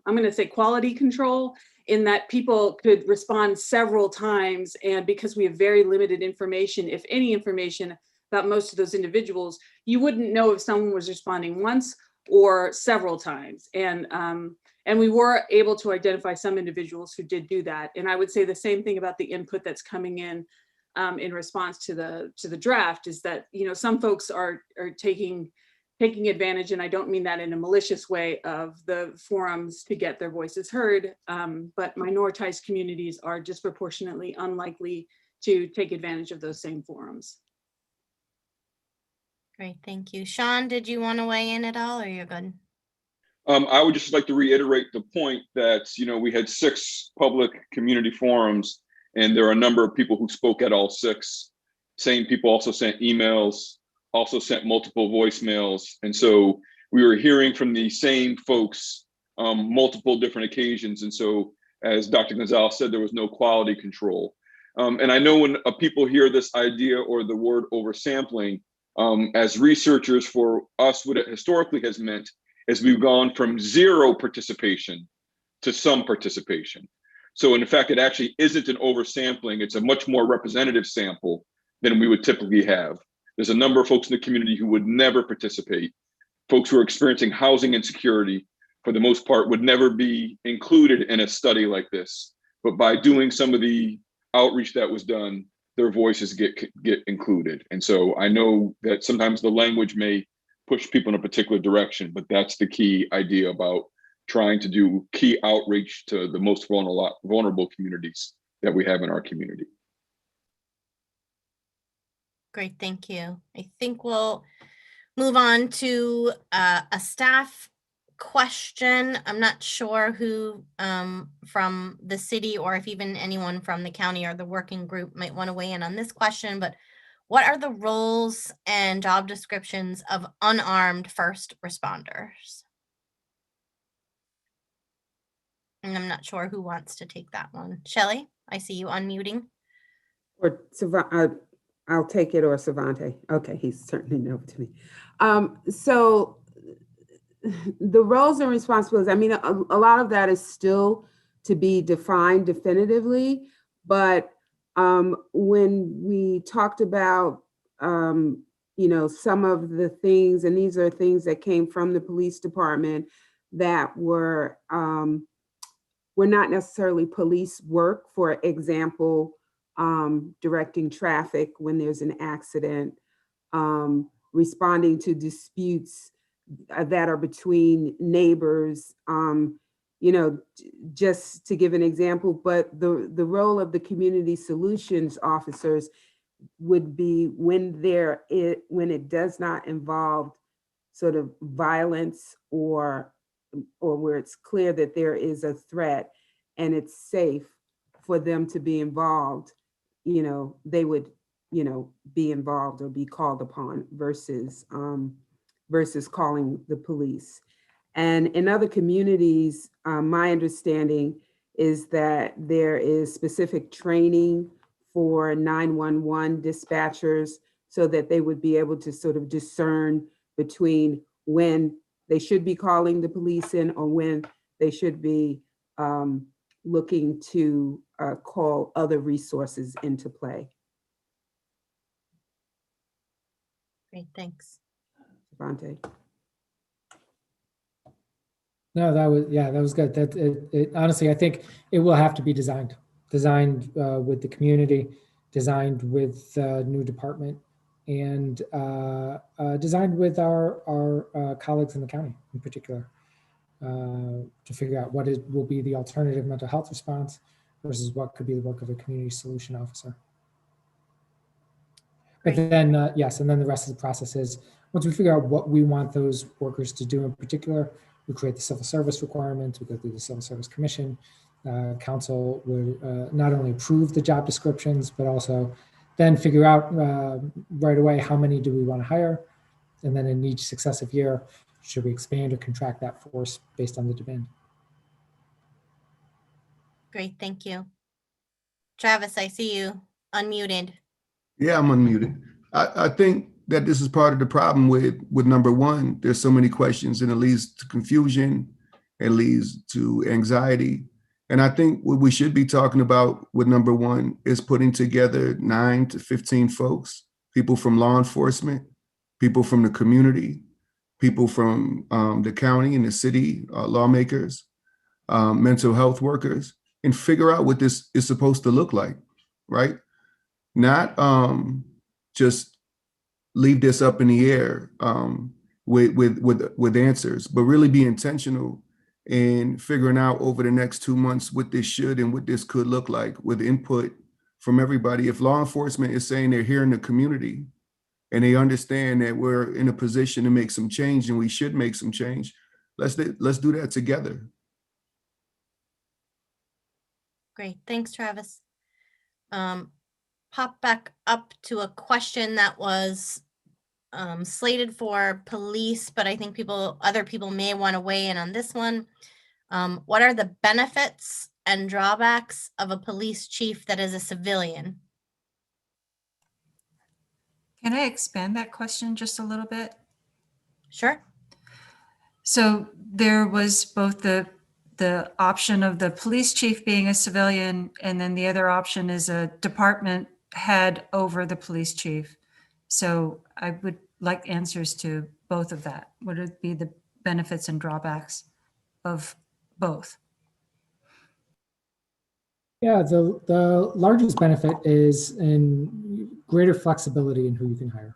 going to say quality control, in that people could respond several times. And because we have very limited information, if any information, about most of those individuals, you wouldn't know if someone was responding once or several times. And we were able to identify some individuals who did do that. And I would say the same thing about the input that's coming in response to the draft, is that some folks are taking advantage, and I don't mean that in a malicious way, of the forums to get their voices heard, but minoritized communities are disproportionately unlikely to take advantage of those same forums. Great, thank you. Sean, did you want to weigh in at all, or you're good? I would just like to reiterate the point that, we had 6 public community forums, and there are a number of people who spoke at all 6. Same people also sent emails, also sent multiple voicemails. And so we were hearing from the same folks multiple different occasions. And so, as Dr. Gonzalez said, there was no quality control. And I know when people hear this idea or the word oversampling, as researchers, for us, what it historically has meant is we've gone from 0 participation to some participation. So in fact, it actually isn't an oversampling. It's a much more representative sample than we would typically have. There's a number of folks in the community who would never participate. Folks who are experiencing housing insecurity, for the most part, would never be included in a study like this. But by doing some of the outreach that was done, their voices get included. And so I know that sometimes the language may push people in a particular direction, but that's the key idea about trying to do key outreach to the most vulnerable communities that we have in our community. Great, thank you. I think we'll move on to a staff question. I'm not sure who from the city or if even anyone from the county or the working group might want to weigh in on this question, but what are the roles and job descriptions of unarmed first responders? And I'm not sure who wants to take that one. Shelley, I see you unmuting. Or I'll take it, or Savante. Okay, he's certainly over to me. So the roles and responsibilities, I mean, a lot of that is still to be defined definitively, but when we talked about, you know, some of the things, and these are things that came from the police department that were not necessarily police work. For example, directing traffic when there's an accident, responding to disputes that are between neighbors, you know, just to give an example. But the role of the community solutions officers would be when it does not involve sort of violence or where it's clear that there is a threat and it's safe for them to be involved, you know, they would, you know, be involved or be called upon versus calling the police. And in other communities, my understanding is that there is specific training for 911 dispatchers so that they would be able to sort of discern between when they should be calling the police in or when they should be looking to call other resources into play. Great, thanks. Devante. No, that was good. That honestly, I think it will have to be designed with the community, designed with new department, and designed with our colleagues in the county in particular, to figure out what will be the alternative mental health response versus what could be the work of a community solution officer. But then, yes, and then the rest of the process is, once we figure out what we want those workers to do in particular, we create the civil service requirements, we go through the Civil Service Commission. Council would not only approve the job descriptions, but also then figure out right away how many do we want to hire. And then in each successive year, should we expand or contract that force based on the demand? Great, thank you. Travis, I see you unmuted. Yeah, I'm unmuted. I think that this is part of the problem with number one. There's so many questions and it leads to confusion, it leads to anxiety. And I think what we should be talking about with number one is putting together 9 to 15 folks, people from law enforcement, people from the community, people from the county and the city, lawmakers, mental health workers, and figure out what this is supposed to look like, right? Not just leave this up in the air with answers, but really be intentional in figuring out over the next 2 months what this should and what this could look like with input from everybody. If law enforcement is saying they're here in the community and they understand that we're in a position to make some change and we should make some change, let's do that together. Great, thanks, Travis. Pop back up to a question that was slated for police, but I think other people may want to weigh in on this one. What are the benefits and drawbacks of a police chief that is a civilian? Can I expand that question just a little bit? Sure. So there was both the the option of the police chief being a civilian, and then the other option is a department head over the police chief. So I would like answers to both of that. What would be the benefits and drawbacks of both? Yeah, the largest benefit is in greater flexibility in who you can hire.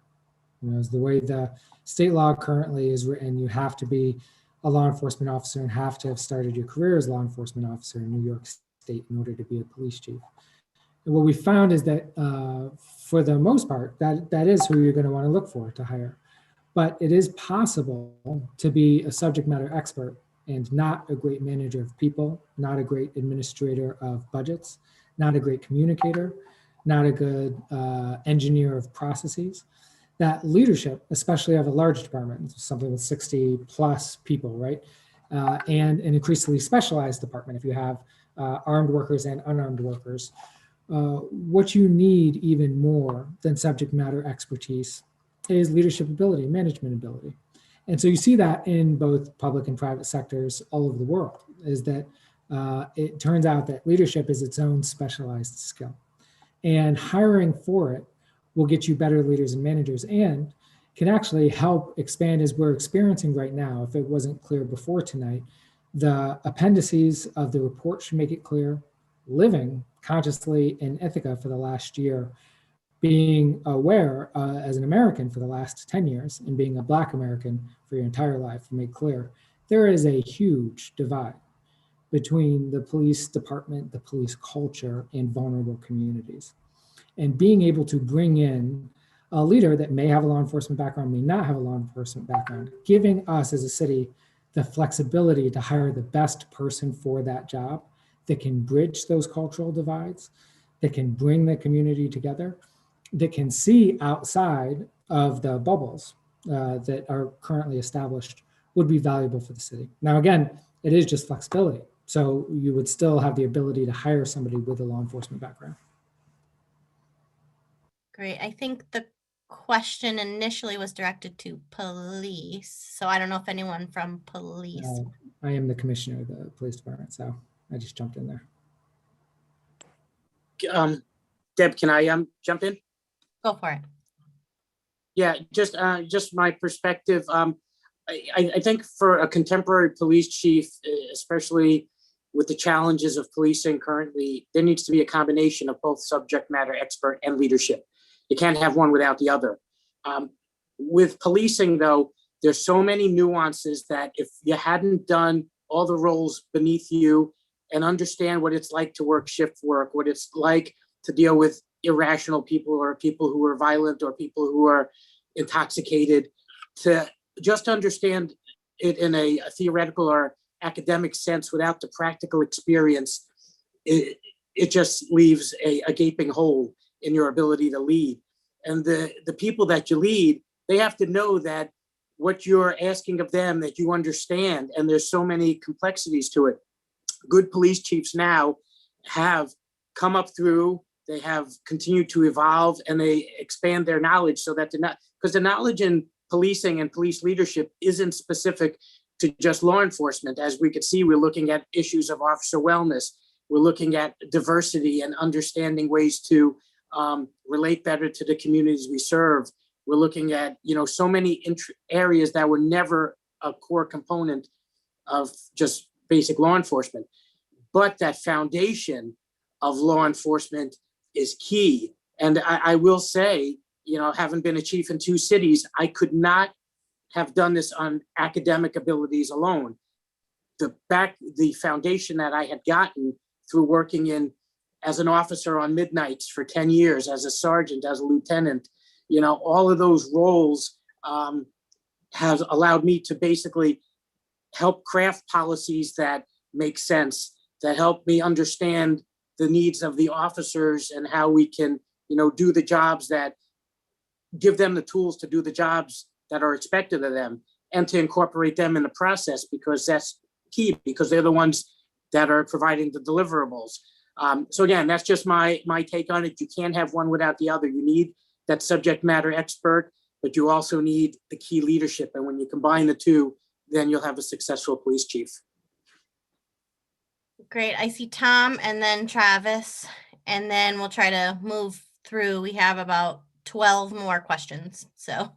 You know, is the way the state law currently is written, you have to be a law enforcement officer and have to have started your career as a law enforcement officer in New York State in order to be a police chief. And what we found is that for the most part, that is who you're going to want to look for to hire. But it is possible to be a subject matter expert and not a great manager of people, not a great administrator of budgets, not a great communicator, not a good engineer of processes. That leadership, especially of a large department, something with 60 plus people, right? And an increasingly specialized department, if you have armed workers and unarmed workers, what you need even more than subject matter expertise is leadership ability, management ability. And so you see that in both public and private sectors all over the world, is that it turns out that leadership is its own specialized skill. And hiring for it will get you better leaders and managers and can actually help expand, as we're experiencing right now. If it wasn't clear before tonight, the appendices of the report should make it clear. Living consciously in Ithaca for the last year, being aware as an American for the last 10 years, and being a Black American for your entire life, make clear there is a huge divide between the police department, the police culture, and vulnerable communities. And being able to bring in a leader that may have a law enforcement background, may not have a law enforcement background, giving us as a city the flexibility to hire the best person for that job that can bridge those cultural divides, that can bring the community together, that can see outside of the bubbles that are currently established, would be valuable for the city. Now, again, it is just flexibility. So you would still have the ability to hire somebody with a law enforcement background. Great. I think the question initially was directed to police. So I don't know if anyone from police. I am the commissioner of the police department, so I just jumped in there. Deb, can I jump in? Go for it. Yeah, just my perspective. I think for a contemporary police chief, especially with the challenges of policing currently, there needs to be a combination of both subject matter expert and leadership. You can't have one without the other. With policing, though, there's so many nuances that if you hadn't done all the roles beneath you and understand what it's like to work shift work, what it's like to deal with irrational people or people who are violent or people who are intoxicated, to just understand it in a theoretical or academic sense without the practical experience, it just leaves a gaping hole in your ability to lead. And the people that you lead, they have to know that what you're asking of them, that you understand, and there's so many complexities to it. Good police chiefs now have come up through, they have continued to evolve, and they expand their knowledge so that they're not, because the knowledge in policing and police leadership isn't specific to just law enforcement. As we could see, we're looking at issues of officer wellness. We're looking at diversity and understanding ways to relate better to the communities we serve. We're looking at, so many areas that were never a core component of just basic law enforcement. But that foundation of law enforcement is key. And I will say, having been a chief in 2 cities, I could not have done this on academic abilities alone. The foundation that I had gotten through working as an officer on midnights for 10 years, as a sergeant, as a lieutenant, all of those roles have allowed me to basically help craft policies that make sense, that help me understand the needs of the officers and how we can, do the jobs that give them the tools to do the jobs that are expected of them, and to incorporate them in the process, because that's key, because they're the ones that are providing the deliverables. So again, that's just my take on it. You can't have one without the other. You need that subject matter expert, but you also need the key leadership. And when you combine the two, then you'll have a successful police chief. Great. I see Tom and then Travis, and then we'll try to move through. We have about 12 more questions. So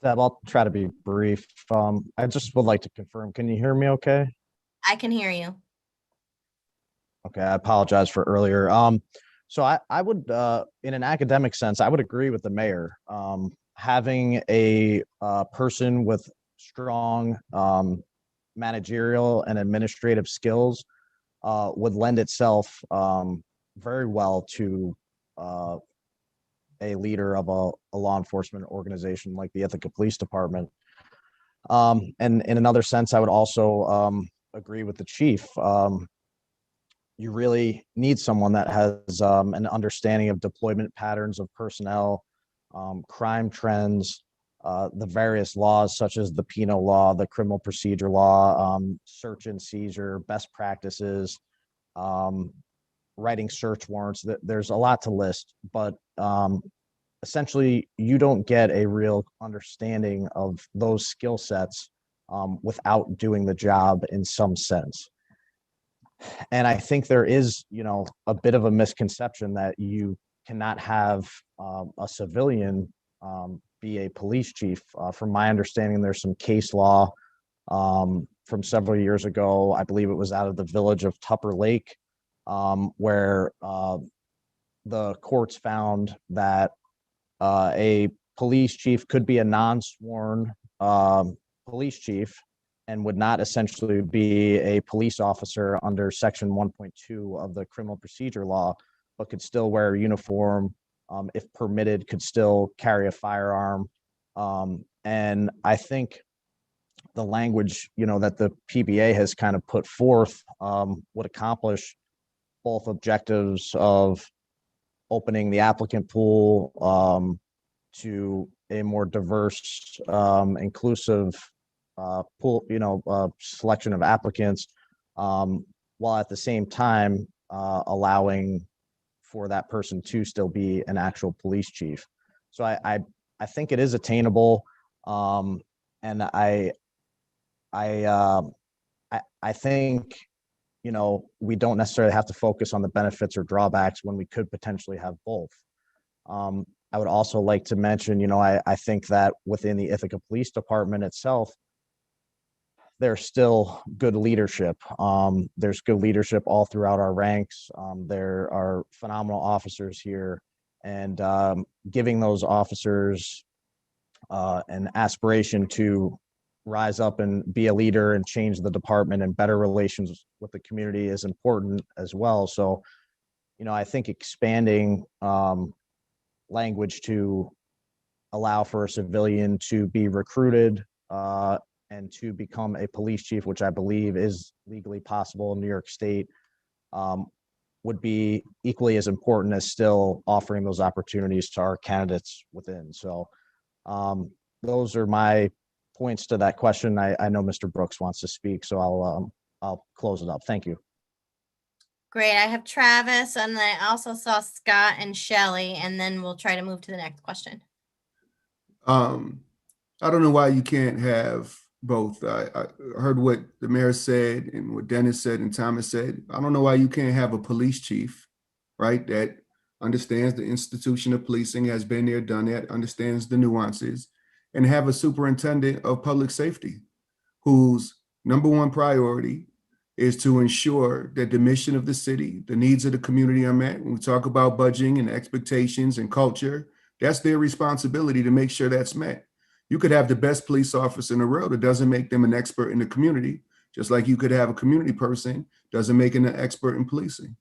Deb, I'll try to be brief. I just would like to confirm, can you hear me okay? I can hear you. Okay, I apologize for earlier. So I would, in an academic sense, I would agree with the mayor. Having a person with strong managerial and administrative skills would lend itself very well to a leader of a law enforcement organization like the Ithaca Police Department. And in another sense, I would also agree with the chief. You really need someone that has an understanding of deployment patterns of personnel, crime trends, the various laws such as the penal law, the criminal procedure law, search and seizure, best practices, writing search warrants. There's a lot to list, but essentially you don't get a real understanding of those skill sets without doing the job in some sense. And I think there is, a bit of a misconception that you cannot have a civilian be a police chief. From my understanding, there's some case law from several years ago. I believe it was out of the village of Tupper Lake, where the courts found that a police chief could be a non-sworn police chief and would not essentially be a police officer under section 1.2 of the criminal procedure law, but could still wear a uniform, if permitted, could still carry a firearm. And I think the language, that the PBA has kind of put forth would accomplish both objectives of opening the applicant pool to a more diverse, inclusive pool, selection of applicants, while at the same time allowing for that person to still be an actual police chief. So I think it is attainable, and I think we don't necessarily have to focus on the benefits or drawbacks when we could potentially have both. I would also like to mention, I think that within the Ithaca Police Department itself, there's still good leadership. There's good leadership all throughout our ranks. There are phenomenal officers here, and giving those officers an aspiration to rise up and be a leader and change the department and better relations with the community is important as well. So, I think expanding language to allow for a civilian to be recruited and to become a police chief, which I believe is legally possible in New York State, would be equally as important as still offering those opportunities to our candidates within. So those are my points to that question. I know Mr. Brooks wants to speak, so I'll close it up. Thank you. Great. I have Travis, and then I also saw Scott and Shelley, and then we'll try to move to the next question. I don't know why you can't have both. I heard what the mayor said and what Dennis said and Thomas said. I don't know why you can't have a police chief, right, that understands the institution of policing, has been there, done that, understands the nuances, and have a superintendent of public safety whose number one priority is to ensure that the mission of the city, the needs of the community are met. When we talk about budgeting and expectations and culture, that's their responsibility to make sure that's met. You could have the best police officer in the world. It doesn't make them an expert in the community, just like you could have a community person, doesn't make them an expert in policing.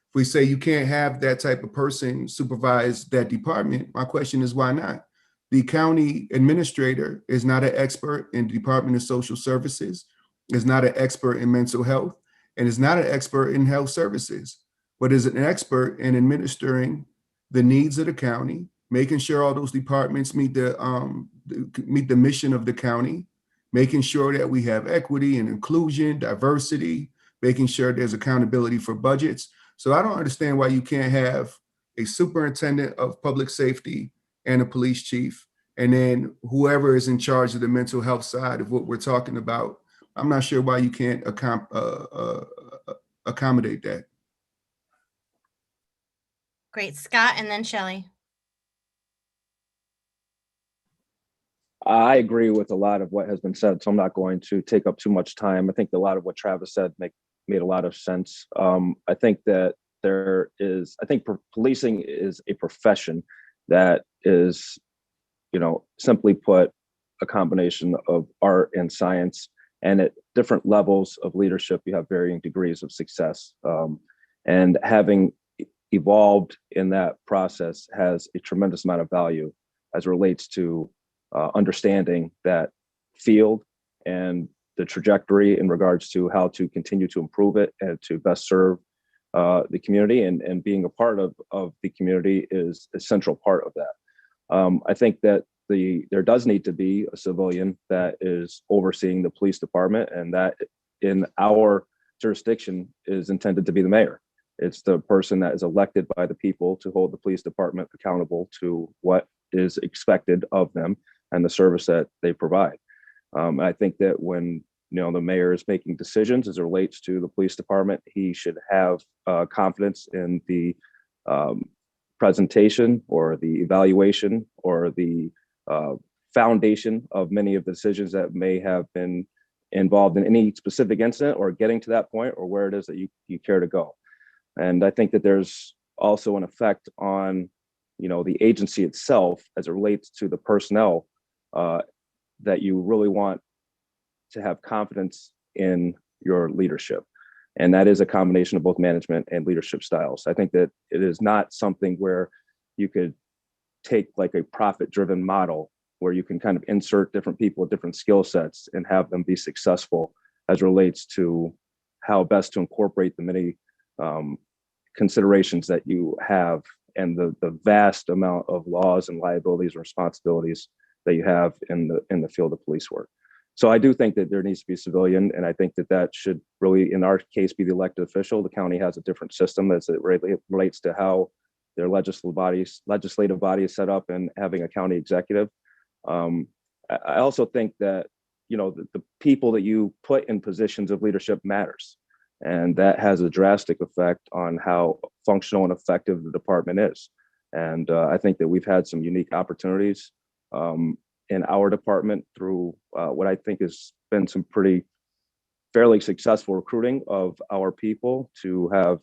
If we say you can't have that type of person supervise that department, my question is why not? The county administrator is not an expert in the Department of Social Services, is not an expert in mental health, and is not an expert in health services, but is an expert in administering the needs of the county, making sure all those departments meet the mission of the county, making sure that we have equity and inclusion, diversity, making sure there's accountability for budgets. So I don't understand why you can't have a superintendent of public safety and a police chief, and then whoever is in charge of the mental health side of what we're talking about I'm not sure why you can't accommodate that. Great, Scott, and then Shelley. I agree with a lot of what has been said, so I'm not going to take up too much time. I think a lot of what Travis said made a lot of sense. I think that policing is a profession that is, simply put, a combination of art and science. And at different levels of leadership, you have varying degrees of success. And having evolved in that process has a tremendous amount of value as it relates to understanding that field and the trajectory in regards to how to continue to improve it and to best serve the community, and being a part of the community is a central part of that. I think that there does need to be a civilian that is overseeing the police department, and that in our jurisdiction is intended to be the mayor. It's the person that is elected by the people to hold the police department accountable to what is expected of them and the service that they provide. I think that when the mayor is making decisions as it relates to the police department, he should have confidence in the presentation or the evaluation or the foundation of many of the decisions that may have been involved in any specific incident or getting to that point or where it is that you care to go. And I think that there's also an effect on the agency itself as it relates to the personnel that you really want to have confidence in your leadership. And that is a combination of both management and leadership styles. I think that it is not something where you could take like a profit-driven model where you can kind of insert different people with different skill sets and have them be successful as it relates to how best to incorporate the many considerations that you have and the vast amount of laws and liabilities and responsibilities that you have in the field of police work. So I do think that there needs to be a civilian, and I think that should really, in our case, be the elected official. The county has a different system as it relates to how their legislative body is set up and having a county executive. I also think that the people that you put in positions of leadership matters, and that has a drastic effect on how functional and effective the department is. And I think that we've had some unique opportunities in our department through what I think has been some fairly successful recruiting of our people to have,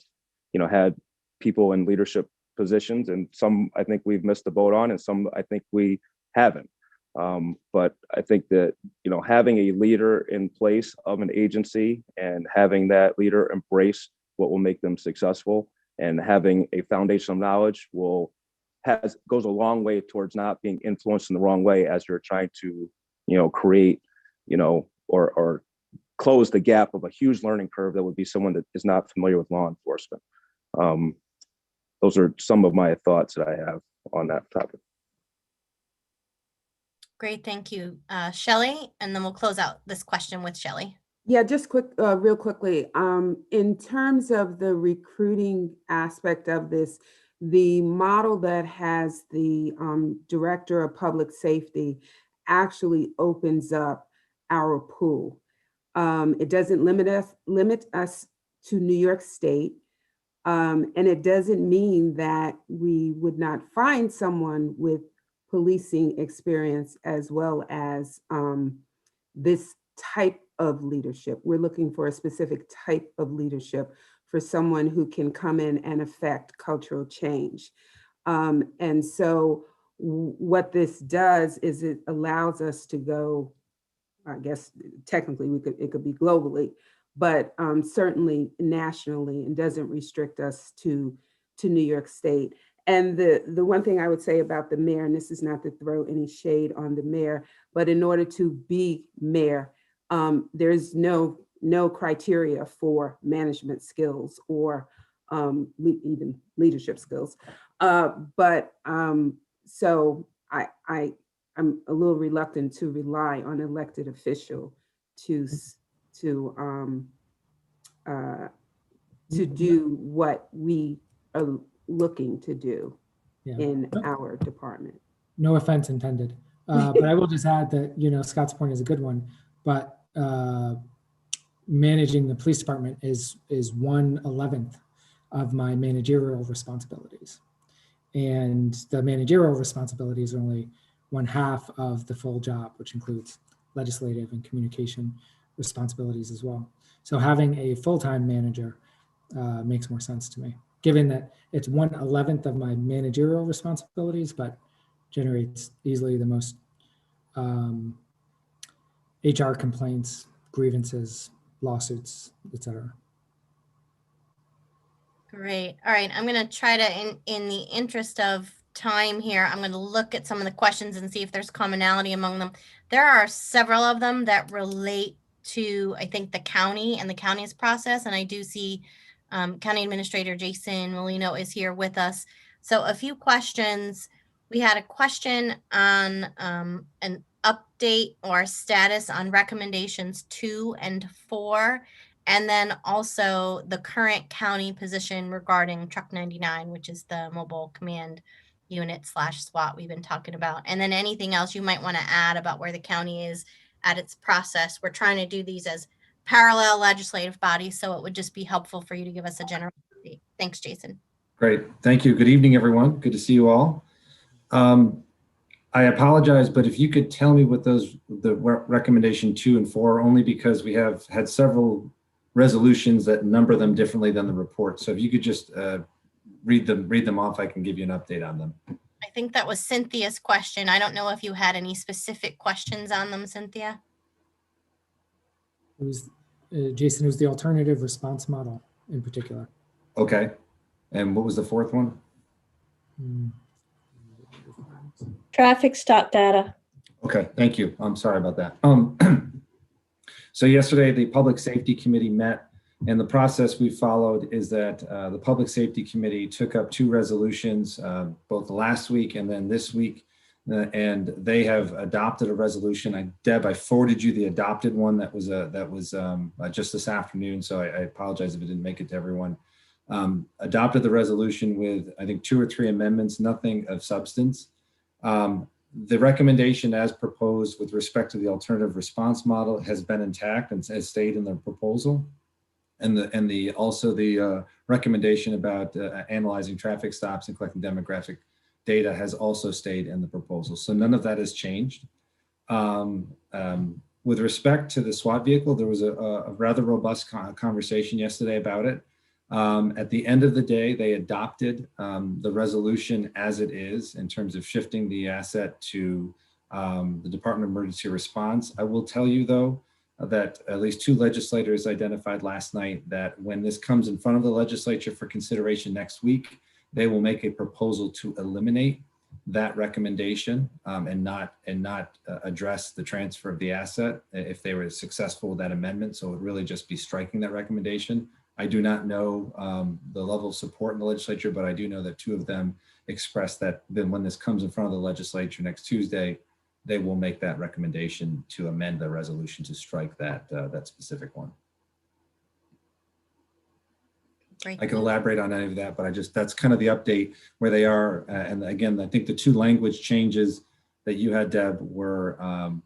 had people in leadership positions, and some I think we've missed the boat on, and some I think we haven't. But I think that, having a leader in place of an agency and having that leader embrace what will make them successful and having a foundation of knowledge goes a long way towards not being influenced in the wrong way as you're trying to, create, or close the gap of a huge learning curve that would be someone that is not familiar with law enforcement. Those are some of my thoughts that I have on that topic. Great, thank you. Shelley, and then we'll close out this question with Shelley. Yeah, just real quickly. In terms of the recruiting aspect of this, the model that has the director of public safety actually opens up our pool. It doesn't limit us to New York State. And it doesn't mean that we would not find someone with policing experience as well as this type of leadership. We're looking for a specific type of leadership for someone who can come in and affect cultural change. And so what this does is it allows us to go, I guess, technically it could be globally, but certainly nationally, and doesn't restrict us to New York State. And the one thing I would say about the mayor, and this is not to throw any shade on the mayor, but in order to be mayor, there's no criteria for management skills or even leadership skills. So I'm a little reluctant to rely on elected official to do what we are looking to do in our department. No offense intended. But I will just add that, Scott's point is a good one, but managing the police department is 1/11 of my managerial responsibilities. And the managerial responsibilities are only 1/2 of the full job, which includes legislative and communication responsibilities as well. So having a full-time manager makes more sense to me, given that it's 1/11 of my managerial responsibilities, but generates easily the most HR complaints, grievances, lawsuits, etc. Great. All right. I'm going to try to, in the interest of time here, I'm going to look at some of the questions and see if there's commonality among them. There are several of them that relate to, I think, the county and the county's process. And I do see County Administrator Jason Molino is here with us. So a few questions. We had a question on an update or status on recommendations 2 and 4. And then also the current county position regarding Truck 99, which is the mobile command unit / SWAT we've been talking about. And then anything else you might want to add about where the county is at its process. We're trying to do these as parallel legislative bodies, so it would just be helpful for you to give us a general update. Thanks, Jason. Great. Thank you. Good evening, everyone. Good to see you all. I apologize, but if you could tell me what the recommendation 2 and 4, only because we have had several resolutions that number them differently than the report. So if you could just read them off, I can give you an update on them. I think that was Cynthia's question. I don't know if you had any specific questions on them, Cynthia. It was Jason, it was the alternative response model in particular. Okay. And what was the 4th one? Traffic stop data. Okay, thank you. I'm sorry about that. So yesterday, the Public Safety Committee met, and the process we followed is that the Public Safety Committee took up 2 resolutions, both last week and then this week, and they have adopted a resolution. Deb, I forwarded you the adopted one that was just this afternoon, so I apologize if it didn't make it to everyone. Adopted the resolution with, I think, 2 or 3 amendments, nothing of substance. The recommendation as proposed with respect to the alternative response model has been intact and has stayed in the proposal. And also the recommendation about analyzing traffic stops and collecting demographic data has also stayed in the proposal. So none of that has changed. With respect to the SWAT vehicle, there was a rather robust conversation yesterday about it. At the end of the day, they adopted the resolution as it is in terms of shifting the asset to the Department of Emergency Response. I will tell you, though, that at least 2 legislators identified last night that when this comes in front of the legislature for consideration next week, they will make a proposal to eliminate that recommendation and not address the transfer of the asset if they were successful with that amendment. So it would really just be striking that recommendation. I do not know the level of support in the legislature, but I do know that 2 of them expressed that then when this comes in front of the legislature next Tuesday, they will make that recommendation to amend the resolution to strike that specific one. Great. I can elaborate on any of that, but that's kind of the update where they are. And again, I think the 2 language changes that you had, Deb, were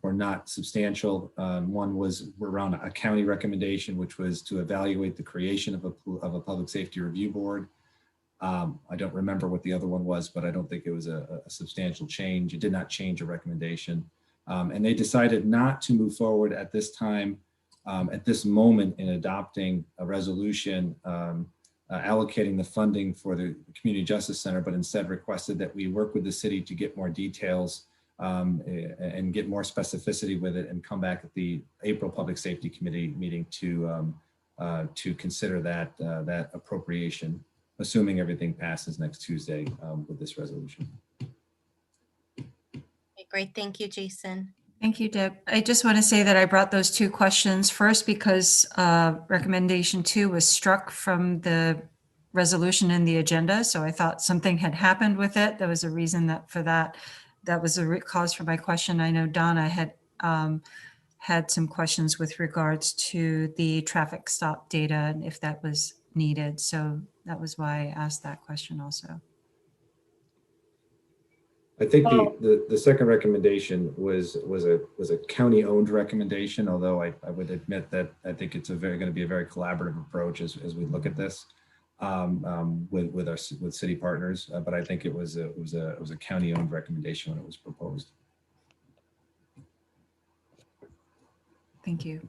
not substantial. One was around a county recommendation, which was to evaluate the creation of a public safety review board. I don't remember what the other one was, but I don't think it was a substantial change. It did not change a recommendation. And they decided not to move forward at this time, at this moment, in adopting a resolution allocating the funding for the Community Justice Center, but instead requested that we work with the city to get more details and get more specificity with it and come back at the April Public Safety Committee meeting to consider that appropriation, assuming everything passes next Tuesday with this resolution. Okay, great. Thank you, Jason. Thank you, Deb. I just want to say that I brought those 2 questions first because recommendation 2 was struck from the resolution in the agenda. So I thought something had happened with it. There was a reason for that. That was the cause for my question. I know Donna had had some questions with regards to the traffic stop data and if that was needed. So that was why I asked that question also. I think the second recommendation was a county-owned recommendation, although I would admit that I think it's going to be a very collaborative approach as we look at this with city partners. But I think it was a county-owned recommendation when it was proposed. Thank you.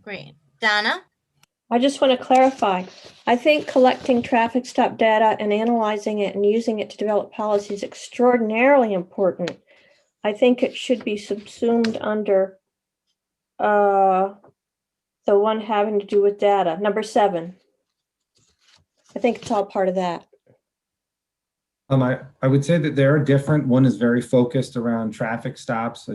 Great. Donna? I just want to clarify. I think collecting traffic stop data and analyzing it and using it to develop policy is extraordinarily important. I think it should be subsumed under the one having to do with data, number 7. I think it's all part of that. I would say that they are different. One is very focused around traffic stops.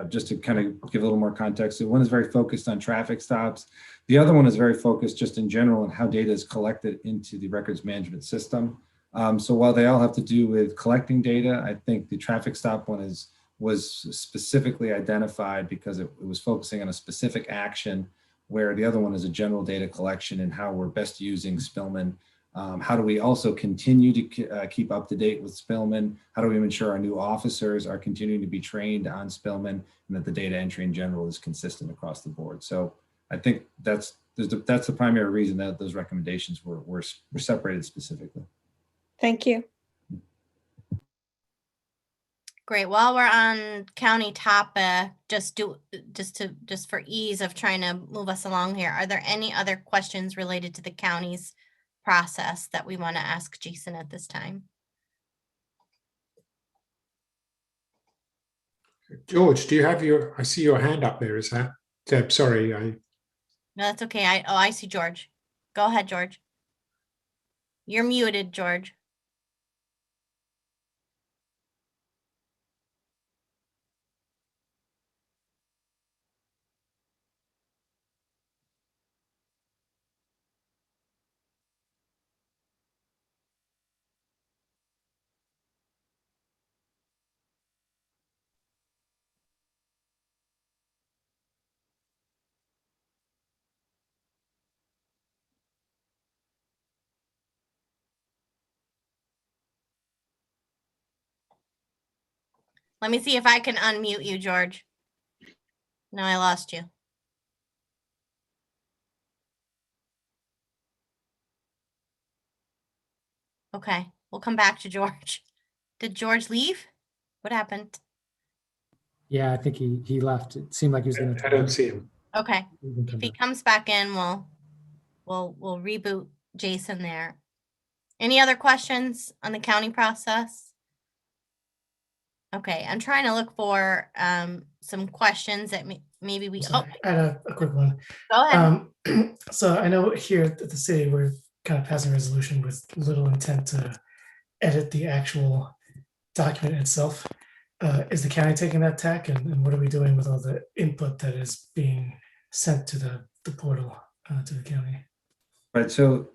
Just to kind of give a little more context, one is very focused on traffic stops. The other one is very focused just in general on how data is collected into the records management system. So while they all have to do with collecting data, I think the traffic stop one was specifically identified because it was focusing on a specific action, where the other one is a general data collection and how we're best using Spillman. How do we also continue to keep up to date with Spillman? How do we ensure our new officers are continuing to be trained on Spillman and that the data entry in general is consistent across the board? So I think that's the primary reason that those recommendations were separated specifically. Thank you. Great. While we're on county topic, just for ease of trying to move us along here, are there any other questions related to the county's process that we want to ask Jason at this time? George, do you have I see your hand up there. Is that Deb? Sorry. No, that's okay. I see George. Go ahead, George. You're muted, George. Let me see if I can unmute you, George. No, I lost you. Okay, we'll come back to George. Did George leave? What happened? Yeah, I think he left. It seemed like he was going to. I don't see him. Okay, if he comes back in, we'll reboot Jason there. Any other questions on the county process? Okay, I'm trying to look for some questions that maybe we. Sorry, I had a quick one. Go ahead. So I know here at the city we're kind of passing a resolution with little intent to edit the actual document itself. Is the county taking that tack, and what are we doing with all the input that is being sent to the portal to the county? Right. So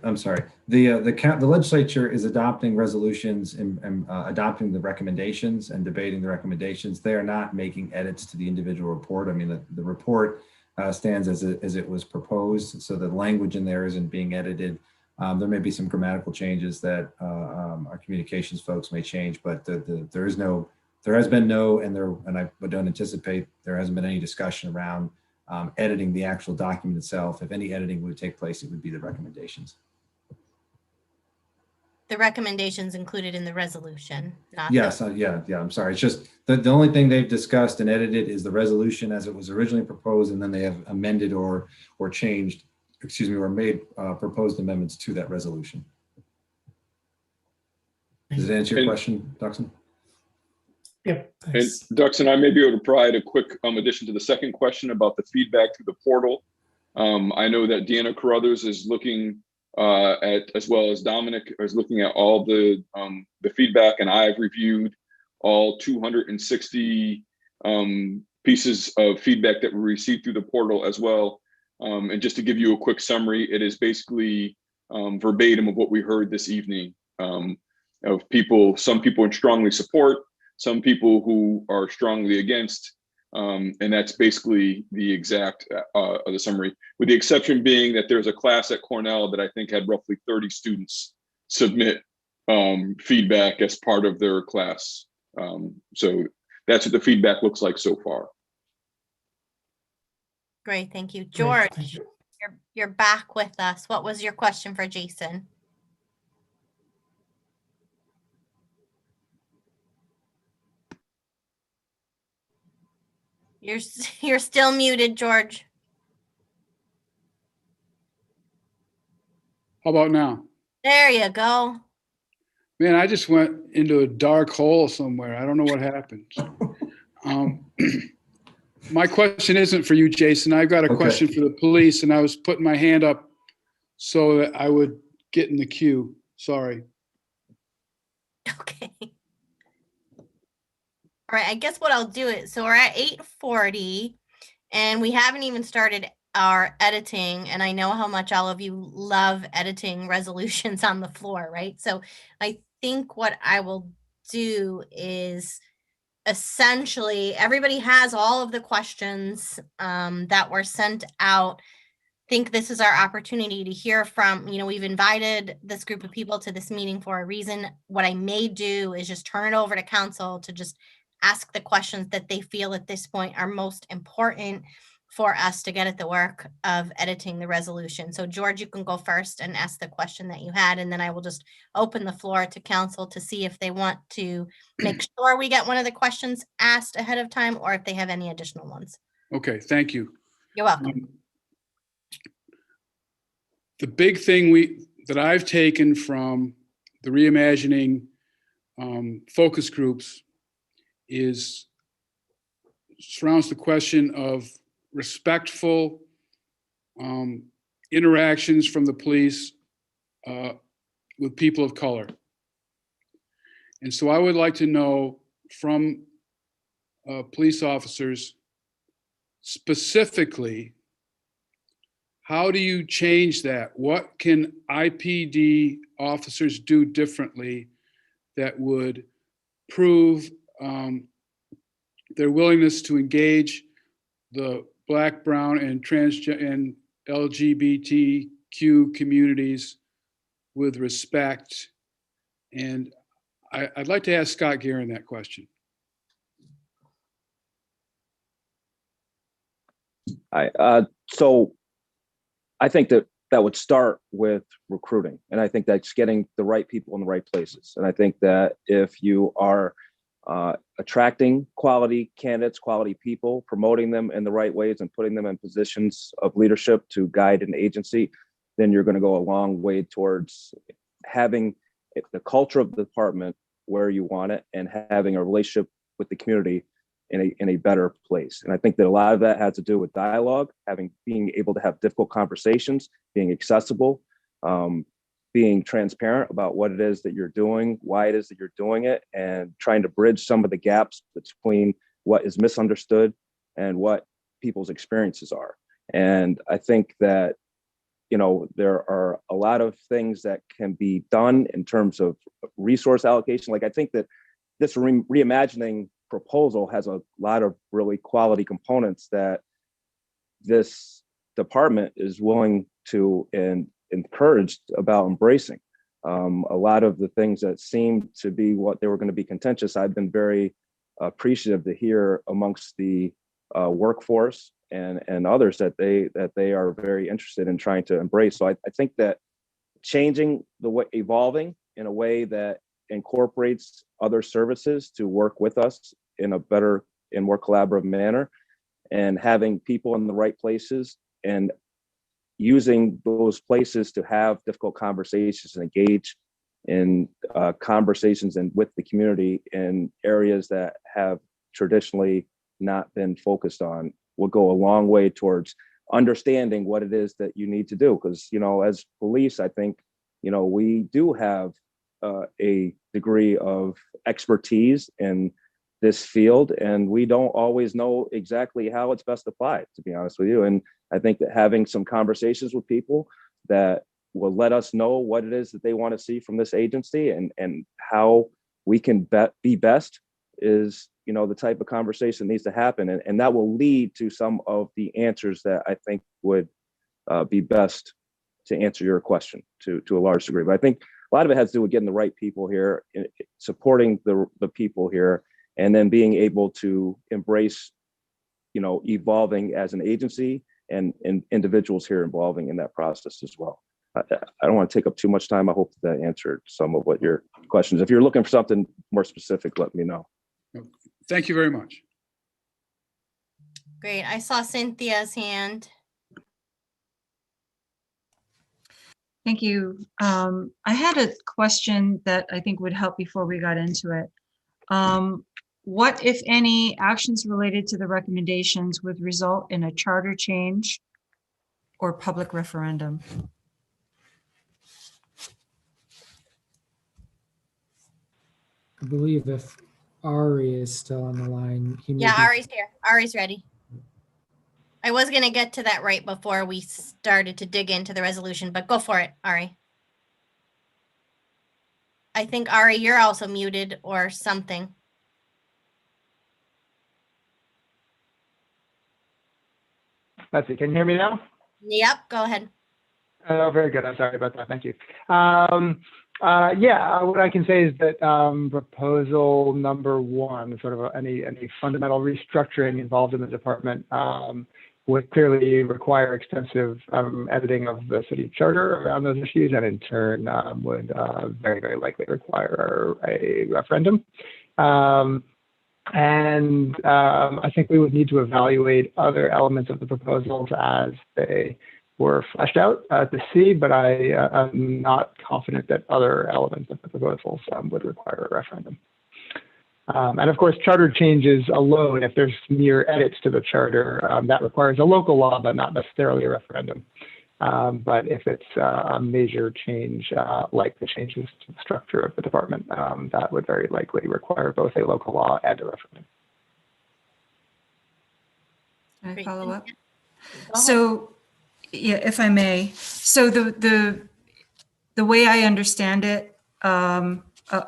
I'm sorry. The legislature is adopting resolutions and adopting the recommendations and debating the recommendations. They are not making edits to the individual report. I mean, the report stands as it was proposed, so the language in there isn't being edited. There may be some grammatical changes that our communications folks may change, but there has been no, and I don't anticipate there hasn't been any discussion around editing the actual document itself. If any editing would take place, it would be the recommendations. The recommendations included in the resolution, not yes, yeah. I'm sorry. It's just the only thing they've discussed and edited is the resolution as it was originally proposed, and then they have amended or changed, or made proposed amendments to that resolution. Does it answer your question, Duxon? Yep. And Duxon, I may be able to provide a quick addition to the second question about the feedback through the portal. I know that Deanna Carruthers is looking at, as well as Dominic is looking at all the feedback, and I've reviewed all 260 pieces of feedback that we received through the portal as well. And just to give you a quick summary, it is basically verbatim of what we heard this evening, of people, some people in strongly support, some people who are strongly against, And that's basically the exact the summary, with the exception being that there's a class at Cornell that I think had roughly 30 students submit feedback as part of their class. So that's what the feedback looks like so far. Great, thank you. Great, George, thank you. you're back with us. What was your question for Jason? You're still muted, George. How about now? There you go. Man, I just went into a dark hole somewhere. I don't know what happened. My question isn't for you, Jason. I've got a question for the police, and I was putting my hand up so that I would get in the queue. Sorry. Okay. All right, I guess what I'll do is, so we're at 8:40 and we haven't even started our editing, and I know how much all of you love editing resolutions on the floor, right? So I think what I will do is essentially everybody has all of the questions that were sent out. Think this is our opportunity to hear from, we've invited this group of people to this meeting for a reason. What I may do is just turn it over to council to just ask the questions that they feel at this point are most important for us to get at the work of editing the resolution. So George, you can go first and ask the question that you had, and then I will just open the floor to council to see if they want to make sure we get one of the questions asked ahead of time or if they have any additional ones. Okay, thank you. You're welcome. The big thing that I've taken from the Reimagining focus groups surrounds the question of respectful interactions from the police with people of color. And so I would like to know from police officers specifically, how do you change that? What can IPD officers do differently that would prove their willingness to engage the Black, Brown, and and LGBTQ communities with respect? And I'd like to ask Scott Guerin that question. So I think that would start with recruiting. And I think that's getting the right people in the right places. And I think that if you are attracting quality candidates, quality people, promoting them in the right ways and putting them in positions of leadership to guide an agency, then you're going to go a long way towards having the culture of the department where you want it and having a relationship with the community in a better place. And I think that a lot of that has to do with dialogue, being able to have difficult conversations, being accessible, being transparent about what it is that you're doing, why it is that you're doing it, and trying to bridge some of the gaps between what is misunderstood and what people's experiences are. And I think that, there are a lot of things that can be done in terms of resource allocation. Like, I think that this reimagining proposal has a lot of really quality components that this department is willing to and encouraged about embracing. A lot of the things that seem to be what they were going to be contentious, I've been very appreciative to hear amongst the workforce and others that they are very interested in trying to embrace. So I think that changing the way, evolving in a way that incorporates other services to work with us in a better and more collaborative manner, and having people in the right places and using those places to have difficult conversations and engage in conversations and with the community in areas that have traditionally not been focused on will go a long way towards understanding what it is that you need to do. Because, as police, I think, we do have a degree of expertise in this field, and we don't always know exactly how it's best applied, to be honest with you. And I think that having some conversations with people that will let us know what it is that they want to see from this agency and how we can be best is, you know, the type of conversation needs to happen. And that will lead to some of the answers that I think would be best to answer your question to a large degree. But I think a lot of it has to do with getting the right people here, supporting the people here, and then being able to embrace, you know, evolving as an agency and individuals here involving in that process as well. I don't want to take up too much time. I hope that answered some of what your questions. If you're looking for something more specific, let me know. Thank you very much. Great. I saw Cynthia's hand. Thank you. I had a question that I think would help before we got into it. What, if any, actions related to the recommendations would result in a charter change or public referendum? I believe if Ari is still on the line, he may Yeah, be- Ari's here. Ari's ready. I was going to get to that right before we started to dig into the resolution, but go for it, Ari. I think, Ari, you're also muted or something. Let's see, can you hear me now? Yep, go ahead. Oh, very good. I'm sorry about that. Thank you. Yeah, what I can say is that proposal number one, sort of any fundamental restructuring involved in the department would clearly require extensive editing of the city charter around those issues, and in turn would very, very likely require a referendum. And I think we would need to evaluate other elements of the proposals as they were fleshed out to see, but I'm not confident that other elements of the proposals would require a referendum. And of course, charter changes alone, if there's mere edits to the charter, that requires a local law, but not necessarily a referendum. But if it's a major change, like the changes to the structure of the department, that would very likely require both a local law and a referendum. Can I follow up? So, yeah, if I may. So the way I understand it, a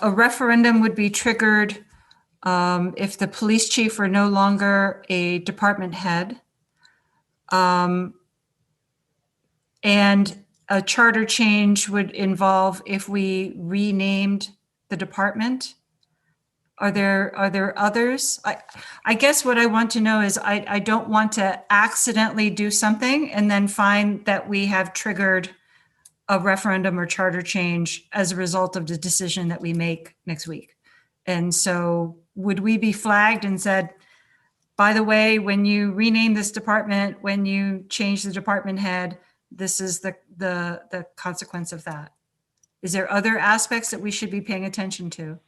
referendum would be triggered if the police chief were no longer a department head. And a charter change would involve if we renamed the department. Are there others? I guess what I want to know is I don't want to accidentally do something and then find that we have triggered a referendum or charter change as a result of the decision that we make next week. And so would we be flagged and said, by the way, when you rename this department, when you change the department head, this is the consequence of that? Is there other aspects that we should be paying attention to?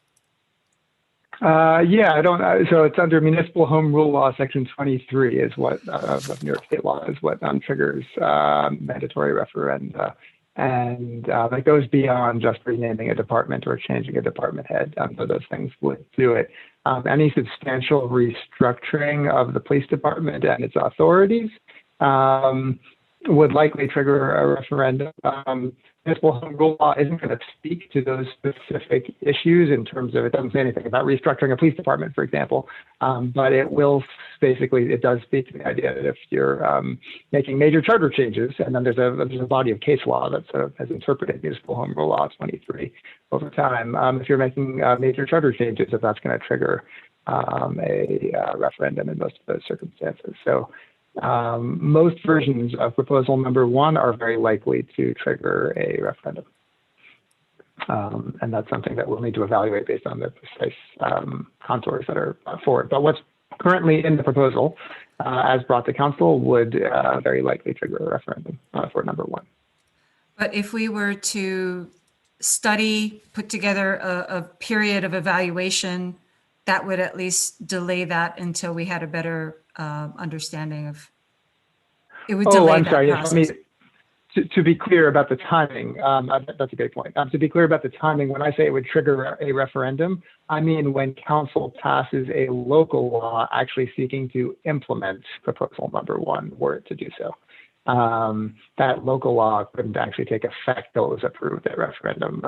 Yeah, I don't know. So it's under Municipal Home Rule Law, Section 23 is what, of New York State law is what triggers mandatory referenda. And it goes beyond just renaming a department or changing a department head. So those things would do it. Any substantial restructuring of the police department and its authorities would likely trigger a referendum. Municipal Home Rule Law isn't going to speak to those specific issues in terms of, it doesn't say anything about restructuring a police department, for example, but it will basically, it does speak to the idea that if you're making major charter changes, and then there's a body of case law that sort of has interpreted Municipal Home Rule Law 23 over time. If you're making major charter changes, if that's going to trigger a referendum in most of those circumstances. So most versions of proposal number one are very likely to trigger a referendum. And that's something that we'll need to evaluate based on the precise contours that are forward. But what's currently in the proposal, as brought to council, would very likely trigger a referendum for number one. But if we were to study, put together a period of evaluation, that would at least delay that until we had a better understanding of, it would delay I'm that sorry. process. To be clear about the timing, that's a great point. To be clear about the timing, when I say it would trigger a referendum, I mean when council passes a local law actually seeking to implement proposal number one, were it to do so. That local law couldn't actually take effect till it was approved at referendum.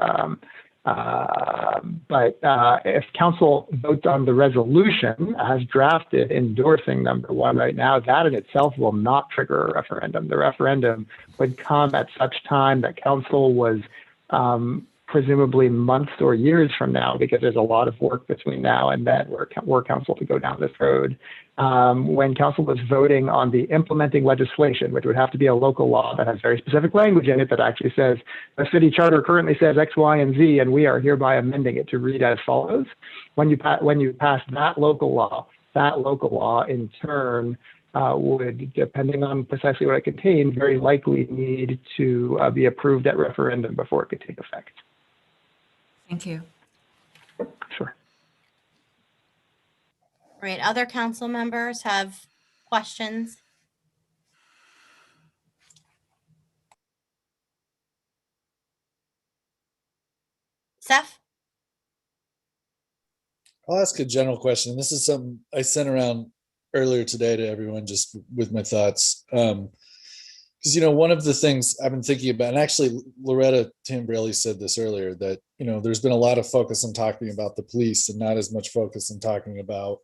But if council votes on the resolution as drafted endorsing number one right now, that in itself will not trigger a referendum. The referendum would come at such time that council was presumably months or years from now, because there's a lot of work between now and then were council to go down this road. When council was voting on the implementing legislation, which would have to be a local law that has very specific language in it that actually says the city charter currently says X, Y, and Z, and we are hereby amending it to read as follows. When you pass that local law in turn would, depending on precisely what it contained, very likely need to be approved at referendum before it could take effect. Thank you. Sure. Right, other council members have questions? Seth? I'll ask a general question. This is something I sent around earlier today to everyone just with my thoughts. Because, you know, one of the things I've been thinking about, and actually Loretta Tambrelli said this earlier, that, you know, there's been a lot of focus on talking about the police and not as much focus on talking about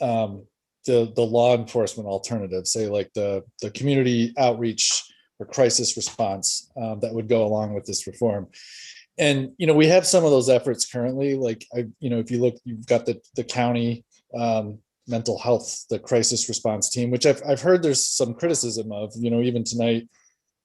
the law enforcement alternative, say like the community outreach or crisis response that would go along with this reform. And, you know, we have some of those efforts currently, like, you know, if you look, you've got the county mental health, the crisis response team, which I've heard there's some criticism of, you know, even tonight,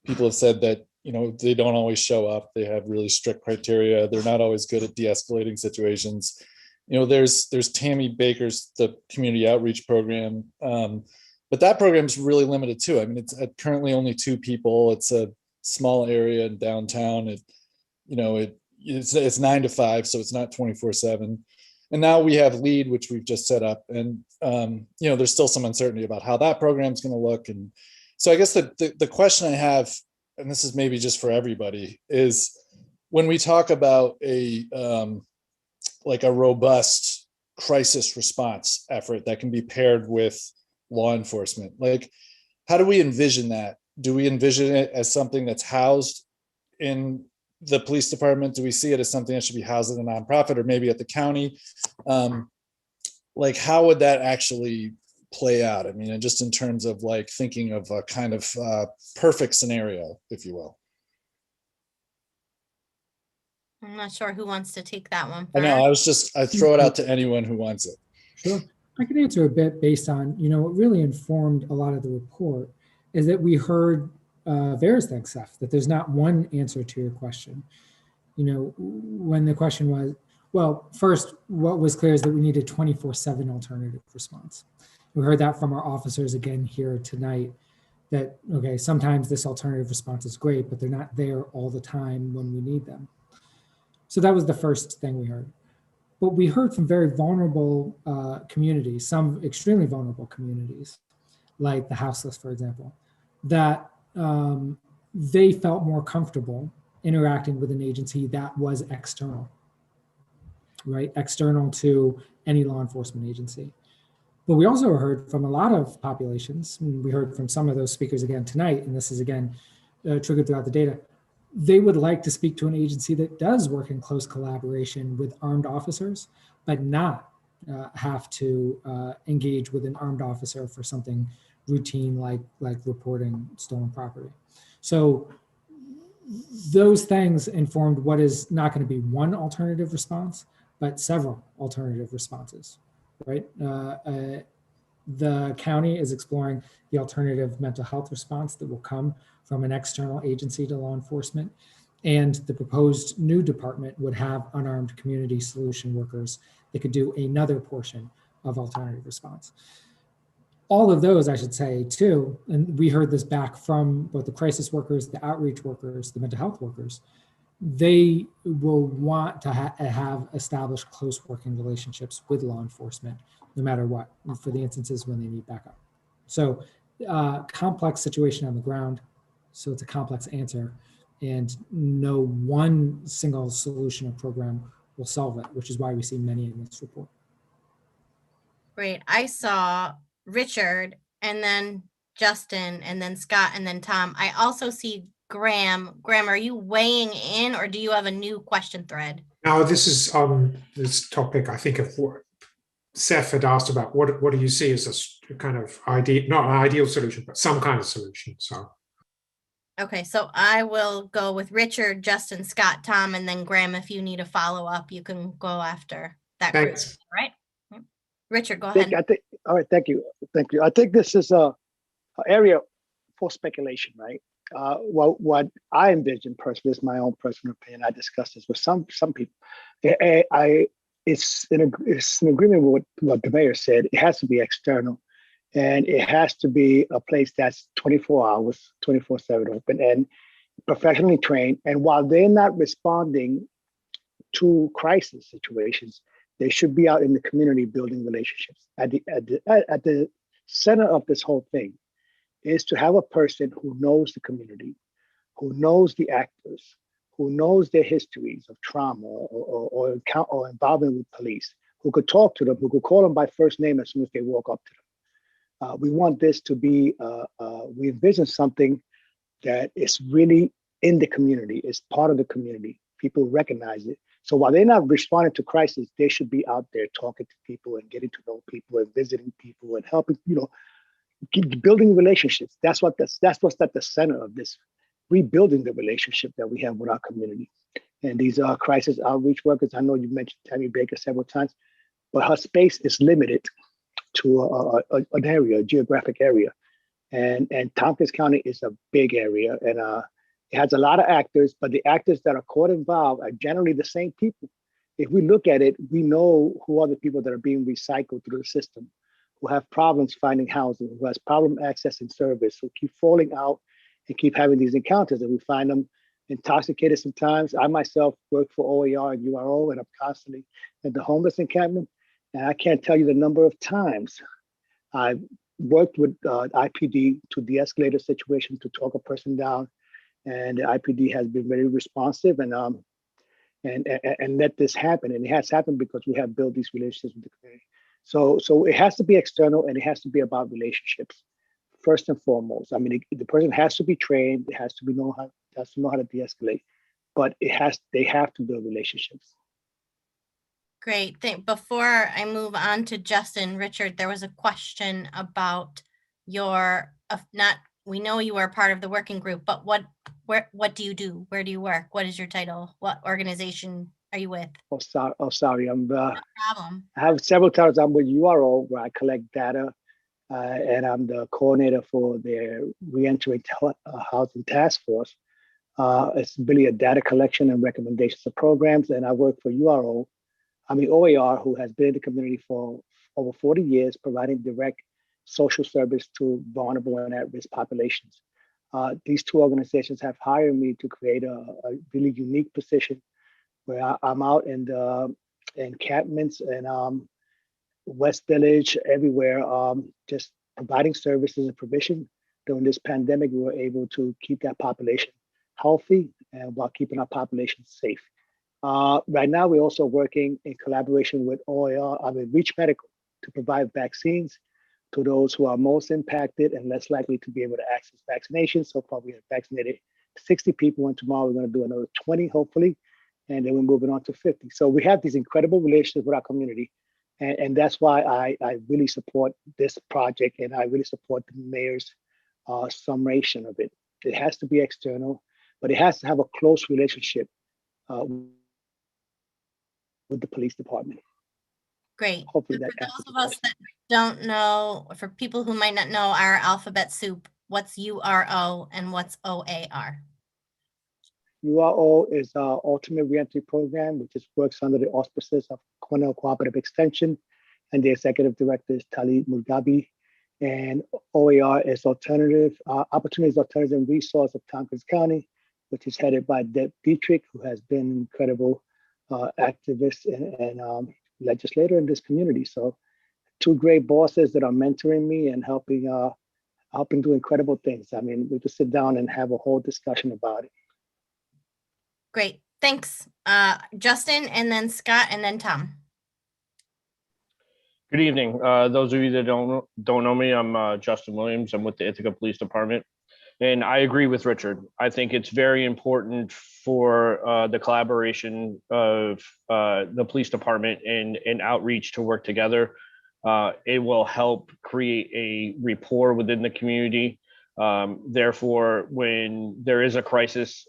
people have said that, you know, they don't always show up. They have really strict criteria. They're not always good at de-escalating situations. You know, there's Tammy Baker's, the community outreach program. But that program is really limited too. I mean, it's currently only 2 people. It's a small area in downtown. It's 9 to 5, so it's not 24/7. And now we have LEAD, which we've just set up. And, you know, there's still some uncertainty about how that program is going to look. And so I guess the question I have, and this is maybe just for everybody, is when we talk about like a robust crisis response effort that can be paired with law enforcement, like, how do we envision that? Do we envision it as something that's housed in the police department? Do we see it as something that should be housed in a nonprofit or maybe at the county? Like, how would that actually play out? I mean, and just in terms of like thinking of a kind of perfect scenario, if you will. I'm not sure who wants to take that one. I know, I throw it out to anyone who wants it. Sure. I can answer a bit based on, you know, what really informed a lot of the report is that we heard various things, Seth, that there's not one answer to your question. You know, when the question was, well, first, what was clear is that we needed 24/7 alternative response. We heard that from our officers again here tonight, that, okay, sometimes this alternative response is great, but they're not there all the time when we need them. So that was the first thing we heard. But we heard from very vulnerable communities, some extremely vulnerable communities, like the houseless, for example, that they felt more comfortable interacting with an agency that was external, right? External to any law enforcement agency. But we also heard from a lot of populations, and we heard from some of those speakers again tonight, and this is again triggered throughout the data, they would like to speak to an agency that does work in close collaboration with armed officers, but not have to engage with an armed officer for something routine like reporting stolen property. So those things informed what is not going to be one alternative response, but several alternative responses, right? The county is exploring the alternative mental health response that will come from an external agency to law enforcement. And the proposed new department would have unarmed community solution workers that could do another portion of alternative response. All of those, I should say, too, and we heard this back from both the crisis workers, the outreach workers, the mental health workers, they will want to have established close working relationships with law enforcement, no matter what, for the instances when they need backup. So complex situation on the ground. So it's a complex answer, and no one single solution or program will solve it, which is why we see many in this report. Great. I saw Richard and then Justin and then Scott and then Tom. I also see Graham. Graham, are you weighing in or do you have a new question thread? Now, this is on this topic, I think, of what Seth had asked about. What do you see as a kind of ideal, not an ideal solution, but some kind of solution? So, Okay, so I will go with Richard, Justin, Scott, Tom, and then Graham. If you need a follow up, you can go after that group. thanks. All right, Richard, go I ahead. think, all right, thank you. Thank you. I think this is a area for speculation, right? What I envision personally is my own personal opinion. I discussed this with some people. It's in agreement with what the mayor said. It has to be external, and it has to be a place that's 24 hours, 24/7 open, and professionally trained. And while they're not responding to crisis situations, they should be out in the community building relationships. At the center of this whole thing is to have a person who knows the community, who knows the actors, who knows their histories of trauma or involvement with police, who could talk to them, who could call them by first name as soon as they walk up to them. We want this to be, we envision something that is really in the community, is part of the community. People recognize it. So while they're not responding to crisis, they should be out there talking to people and getting to know people and visiting people and helping, keep building relationships. That's what's at the center of this, rebuilding the relationship that we have with our community. And these are crisis outreach workers. I know you mentioned Tammy Baker several times, but her space is limited to an area, a geographic area. And Tompkins County is a big area, and it has a lot of actors, but the actors that are caught involved are generally the same people. If we look at it, we know who are the people that are being recycled through the system, who have problems finding housing, who has problem accessing service, who keep falling out and keep having these encounters, and we find them intoxicated sometimes. I myself work for OAR and URO, and I'm constantly at the homeless encampment, and I can't tell you the number of times I've worked with IPD to de-escalate a situation, to talk a person down, and the IPD has been very responsive and let this happen. And it has happened because we have built these relationships with the community. So it has to be external, and it has to be about relationships first and foremost. I mean, the person has to be trained. It has to know how to de-escalate, but they have to build relationships. Great. Before I move on to Justin, Richard, there was a question about your we know you are part of the working group, but what do you do? Where do you work? What is your title? What organization are you with? Oh, sorry. No problem. I have several titles. I'm with URO, where I collect data, and I'm the coordinator for their reentering housing task force. It's really a data collection and recommendations of programs, and I work for OAR, who has been in the community for over 40 years, providing direct social service to vulnerable and at-risk populations. These two organizations have hired me to create a really unique position where I'm out in the encampments and West Village, everywhere, just providing services and provision. During this pandemic, we were able to keep that population healthy and while keeping our population safe. Right now, we're also working in collaboration with Reach Medical to provide vaccines to those who are most impacted and less likely to be able to access vaccinations. So far, we have vaccinated 60 people, and tomorrow we're going to do another 20, hopefully, and then we're moving on to 50. So we have these incredible relationships with our community, and that's why I really support this project, and I really support the mayor's summation of it. It has to be external, but it has to have a close relationship with the police department. Great. Hopefully So that for those of us that don't know, for people who might not know our alphabet soup, what's URO and what's OAR? URO is our Ultimate Reentry Program, which works under the auspices of Cornell Cooperative Extension, and the executive director is Tali Mugabe. And OAR is Opportunities, Alternatives, and Resource of Tompkins County, which is headed by Deb Dietrich, who has been an incredible activist and legislator in this community. So two great bosses that are mentoring me and helping do incredible things. I mean, we just sit down and have a whole discussion about it. Great, thanks. Justin, and then Scott, and then Tom. Good evening. Those of you that don't know me, I'm Justin Williams. I'm with the Ithaca Police Department. And I agree with Richard. I think it's very important for the collaboration of the police department and outreach to work together. It will help create a rapport within the community. Therefore, when there is a crisis,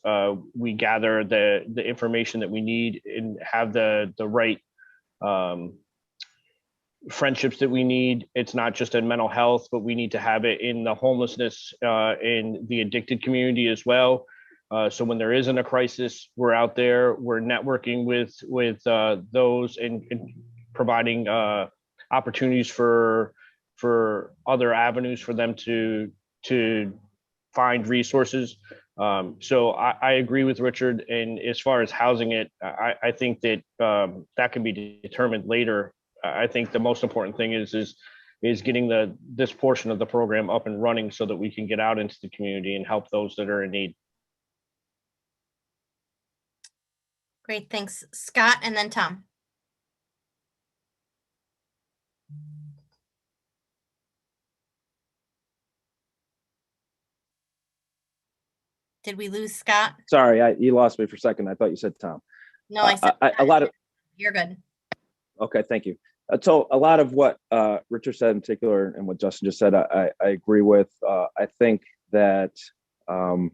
we gather the information that we need and have the right friendships that we need. It's not just in mental health, but we need to have it in the homelessness in the addicted community as well. So when there isn't a crisis, we're out there, we're networking with those and providing opportunities for other avenues for them to find resources. So I agree with Richard. And as far as housing it, I think that that can be determined later. I think the most important thing is getting this portion of the program up and running so that we can get out into the community and help those that are in need. Great, thanks. Scott and then Tom. Did we lose Scott? Sorry, you lost me for a second. I thought you said Tom. No, I said a lot of. You're good. Okay, thank you. So a lot of what Richard said in particular and what Justin just said, I agree with. I think that, and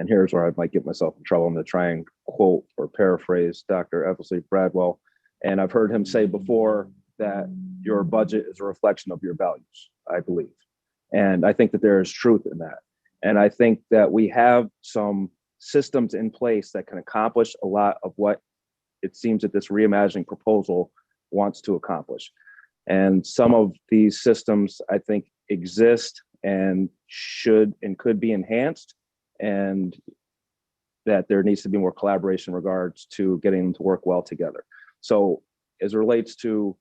here's where I might get myself in trouble. I'm going to try and quote or paraphrase Dr. Eversley Bradwell. And I've heard him say before that your budget is a reflection of your values, I believe. And I think that there is truth in that. And I think that we have some systems in place that can accomplish a lot of what it seems that this reimagining proposal wants to accomplish. And some of these systems, I think, exist and should and could be enhanced, and that there needs to be more collaboration in regards to getting them to work well together. So as it relates to,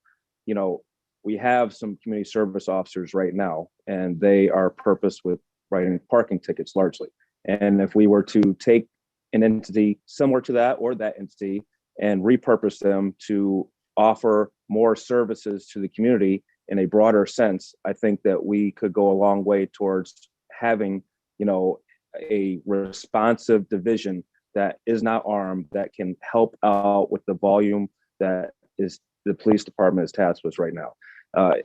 we have some community service officers right now, and they are purposed with writing parking tickets largely. And if we were to take an entity similar to that or that entity and repurpose them to offer more services to the community in a broader sense, I think that we could go a long way towards having, a responsive division that is not armed, that can help out with the volume that is the police department is tasked with right now.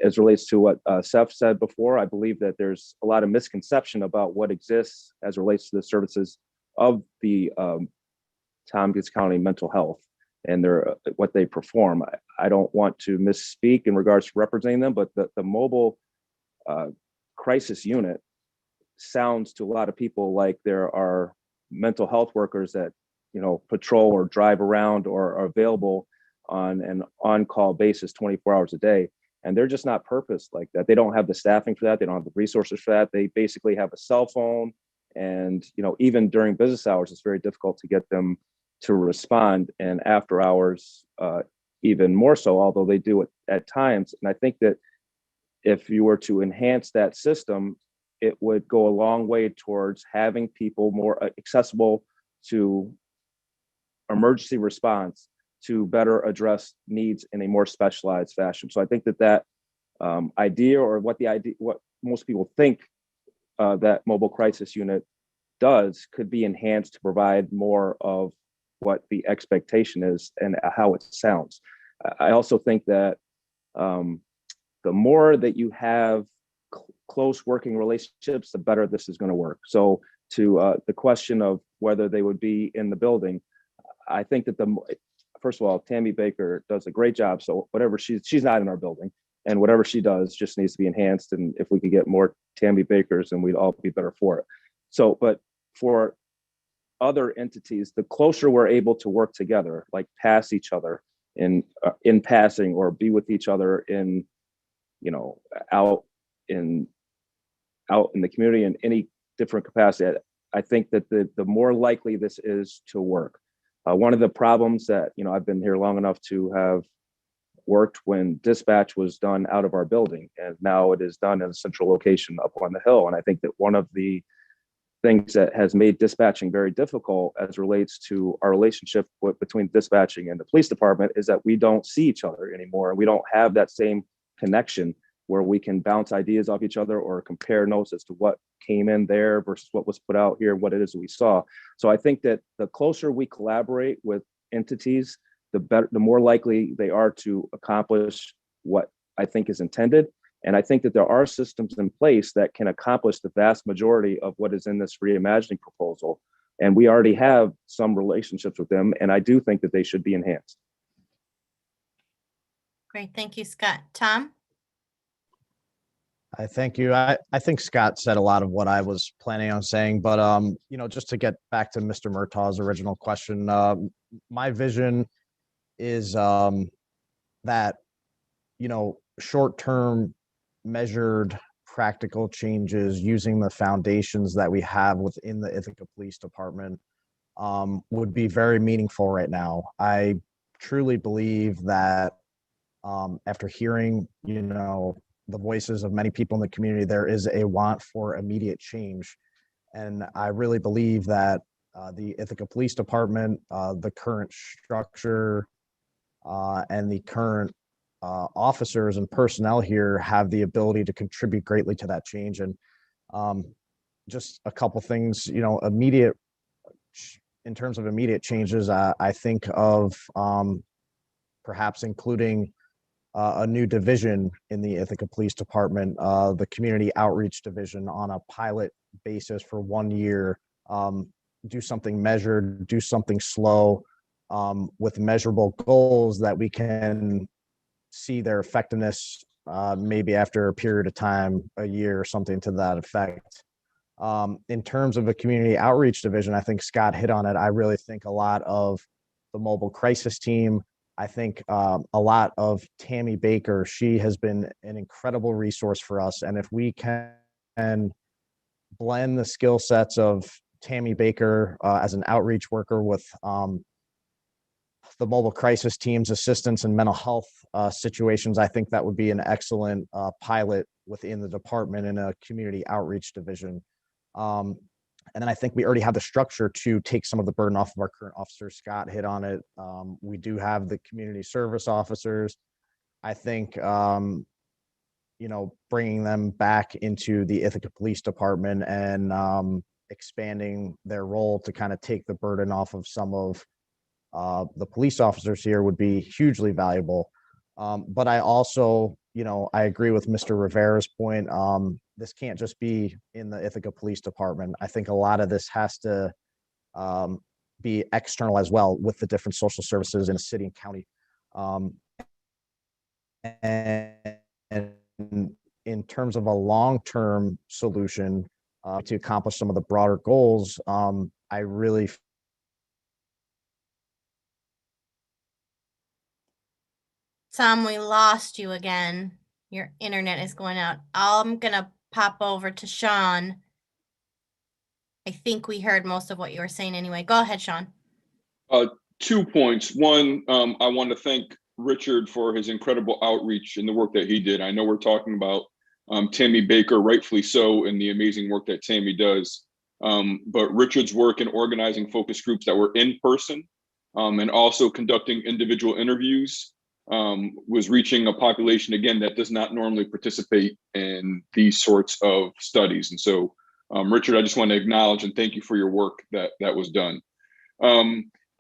As relates to what Seth said before, I believe that there's a lot of misconception about what exists as it relates to the services of the Tompkins County Mental Health and what they perform. I don't want to misspeak in regards to representing them, but the mobile crisis unit sounds to a lot of people like there are mental health workers that patrol or drive around or are available on an on-call basis 24 hours a day. And they're just not purposed like that. They don't have the staffing for that. They don't have the resources for that. They basically have a cell phone. And, even during business hours, it's very difficult to get them to respond. And after hours, even more so, although they do it at times. And I think that if you were to enhance that system, it would go a long way towards having people more accessible to emergency response to better address needs in a more specialized fashion. So I think that idea, or what most people think that mobile crisis unit does, could be enhanced to provide more of what the expectation is and how it sounds. I also think that the more that you have close working relationships, the better this is going to work. So to the question of whether they would be in the building, I think that first of all, Tammy Baker does a great job. So whatever she's not in our building, and whatever she does just needs to be enhanced. And if we could get more Tammy Bakers, then we'd all be better for it. So, but for other entities, the closer we're able to work together, like pass each other in passing, or be with each other in, out in the community in any different capacity, I think that the more likely this is to work. One of the problems that, I've been here long enough to have worked when dispatch was done out of our building, and now it is done in a central location up on the hill. And I think that one of the things that has made dispatching very difficult as relates to our relationship between dispatching and the police department is that we don't see each other anymore. We don't have that same connection where we can bounce ideas off each other or compare notes as to what came in there versus what was put out here, what it is we saw. So I think that the closer we collaborate with entities, the better, the more likely they are to accomplish what I think is intended. And I think that there are systems in place that can accomplish the vast majority of what is in this reimagining proposal. And we already have some relationships with them. And I do think that they should be enhanced. Great, thank you, Scott. Tom? I thank you. I think Scott said a lot of what I was planning on saying, but you know, just to get back to Mr. Murtaugh's original question, my vision is that, you know, short-term measured practical changes using the foundations that we have within the Ithaca Police Department would be very meaningful right now. I truly believe that after hearing, you know, the voices of many people in the community, there is a want for immediate change. And I really believe that the Ithaca Police Department, the current structure, and the current officers and personnel here have the ability to contribute greatly to that change. And just a couple things, you know, in terms of immediate changes, I think of perhaps including a new division in the Ithaca Police Department, the Community Outreach Division, on a pilot basis for 1 year. Do something measured, do something slow, with measurable goals that we can see their effectiveness maybe after a period of time, a year or something to that effect. In terms of a Community Outreach Division, I think Scott hit on it. I really think a lot of the mobile crisis team. I think a lot of Tammy Baker. She has been an incredible resource for us. And if we can blend the skill sets of Tammy Baker as an outreach worker with the mobile crisis team's assistance in mental health situations, I think that would be an excellent pilot within the department in a community outreach division. And then I think we already have the structure to take some of the burden off of our current officers. Scott hit on it. We do have the community service officers. I think, you know, bringing them back into the Ithaca Police Department and expanding their role to kind of take the burden off of some of the police officers here would be hugely valuable. But I also, you know, I agree with Mr. Rivera's point. This can't just be in the Ithaca Police Department. I think a lot of this has to be external as well with the different social services in a city and county. And in terms of a long-term solution to accomplish some of the broader goals, I really Tom, we lost you again. Your internet is going out. I'm going to pop over to Sean. I think we heard most of what you were saying anyway. Go ahead, Sean. 2 points. One, I want to thank Richard for his incredible outreach and the work that he did. I know we're talking about Tammy Baker, rightfully so, and the amazing work that Tammy does. But Richard's work in organizing focus groups that were in person and also conducting individual interviews was reaching a population, again, that does not normally participate in these sorts of studies. And so, Richard, I just want to acknowledge and thank you for your work that was done.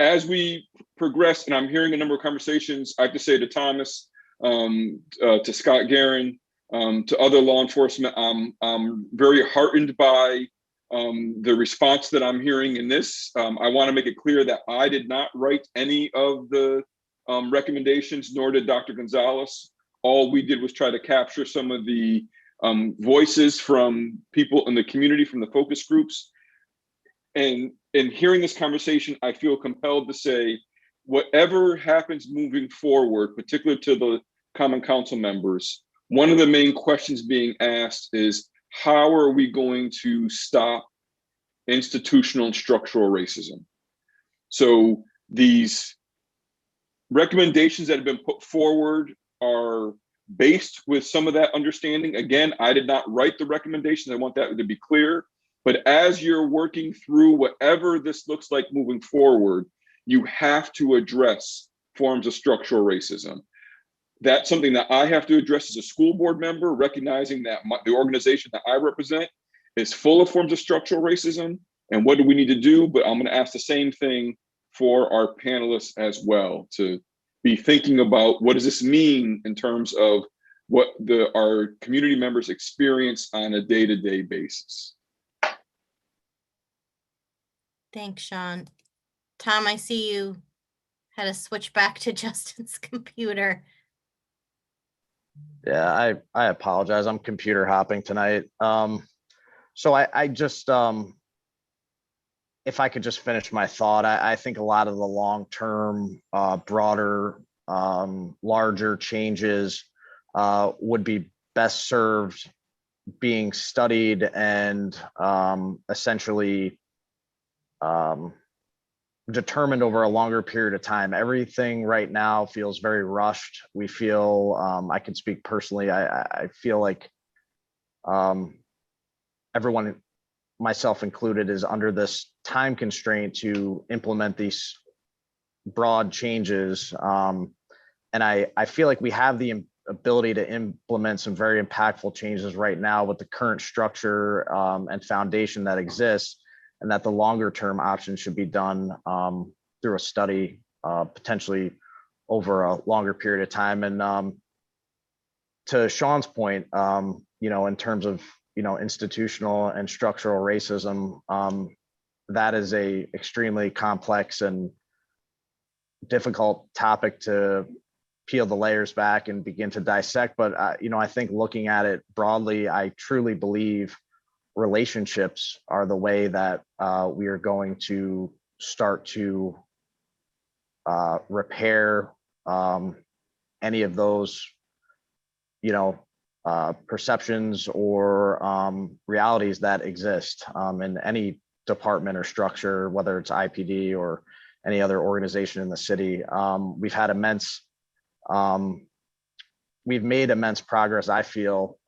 As we progress, and I'm hearing a number of conversations, I have to say to Thomas, to Scott Guerin, to other law enforcement, I'm very heartened by the response that I'm hearing in this. I want to make it clear that I did not write any of the recommendations, nor did Dr. Gonzalez. All we did was try to capture some of the voices from people in the community, from the focus groups. And in hearing this conversation, I feel compelled to say, whatever happens moving forward, particularly to the Common Council members, one of the main questions being asked is, how are we going to stop institutional and structural racism? So these recommendations that have been put forward are based with some of that understanding. Again, I did not write the recommendations. I want that to be clear. But as you're working through whatever this looks like moving forward, you have to address forms of structural racism. that's something that I have to address as a school board member, recognizing that the organization that I represent is full of forms of structural racism. And what do we need to do? But I'm going to ask the same thing for our panelists as well, to be thinking about what does this mean in terms of what our community members experience on a day-to-day basis. Thanks, Sean. Tom, I see you had to switch back to Justin's computer. Yeah, I apologize. I'm computer hopping tonight. So I just, if I could just finish my thought, I think a lot of the long-term, broader, larger changes would be best served being studied and essentially determined over a longer period of time. Everything right now feels very rushed. We feel, I can speak personally, I feel like everyone, myself included, is under this time constraint to implement these broad changes. And I feel like we have the ability to implement some very impactful changes right now with the current structure and foundation that exists, and that the longer term options should be done through a study, potentially over a longer period of time. And to Sean's point, in terms of, institutional and structural racism, that is a extremely complex and difficult topic to peel the layers back and begin to dissect. But, I think looking at it broadly, I truly believe relationships are the way that we are going to start to repair any of those, perceptions or realities that exist in any department or structure, whether it's IPD or any other organization in the city. We've made immense progress, I feel,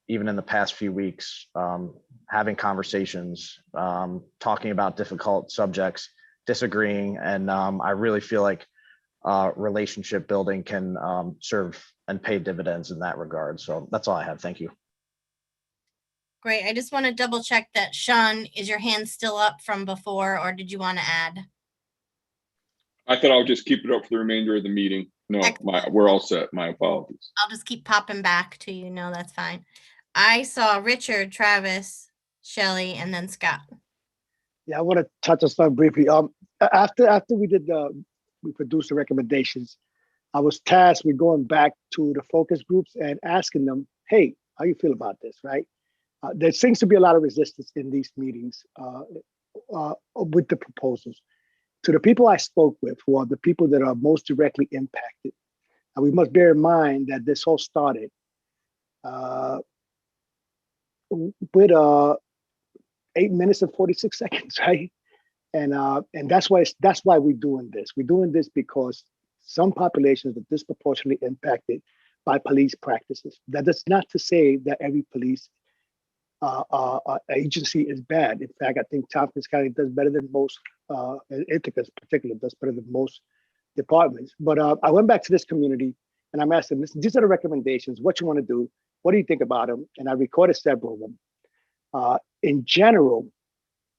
even in the past few weeks, having conversations, talking about difficult subjects, disagreeing, and I really feel like relationship building can serve and pay dividends in that regard. So that's all I have. Thank you. Great. I just want to double check that. Sean, is your hand still up from before, or did you want to add? I thought I would just keep it up for the remainder of the meeting. No, we're all set. My apologies. I'll just keep popping back to you. No, that's fine. I saw Richard, Travis, Shelley, and then Scott. Yeah, I want to touch on something briefly. After we produced the recommendations, I was tasked with going back to the focus groups and asking them, hey, how you feel about this, right? There seems to be a lot of resistance in these meetings with the proposals. To the people I spoke with, who are the people that are most directly impacted, and we must bear in mind that this all started with 8 minutes and 46 seconds, right? And that's why we're doing this. We're doing this because some populations are disproportionately impacted by police practices. That is not to say that every police agency is bad. In fact, I think Tompkins County does better than most, and Ithaca in particular does better than most departments. But I went back to this community and I'm asking, listen, these are the recommendations, what you want to do, what do you think about them? And I recorded several of them. In general,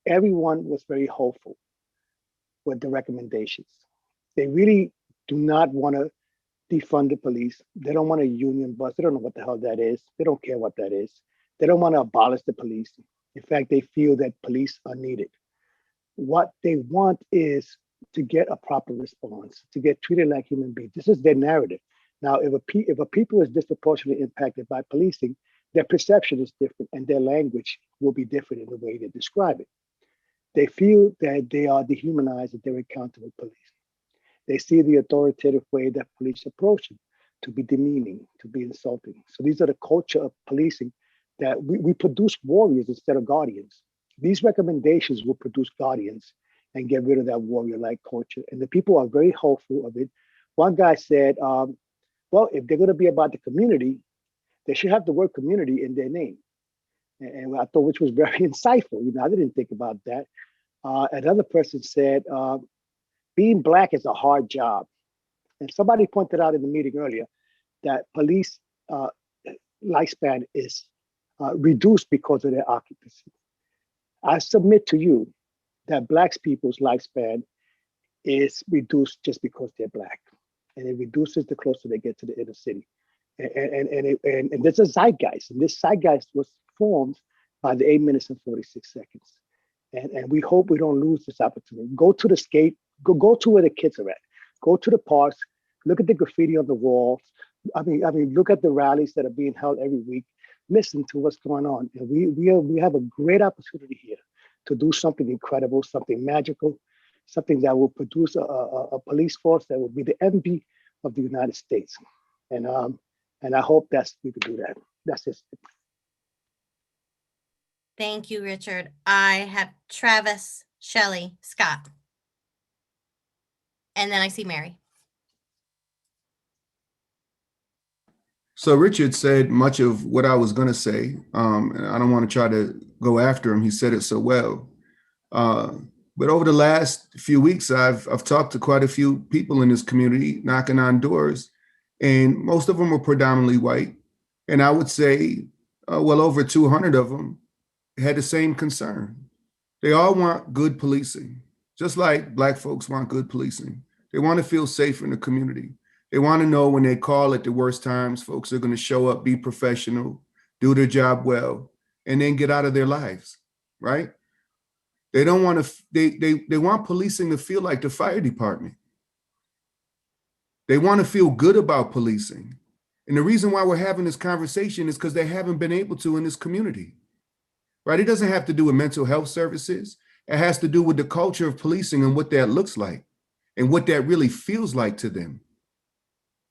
everyone was very hopeful with the recommendations. They really do not want to defund the police. They don't want a union bus. They don't know what the hell that is. They don't care what that is. They don't want to abolish the police. In fact, they feel that police are needed. What they want is to get a proper response, to get treated like human beings. This is their narrative. Now, if a people is disproportionately impacted by policing, their perception is different and their language will be different in the way they describe it. They feel that they are dehumanized at their encounter with police. They see the authoritative way that police approach them to be demeaning, to be insulting. So these are the culture of policing that we produce warriors instead of guardians. These recommendations will produce guardians and get rid of that warrior-like culture. And the people are very hopeful of it. One guy said, well, if they're going to be about the community, they should have the word community in their name. And I thought, which was very insightful. I didn't think about that. Another person said, being Black is a hard job. And somebody pointed out in the meeting earlier, that police lifespan is reduced because of their occupancy. I submit to you that Black people's lifespan is reduced just because they're Black, and it reduces the closer they get to the inner city. And there's a zeitgeist, and this zeitgeist was formed by the 8 minutes and 46 seconds. And we hope we don't lose this opportunity. Go to the skate, go to where the kids are at. Go to the parks, look at the graffiti on the walls. I mean, look at the rallies that are being held every week. Listen to what's going on. And we have a great opportunity here to do something incredible, something magical, something that will produce a police force that will be the envy of the United States. And I hope we can do that. That's it. Thank you, Richard. I have Travis, Shelley, Scott. And then I see Mary. So Richard said much of what I was going to say. And I don't want to try to go after him. He said it so well. But over the last few weeks, I've talked to quite a few people in this community, knocking on doors, and most of them are predominantly white. And I would say well over 200 of them had the same concern. They all want good policing, just like Black folks want good policing. They want to feel safe in the community. They want to know when they call at the worst times, folks are going to show up, be professional, do their job well, and then get out of their lives, right? They don't want to, they want policing to feel like the fire department. They want to feel good about policing. And the reason why we're having this conversation is because they haven't been able to in this community, right? It doesn't have to do with mental health services. It has to do with the culture of policing and what that looks like and what that really feels like to them.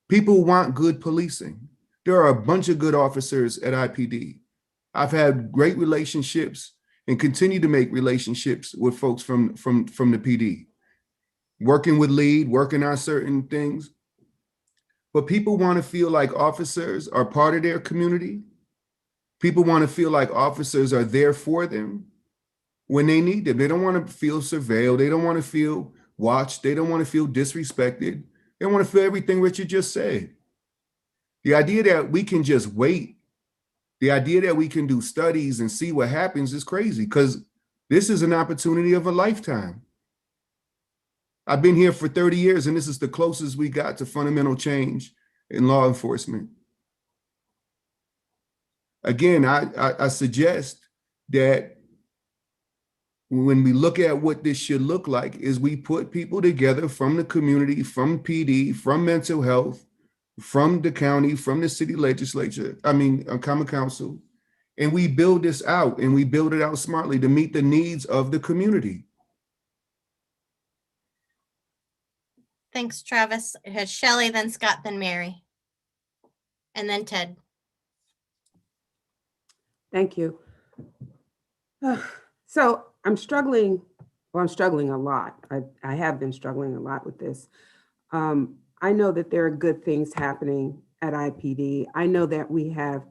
People want good policing. There are a bunch of good officers at IPD. I've had great relationships and continue to make relationships with folks from the PD, working with lead, working on certain things. But people want to feel like officers are part of their community. People want to feel like officers are there for them when they need them. They don't want to feel surveilled. They don't want to feel watched. They don't want to feel disrespected. They want to feel everything Richard just said. The idea that we can just wait, the idea that we can do studies and see what happens is crazy, because this is an opportunity of a lifetime. I've been here for 30 years, and this is the closest we got to fundamental change in law enforcement. Again, I suggest that when we look at what this should look like, is we put people together from the community, from PD, from mental health, from the county, from the city legislature, common council, and we build this out, and we build it out smartly to meet the needs of the community. Thanks, Travis. It has Shelley, then Scott, then Mary, and then Ted. Thank you. So I'm struggling a lot. I have been struggling a lot with this. I know that there are good things happening at IPD. I know that we have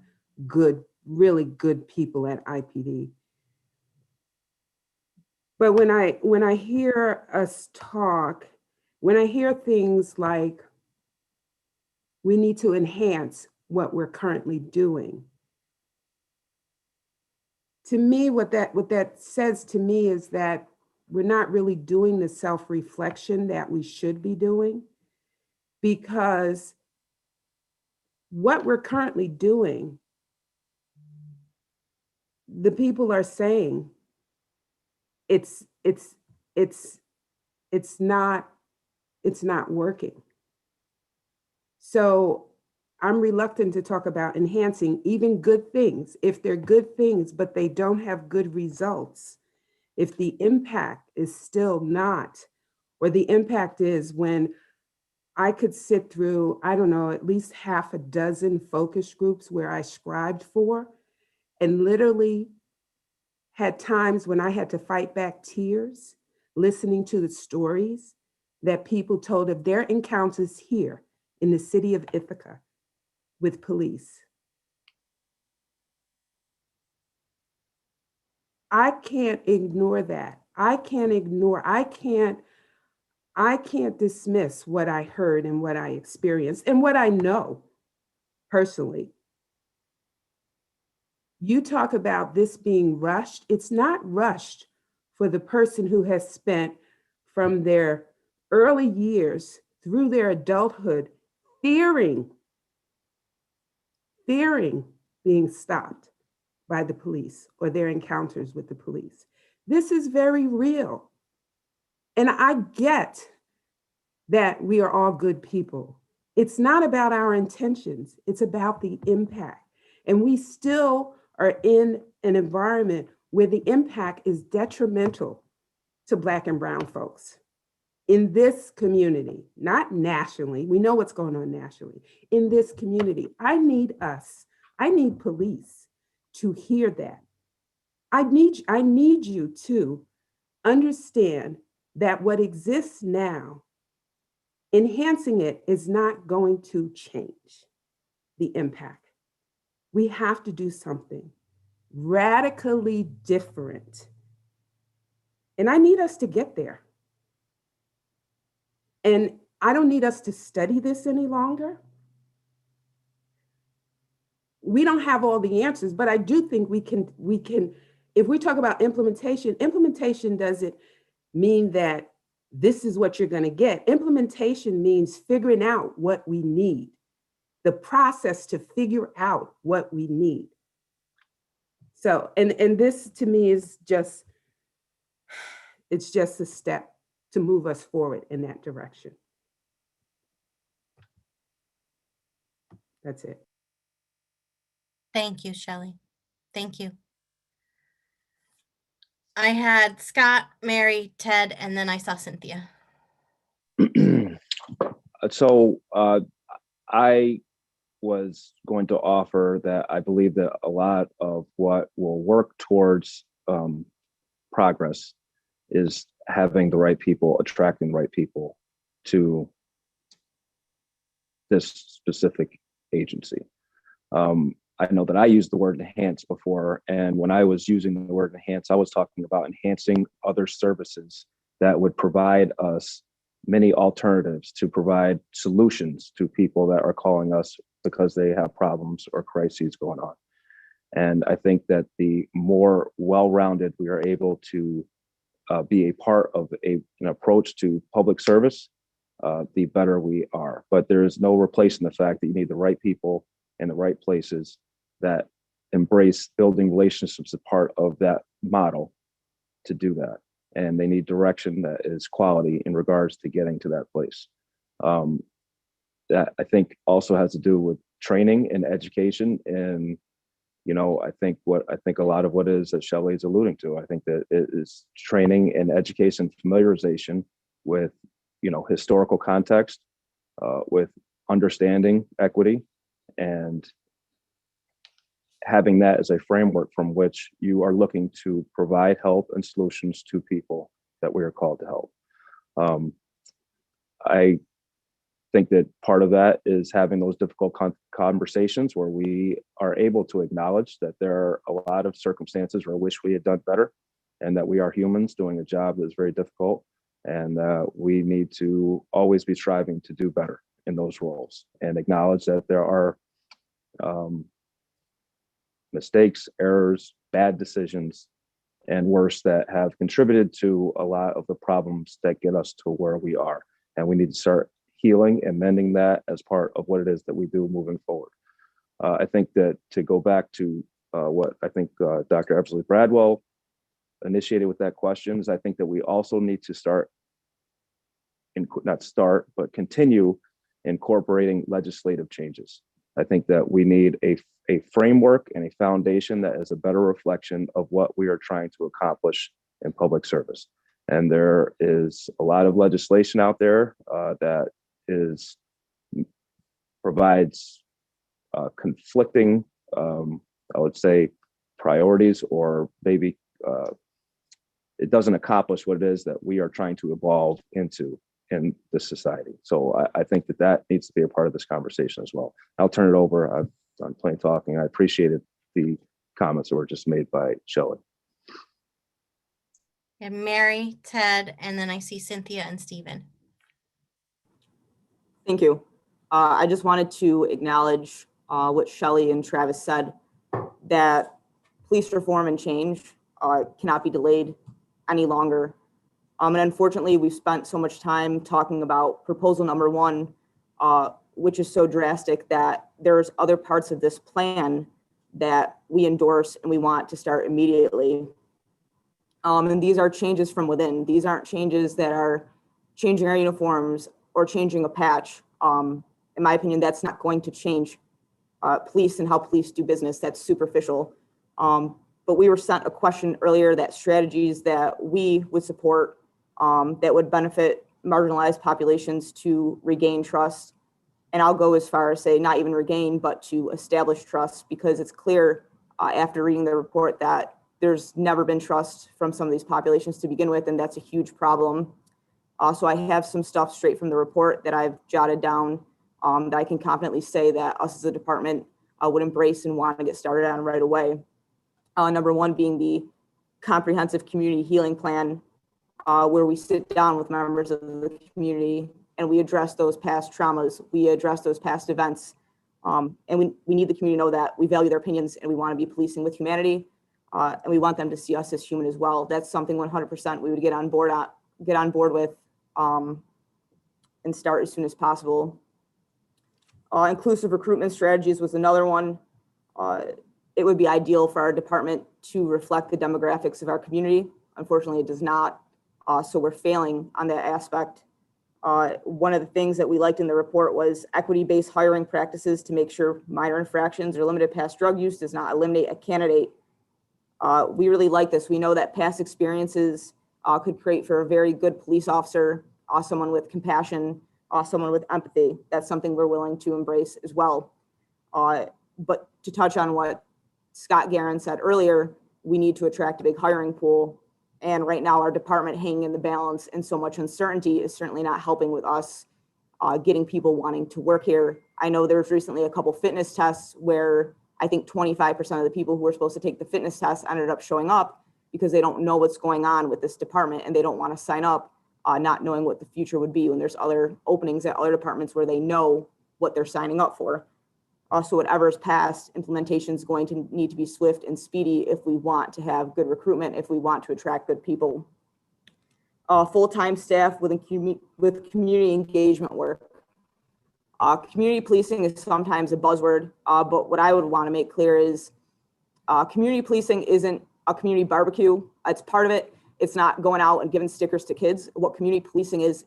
really good people at IPD. But when I hear us talk, when I hear things like we need to enhance what we're currently doing, to me, what that says to me is that we're not really doing the self-reflection that we should be doing, because what we're currently doing, the people are saying it's not working. So I'm reluctant to talk about enhancing even good things. If they're good things, but they don't have good results, if the impact is still not, or the impact is when I could sit through, I don't know, at least half a dozen focus groups where I scribed for, and literally had times when I had to fight back tears, listening to the stories that people told of their encounters here in the city of Ithaca with police. I can't ignore that. I can't dismiss what I heard and what I experienced and what I know personally. You talk about this being rushed. It's not rushed for the person who has spent from their early years through their adulthood fearing being stopped by the police or their encounters with the police. This is very real. And I get that we are all good people. It's not about our intentions, it's about the impact. And we still are in an environment where the impact is detrimental to Black and brown folks in this community, not nationally. We know what's going on nationally. In this community, I need police to hear that. I need you to understand that what exists now, enhancing it is not going to change the impact. We have to do something radically different. And I need us to get there. And I don't need us to study this any longer. We don't have all the answers, but I do think we can, if we talk about implementation doesn't mean that this is what you're going to get. Implementation means figuring out what we need, the process to figure out what we need. So, and this to me is just, it's just a step to move us forward in that direction. That's it. Thank you, Shelley. Thank you. I had Scott, Mary, Ted, and then I saw Cynthia. So I was going to offer that I believe that a lot of what will work towards progress is having the right people, attracting the right people to this specific agency. I know that I used the word enhance before, and when I was using the word enhance, I was talking about enhancing other services that would provide us many alternatives to provide solutions to people that are calling us because they have problems or crises going on. And I think that the more well-rounded we are able to be a part of an approach to public service, the better we are. But there is no replacing the fact that you need the right people in the right places that embrace building relationships as part of that model to do that. And they need direction that is quality in regards to getting to that place. That I think also has to do with training and education. And, you know, I think a lot of what is that Shelley is alluding to, I think that it is training and education, familiarization with, you know, historical context, with understanding equity, and having that as a framework from which you are looking to provide help and solutions to people that we are called to help. I think that part of that is having those difficult conversations where we are able to acknowledge that there are a lot of circumstances where I wish we had done better, and that we are humans doing a job that is very difficult, and we need to always be striving to do better in those roles and acknowledge that there are mistakes, errors, bad decisions, and worse that have contributed to a lot of the problems that get us to where we are. And we need to start healing and mending that as part of what it is that we do moving forward. I think that to go back to what I think Dr. Eversley Bradwell initiated with that question is I think that we also need to continue incorporating legislative changes. I think that we need a framework and a foundation that is a better reflection of what we are trying to accomplish in public service. And there is a lot of legislation out there that provides conflicting, I would say, priorities, or maybe it doesn't accomplish what it is that we are trying to evolve into in this society. So I think that needs to be a part of this conversation as well. I'll turn it over. I've done plenty talking. I appreciated the comments that were just made by Shelley. Yeah, Mary, Ted, and then I see Cynthia and Stephen. Thank you. I just wanted to acknowledge what Shelley and Travis said, that police reform and change cannot be delayed any longer. And unfortunately, we've spent so much time talking about proposal number 1, which is so drastic that there's other parts of this plan that we endorse and we want to start immediately. And these are changes from within. These aren't changes that are changing our uniforms or changing a patch. In my opinion, that's not going to change police and how police do business. That's superficial. But we were sent a question earlier that strategies that we would support that would benefit marginalized populations to regain trust. And I'll go as far as say not even regain, but to establish trust, because it's clear after reading the report that there's never been trust from some of these populations to begin with, and that's a huge problem. So I have some stuff straight from the report that I've jotted down that I can confidently say that us as a department would embrace and want to get started on right away. Number 1 being the comprehensive community healing plan, where we sit down with members of the community and we address those past traumas, we address those past events, and we need the community to know that we value their opinions and we want to be policing with humanity, and we want them to see us as human as well. That's something 100% we would get on board with, and start as soon as possible. Inclusive recruitment strategies was another one. It would be ideal for our department to reflect the demographics of our community. Unfortunately, it does not. So we're failing on that aspect. One of the things that we liked in the report was equity-based hiring practices to make sure minor infractions or limited past drug use does not eliminate a candidate. We really like this. We know that past experiences could create for a very good police officer, someone with compassion, someone with empathy. That's something we're willing to embrace as well. But to touch on what Scott Guerin said earlier, we need to attract a big hiring pool. And right now our department hanging in the balance and so much uncertainty is certainly not helping with us getting people wanting to work here. I know there was recently a couple fitness tests where I think 25% of the people who were supposed to take the fitness test ended up showing up because they don't know what's going on with this department and they don't want to sign up not knowing what the future would be when there's other openings at other departments where they know what they're signing up for. So whatever is passed, implementation is going to need to be swift and speedy if we want to have good recruitment, if we want to attract good people. Full-time staff with community engagement work. Community policing is sometimes a buzzword, but what I would want to make clear is community policing isn't a community barbecue. It's part of it. It's not going out and giving stickers to kids. What community policing is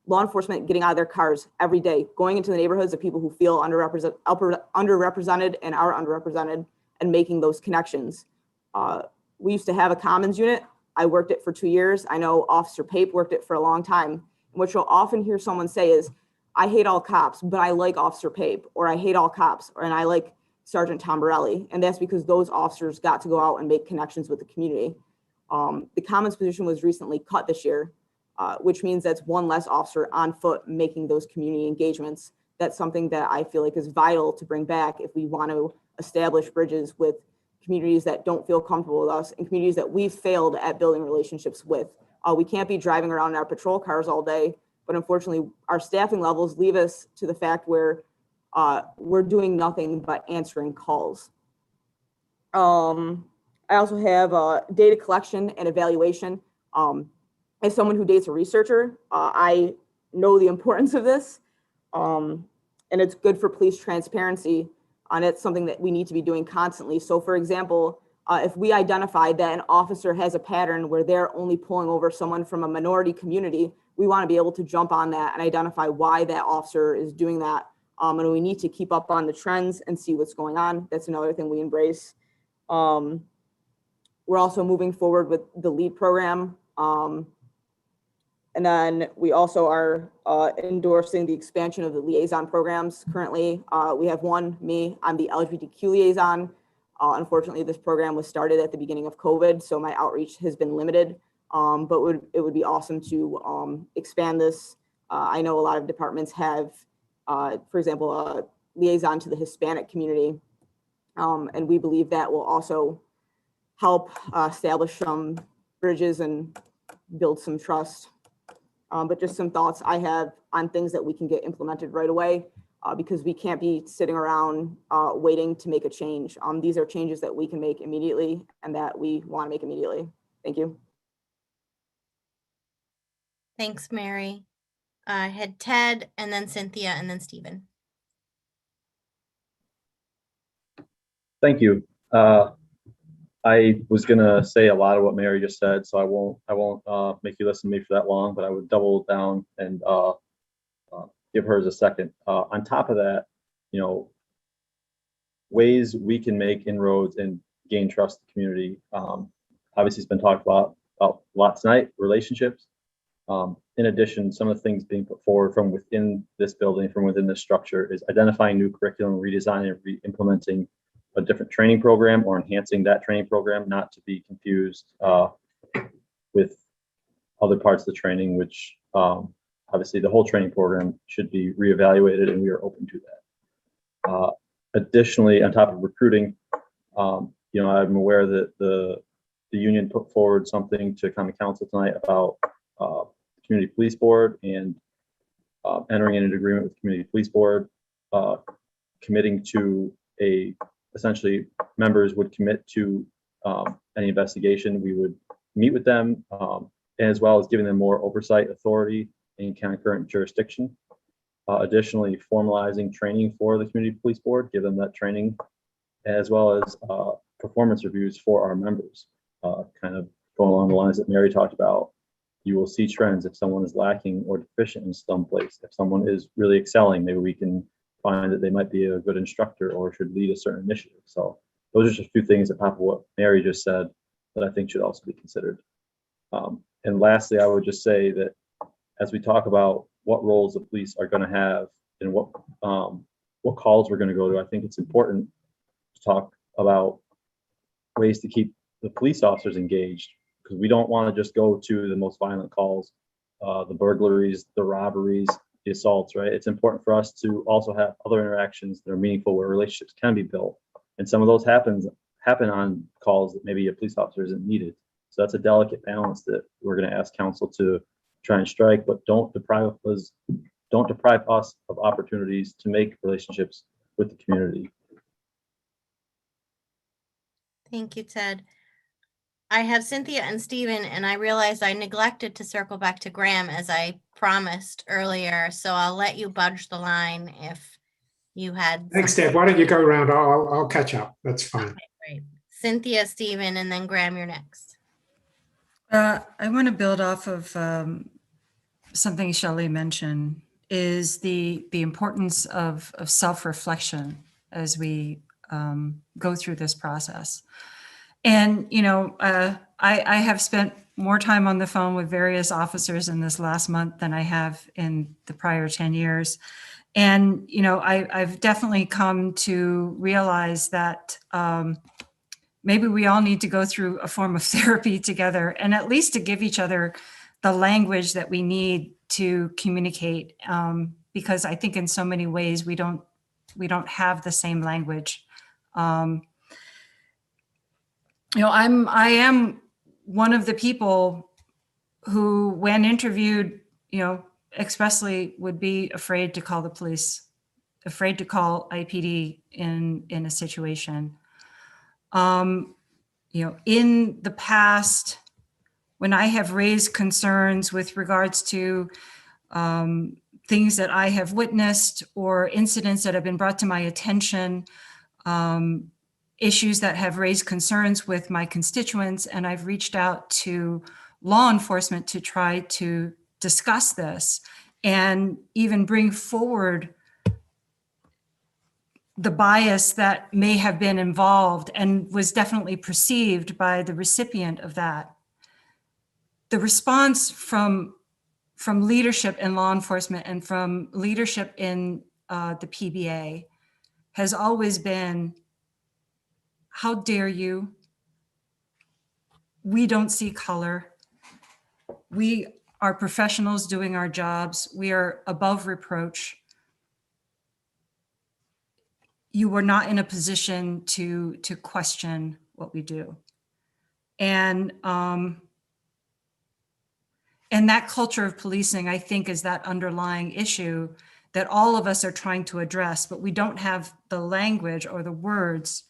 law enforcement getting out of their cars every day, going into the neighborhoods of people who feel underrepresented and are underrepresented, and making those connections. We used to have a commons unit. I worked it for 2 years. I know Officer Pape worked it for a long time. And what you'll often hear someone say is, I hate all cops, but I like Officer Pape, or I hate all cops, and I like Sergeant Tomborelli. And that's because those officers got to go out and make connections with the community. The commons position was recently cut this year, which means that's one less officer on foot making those community engagements. That's something that I feel like is vital to bring back if we want to establish bridges with communities that don't feel comfortable with us and communities that we've failed at building relationships with. We can't be driving around in our patrol cars all day, but unfortunately our staffing levels leave us to the fact where we're doing nothing but answering calls. I also have data collection and evaluation. As someone who dates a researcher, I know the importance of this, and it's good for police transparency, and it's something that we need to be doing constantly. So for example, if we identify that an officer has a pattern where they're only pulling over someone from a minority community, we want to be able to jump on that and identify why that officer is doing that. And we need to keep up on the trends and see what's going on. That's another thing we embrace. We're also moving forward with the LEAD program. And then we also are endorsing the expansion of the liaison programs. Currently, we have one, me, I'm the LGBTQ liaison. Unfortunately, this program was started at the beginning of COVID, so my outreach has been limited, but it would be awesome to expand this. I know a lot of departments have, for example, a liaison to the Hispanic community, and we believe that will also help establish some bridges and build some trust. But just some thoughts I have on things that we can get implemented right away. because we can't be sitting around waiting to make a change. These are changes that we can make immediately and that we want to make immediately. Thank you. Thanks, Mary. I had Ted and then Cynthia and then Stephen. Thank you. I was gonna say a lot of what Mary just said, so I won't make you listen to me for that long, but I would double down and give hers a second. On top of that, you know, ways we can make inroads and gain trust in the community. Obviously, it's been talked about a lot tonight, relationships. In addition, some of the things being put forward from within this building, from within this structure, is identifying new curriculum, redesigning and re-implementing a different training program or enhancing that training program, not to be confused with other parts of the training, which obviously the whole training program should be reevaluated, and we are open to that. Additionally, on top of recruiting, you know, I'm aware that the union put forward something to common council tonight about community police board and entering into an agreement with community police board, committing to essentially members would commit to any investigation. We would meet with them, as well as giving them more oversight authority in concurrent jurisdiction. Additionally, formalizing training for the community police board, give them that training, as well as performance reviews for our members. Kind of going along the lines that Mary talked about, you will see trends if someone is lacking or deficient in some place. If someone is really excelling, maybe we can find that they might be a good instructor or should lead a certain initiative. So those are just a few things that top of what Mary just said that I think should also be considered. And lastly, I would just say that as we talk about what roles the police are going to have and what calls we're going to go to, I think it's important to talk about ways to keep the police officers engaged, because we don't want to just go to the most violent calls, the burglaries, the robberies, the assaults, right? It's important for us to also have other interactions that are meaningful where relationships can be built. And some of those happen on calls that maybe a police officer isn't needed. So that's a delicate balance that we're going to ask council to try and strike, but don't deprive us of opportunities to make relationships with the community. Thank you, Ted. I have Cynthia and Stephen, and I realized I neglected to circle back to Graham as I promised earlier. So I'll let you budge the line if you had. Thanks, Deb. Why don't you go around? I'll catch up. That's fine. Okay, great. Cynthia, Stephen, and then Graham, you're next. I want to build off of something Shelley mentioned, is the importance of self-reflection as we go through this process. And, you know, I have spent more time on the phone with various officers in this last month than I have in the prior 10 years. And, you know, I've definitely come to realize that maybe we all need to go through a form of therapy together, and at least to give each other the language that we need to communicate. Because I think in so many ways we don't have the same language. You know, I am one of the people who, when interviewed, you know, expressly would be afraid to call the police, afraid to call IPD in a situation. You know, in the past, when I have raised concerns with regards to things that I have witnessed or incidents that have been brought to my attention, issues that have raised concerns with my constituents, and I've reached out to law enforcement to try to discuss this and even bring forward the bias that may have been involved and was definitely perceived by the recipient of that. The response from leadership in law enforcement and from leadership in the PBA has always been, how dare you? We don't see color. We are professionals doing our jobs. We are above reproach. You were not in a position to question what we do. And that culture of policing, I think, is that underlying issue that all of us are trying to address, but we don't have the language or the words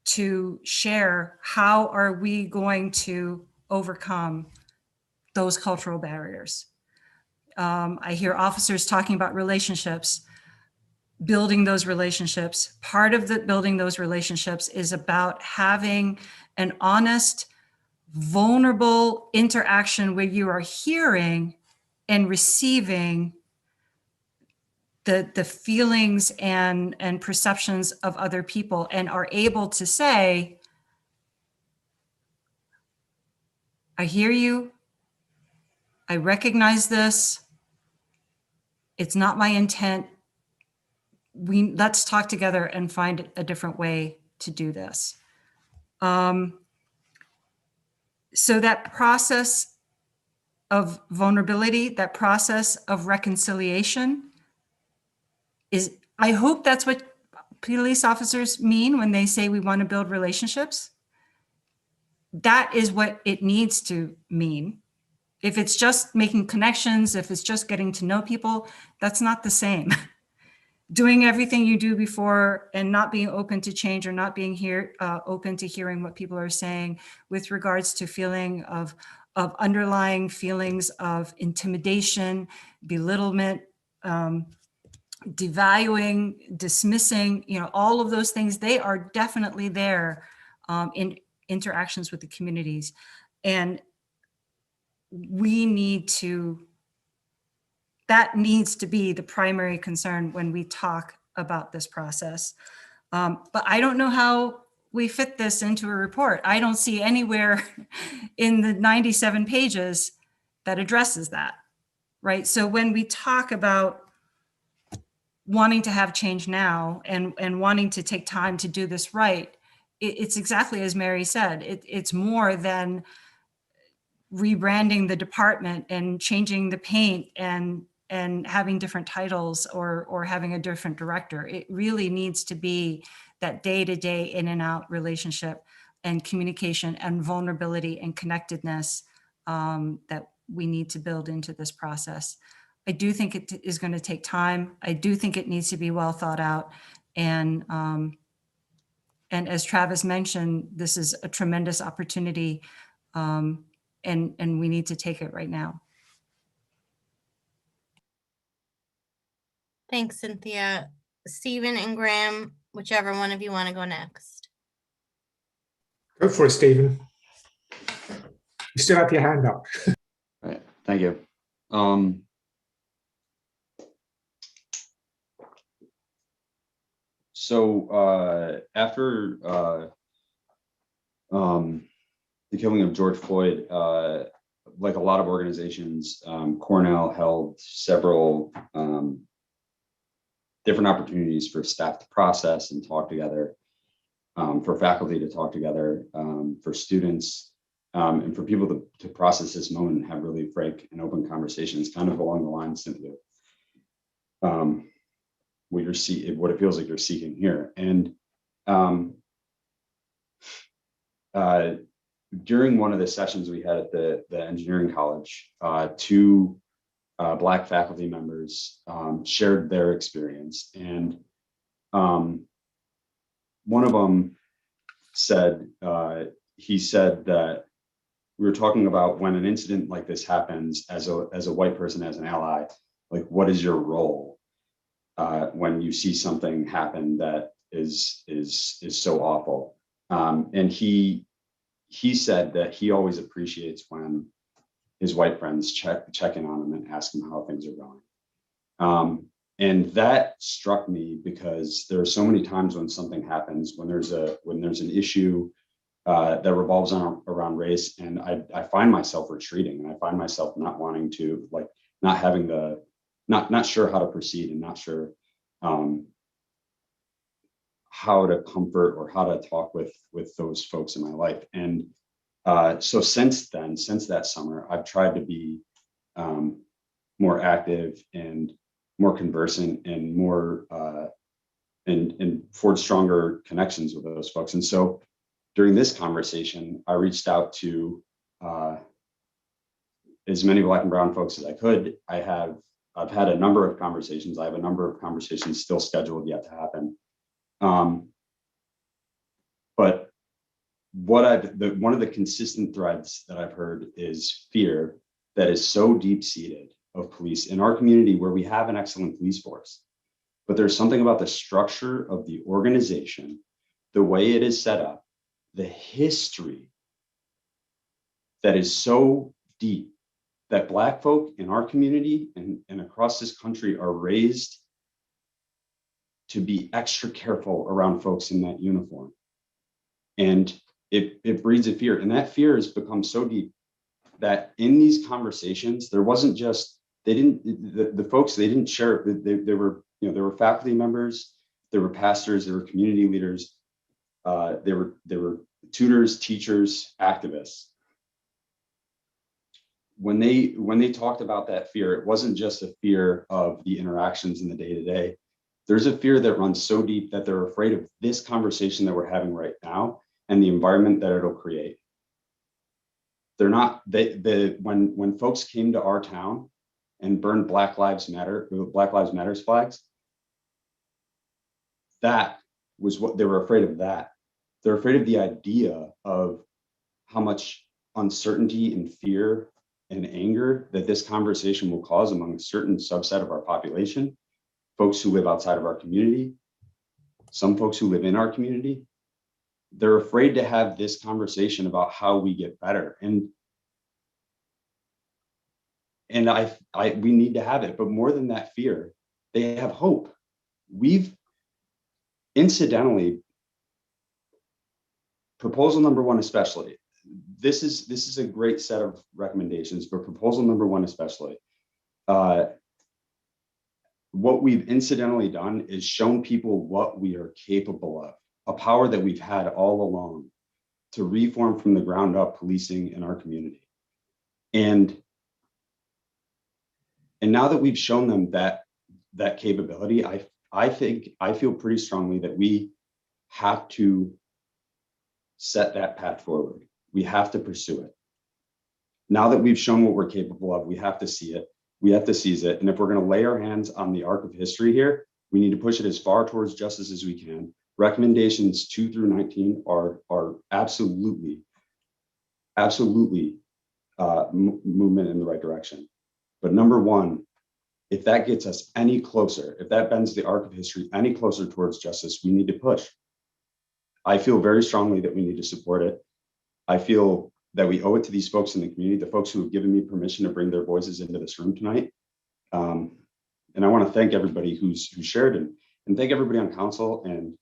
to share. How are we going to overcome those cultural barriers? I hear officers talking about relationships, building those relationships. Part of the building those relationships is about having an honest, vulnerable interaction where you are hearing and receiving the feelings and perceptions of other people, and are able to say, I hear you, I recognize this, it's not my intent, let's talk together and find a different way to do this. So that process of vulnerability, that process of reconciliation is, I hope that's what police officers mean when they say we want to build relationships. That is what it needs to mean. If it's just making connections, if it's just getting to know people, that's not the same. Doing everything you do before and not being open to change, or not being open to hearing what people are saying with regards to feeling of underlying feelings of intimidation, belittlement, devaluing, dismissing, all of those things, they are definitely there in interactions with the communities. And that needs to be the primary concern when we talk about this process. But I don't know how we fit this into a report. I don't see anywhere in the 97 pages that addresses that, right? So when we talk about wanting to have change now and wanting to take time to do this right, it's exactly as Mary said. It's more than rebranding the department and changing the paint and having different titles or having a different director. It really needs to be that day-to-day in and out relationship and communication and vulnerability and connectedness that we need to build into this process. I do think it is going to take time. I do think it needs to be well thought out. And as Travis mentioned, this is a tremendous opportunity, and we need to take it right now. Thanks, Cynthia. Stephen and Graham, whichever one of you want to go next. Go for it, Stephen. You still have your hand up. All right, thank you. So after the killing of George Floyd, like a lot of organizations, Cornell held several different opportunities for staff to process and talk together, for faculty to talk together, for students, and for people to process this moment and have really frank and open conversations, kind of along the lines simply what it feels like you're seeking here. And during one of the sessions we had at the engineering college, two Black faculty members shared their experience. And one of them said, he said that we were talking about when an incident like this happens as a white person, as an ally, like, what is your role when you see something happen that is so awful? And he said that he always appreciates when his white friends check in on him and ask him how things are going. And that struck me because there are so many times when something happens, when there's an issue that revolves around race, and I find myself retreating, and I find myself not wanting to, like, not having not sure how to proceed, and not sure how to comfort or how to talk with those folks in my life. And so since that summer, I've tried to be more active and more conversant and more and forge stronger connections with those folks. And so during this conversation, I reached out to as many Black and brown folks as I could. I have I've had a number of conversations. I have a number of conversations still scheduled yet to happen. But one of the consistent threads that I've heard is fear that is so deep-seated of police in our community, where we have an excellent police force. But there's something about the structure of the organization, the way it is set up, the history that is so deep that Black folk in our community and across this country are raised to be extra careful around folks in that uniform. And it breeds a fear. And that fear has become so deep that in these conversations, there wasn't just, the folks, they didn't share, they were, there were faculty members, there were pastors, there were community leaders, there were tutors, teachers, activists. When they talked about that fear, it wasn't just a fear of the interactions in the day-to-day. There's a fear that runs so deep that they're afraid of this conversation that we're having right now and the environment that it'll create. They're not, when folks came to our town and burned Black Lives Matter flags, that was what they were afraid of. That they're afraid of the idea of how much uncertainty and fear and anger that this conversation will cause among a certain subset of our population, folks who live outside of our community, some folks who live in our community. They're afraid to have this conversation about how we get better. And we need to have it, but more than that fear, they have hope. We've incidentally, proposal number one especially, this is a great set of recommendations, but proposal number one especially, what we've incidentally done is shown people what we are capable of, a power that we've had all along to reform from the ground up policing in our community. And now that we've shown them that capability, I feel pretty strongly that we have to set that path forward. We have to pursue it. Now that we've shown what we're capable of, we have to see it. We have to seize it. And if we're going to lay our hands on the arc of history here, we need to push it as far towards justice as we can. Recommendations 2 through 19 are absolutely movement in the right direction. But number one, if that gets us any closer, if that bends the arc of history any closer towards justice, we need to push. I feel very strongly that we need to support it. I feel that we owe it to these folks in the community, the folks who have given me permission to bring their voices into this room tonight. And I want to thank everybody who shared and thank everybody on council and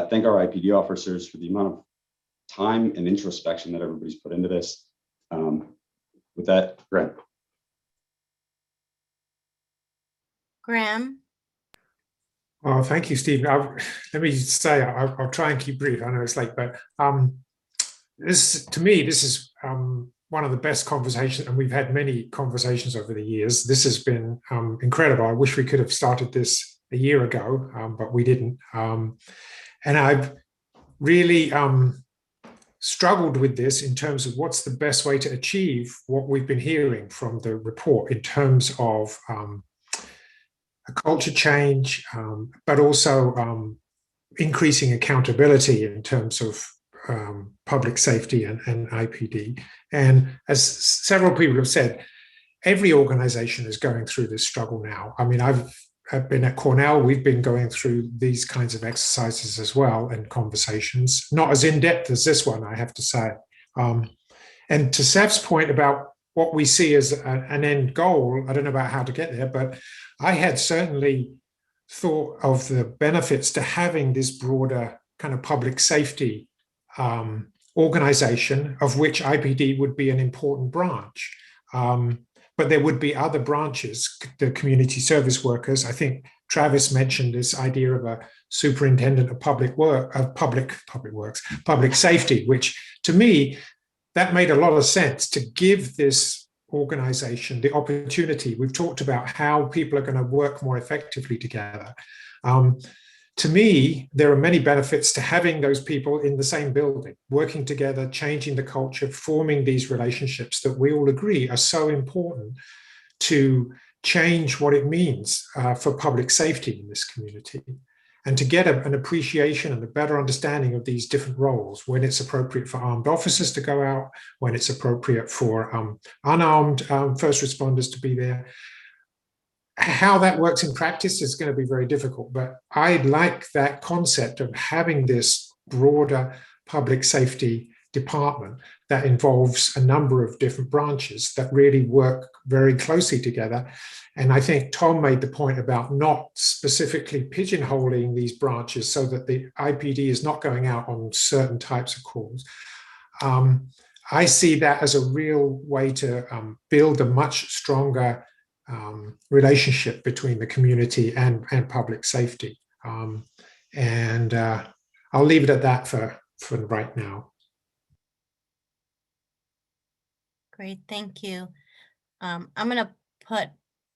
thank our IPD officers for the amount of time and introspection that everybody's put into this. With that, Graham. Graham. Oh, thank you, Steve. Let me say, I'll try and keep brief. I know it's late, but to me, this is one of the best conversations, and we've had many conversations over the years. This has been incredible. I wish we could have started this a year ago, but we didn't. And I've really struggled with this in terms of what's the best way to achieve what we've been hearing from the report in terms of a culture change, but also increasing accountability in terms of public safety and IPD. And as several people have said, every organization is going through this struggle now. I mean, I've been at Cornell, we've been going through these kinds of exercises as well and conversations, not as in-depth as this one, I have to say. And to Seth's point about what we see as an end goal, I don't know about how to get there, but I had certainly thought of the benefits to having this broader kind of public safety organization, of which IPD would be an important branch. But there would be other branches, the community service workers. I think Travis mentioned this idea of a superintendent of public safety, which to me, that made a lot of sense to give this organization the opportunity. We've talked about how people are going to work more effectively together. To me, there are many benefits to having those people in the same building, working together, changing the culture, forming these relationships that we all agree are so important to change what it means for public safety in this community, and to get an appreciation and a better understanding of these different roles, when it's appropriate for armed officers to go out, when it's appropriate for unarmed first responders to be there. How that works in practice is going to be very difficult, but I like that concept of having this broader public safety department that involves a number of different branches that really work very closely together. And I think Tom made the point about not specifically pigeonholing these branches so that the IPD is not going out on certain types of calls. I see that as a real way to build a much stronger relationship between the community and public safety. And I'll leave it at that for right now. Great, thank you. I'm gonna put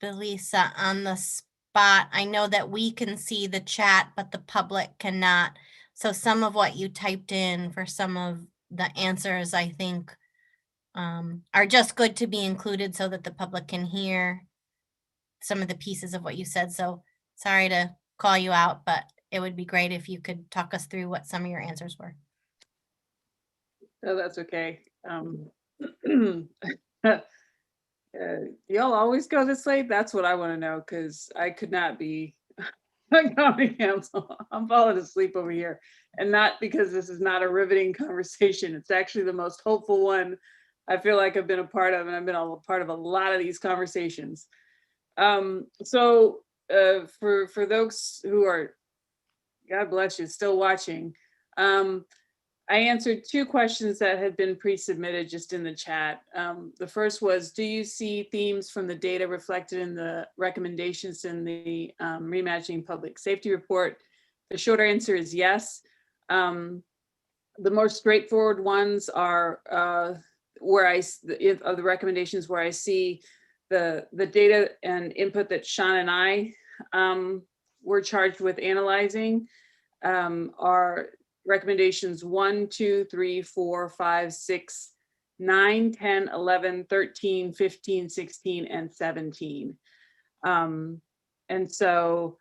Belisa on the spot. I know that we can see the chat, but the public cannot. So some of what you typed in for some of the answers, I think, are just good to be included so that the public can hear some of the pieces of what you said. So sorry to call you out, but it would be great if you could talk us through what some of your answers were. Oh, that's okay. Y'all always go this late? That's what I want to know, because I could not be I'm falling asleep over here, and not because this is not a riveting conversation. It's actually the most hopeful one I feel like I've been a part of, and I've been a part of a lot of these conversations. So for those who are, God bless you, still watching, I answered 2 questions that had been pre-submitted just in the chat. The first was, do you see themes from the data reflected in the recommendations in the Reimagining Public Safety Report? The shorter answer is yes. The more straightforward ones are of the recommendations where I see the data and input that Sean and I were charged with analyzing are recommendations 1, 2, 3, 4, 5, 6, 9, 10, 11, 13, 15, 16, and 17. And so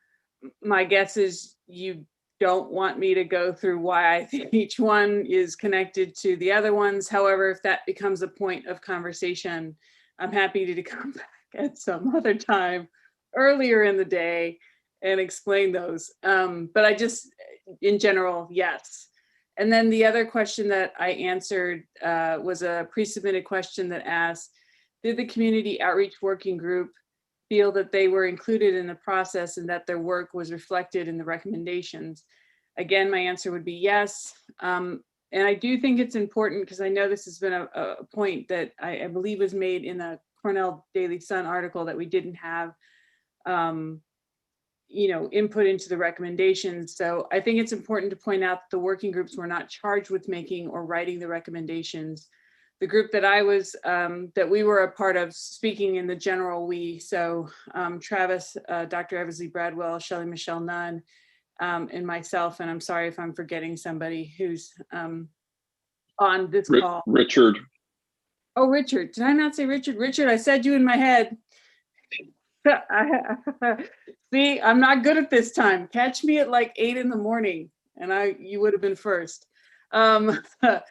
my guess is you don't want me to go through why I think each one is connected to the other ones. However, if that becomes a point of conversation, I'm happy to come back at some other time earlier in the day and explain those. But I just, in general, yes. And then the other question that I answered was a pre-submitted question that asked, did the community outreach working group feel that they were included in the process and that their work was reflected in the recommendations? Again, my answer would be yes. And I do think it's important, because I know this has been a point that I believe was made in the Cornell Daily Sun article, that we didn't have input into the recommendations. So I think it's important to point out that the working groups were not charged with making or writing the recommendations. The group that I was, that we were a part of, speaking in the general we, so Travis, Dr. Eversley Bradwell, Shelley Michelle Nunn, and myself, and I'm sorry if I'm forgetting somebody who's on this call. Richard. Oh, Richard, did I not say Richard? Richard, I said you in my head. See, I'm not good at this time. Catch me at like 8 in the morning and you would have been first. The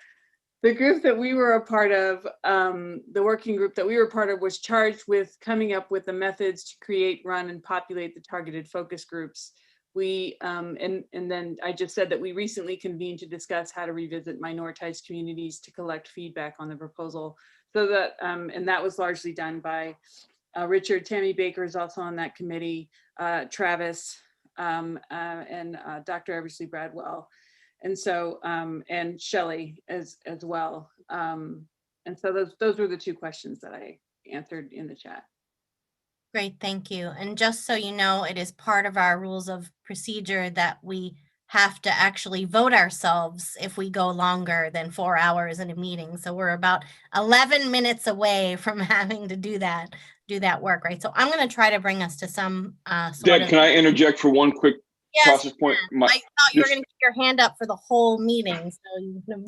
group that we were a part of, the working group that we were part of, was charged with coming up with the methods to create, run, and populate the targeted focus groups. We, and then I just said that we recently convened to discuss how to revisit minoritized communities to collect feedback on the proposal. So that, and that was largely done by Richard. Tammy Baker is also on that committee, Travis, and Dr. Eversley Bradwell. And so, and Shelley as well. And so those were the 2 questions that I answered in the chat. Great, thank you. And just so you know, it is part of our rules of procedure that we have to actually vote ourselves if we go longer than 4 hours in a meeting. So we're about 11 minutes away from having to do that work, right? So I'm going to try to bring us to some Deb, can I interject for one quick process point? I thought you were going to keep your hand up for the whole meeting, so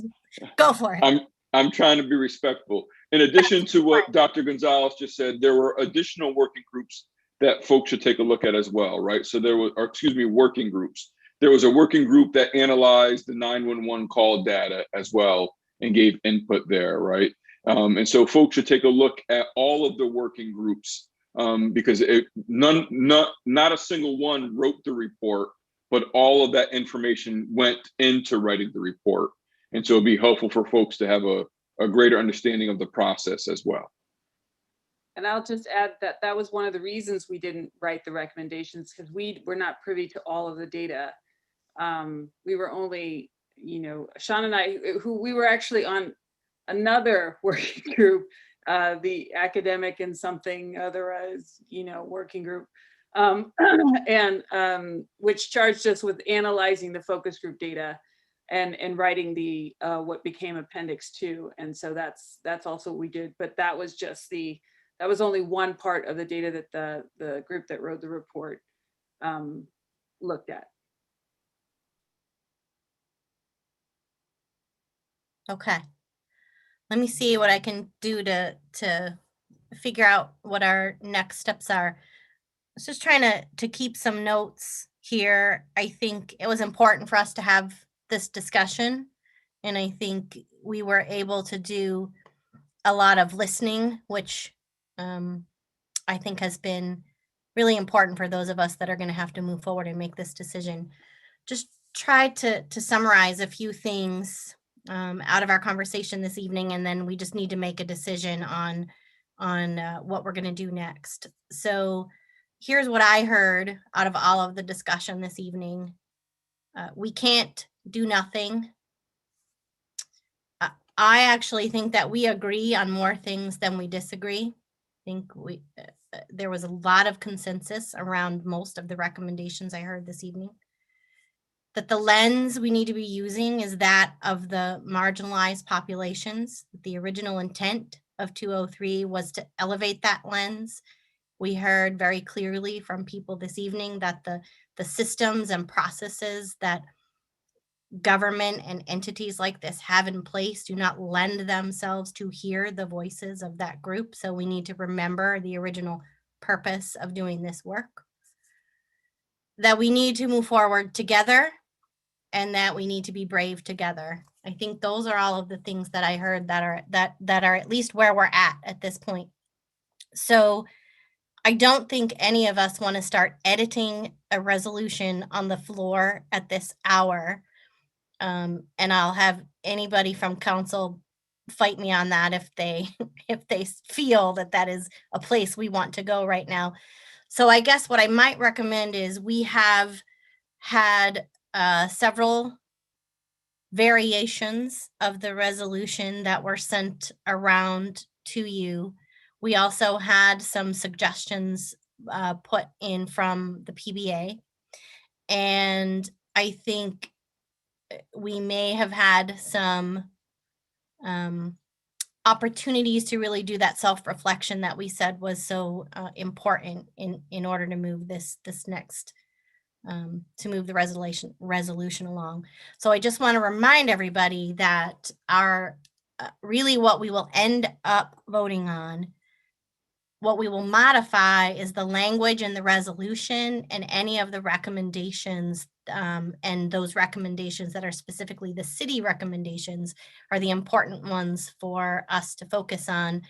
go for it. I'm trying to be respectful. In addition to what Dr. Gonzalez just said, there were additional working groups that folks should take a look at as well, right? So there was, or excuse me, working groups. There was a working group that analyzed the 911 call data as well and gave input there, right? And so folks should take a look at all of the working groups because not a single one wrote the report, but all of that information went into writing the report. And so it'd be helpful for folks to have a greater understanding of the process as well. And I'll just add that that was one of the reasons we didn't write the recommendations, because we were not privy to all of the data. We were only, you know, Sean and I, who we were actually on another working group, the academic and something otherwise, you know, working group, which charged us with analyzing the focus group data and writing the what became Appendix 2. And so that's also what we did, but that was just that was only one part of the data that the group that wrote the report looked at. Okay. Let me see what I can do to figure out what our next steps are. I was just trying to keep some notes here. I think it was important for us to have this discussion, and I think we were able to do a lot of listening, which I think has been really important for those of us that are going to have to move forward and make this decision. Just try to summarize a few things out of our conversation this evening, and then we just need to make a decision on what we're going to do next. So here's what I heard out of all of the discussion this evening. We can't do nothing. I actually think that we agree on more things than we disagree. I think there was a lot of consensus around most of the recommendations I heard this evening. That the lens we need to be using is that of the marginalized populations. The original intent of 203 was to elevate that lens. We heard very clearly from people this evening that the systems and processes that government and entities like this have in place do not lend themselves to hear the voices of that group. So we need to remember the original purpose of doing this work. That we need to move forward together, and that we need to be brave together. I think those are all of the things that I heard that are at least where we're at this point. So I don't think any of us want to start editing a resolution on the floor at this hour. And I'll have anybody from council fight me on that if they feel that is a place we want to go right now. So I guess what I might recommend is we have had several variations of the resolution that were sent around to you. We also had some suggestions put in from the PBA. And I think we may have had some opportunities to really do that self-reflection that we said was so important in order to move this next to move the resolution along. So I just want to remind everybody that our really what we will end up voting on, what we will modify is the language in the resolution and any of the recommendations, and those recommendations that are specifically the city recommendations are the important ones for us to focus on.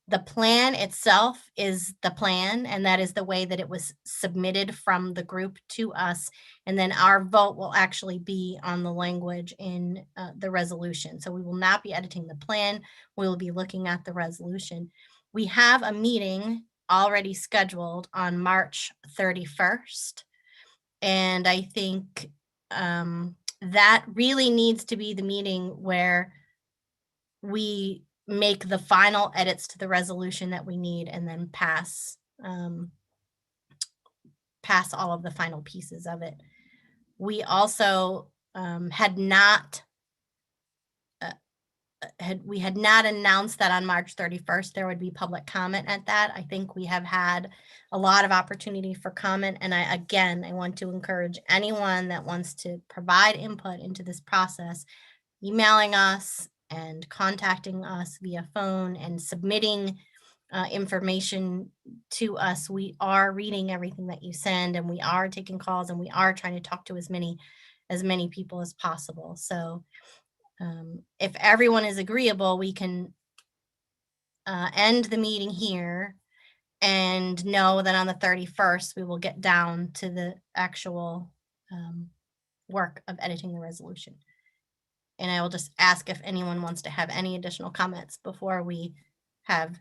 The plan itself is the plan, and that is the way that it was submitted from the group to us. And then our vote will actually be on the language in the resolution. So we will not be editing the plan. We will be looking at the resolution. We have a meeting already scheduled on March 31st. And I think that really needs to be the meeting where we make the final edits to the resolution that we need and then pass all of the final pieces of it. We also had not announced that on March 31st there would be public comment at that. I think we have had a lot of opportunity for comment, and I want to encourage anyone that wants to provide input into this process, emailing us and contacting us via phone and submitting information to us. We are reading everything that you send, and we are taking calls, and we are trying to talk to as many people as possible. So if everyone is agreeable, we can end the meeting here and know that on the 31st, we will get down to the actual work of editing the resolution. And I will just ask if anyone wants to have any additional comments before we have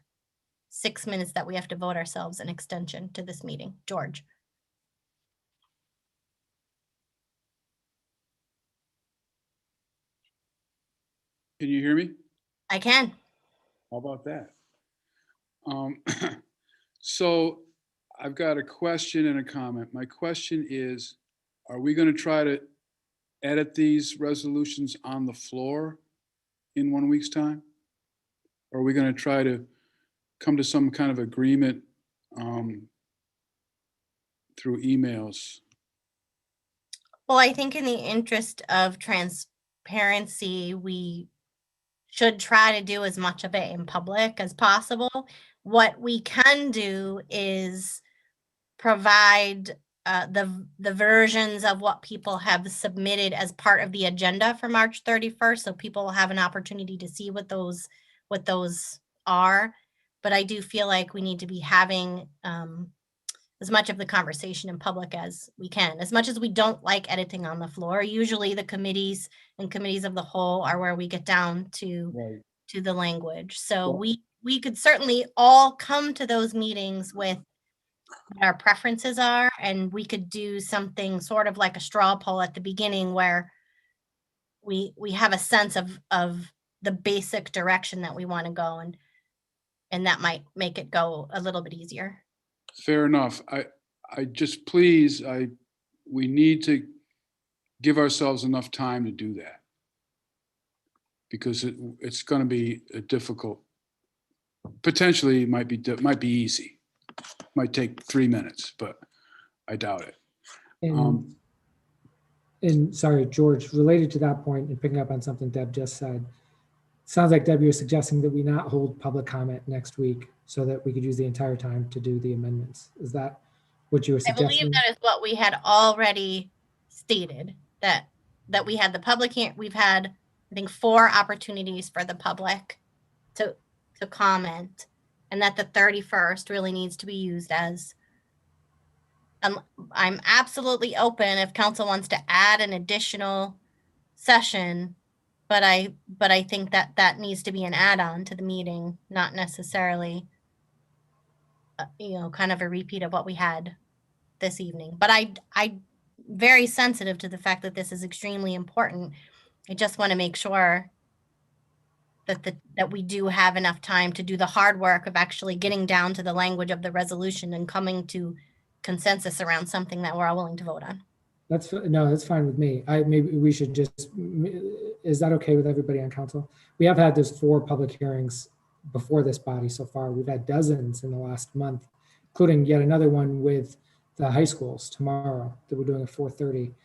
6 minutes that we have to vote ourselves an extension to this meeting. George. Can you hear me? I can. How about that? So I've got a question and a comment. My question is, are we going to try to edit these resolutions on the floor in 1 week's time? Or are we going to try to come to some kind of agreement through emails? Well, I think in the interest of transparency, we should try to do as much of it in public as possible. What we can do is provide the versions of what people have submitted as part of the agenda for March 31st, so people will have an opportunity to see what those are. But I do feel like we need to be having as much of the conversation in public as we can. As much as we don't like editing on the floor, usually the committees and committees of the whole are where we get down to the language. So we could certainly all come to those meetings with what our preferences are, and we could do something sort of like a straw poll at the beginning where we have a sense of the basic direction that we want to go, and that might make it go a little bit easier. Fair enough. I just, please, we need to give ourselves enough time to do that, because it's going to be a difficult, potentially might be easy. Might take 3 minutes, but I doubt it. And sorry, George, related to that point and picking up on something Deb just said, sounds like Deb, you're suggesting that we not hold public comment next week so that we could use the entire time to do the amendments. Is that what you were suggesting? I believe that is what we had already stated, that we had the public here. We've had, I think, 4 opportunities for the public to comment, and that the 31st really needs to be used as, I'm absolutely open if council wants to add an additional session, but I think that needs to be an add-on to the meeting, not necessarily, kind of a repeat of what we had this evening. But I'm very sensitive to the fact that this is extremely important. I just want to make sure that we do have enough time to do the hard work of actually getting down to the language of the resolution and coming to consensus around something that we're all willing to vote on. That's fine with me. Maybe we should just, is that okay with everybody on council? We have had those 4 public hearings before this body so far. We've had dozens in the last month, including yet another one with the high schools tomorrow that we're doing at 4:30.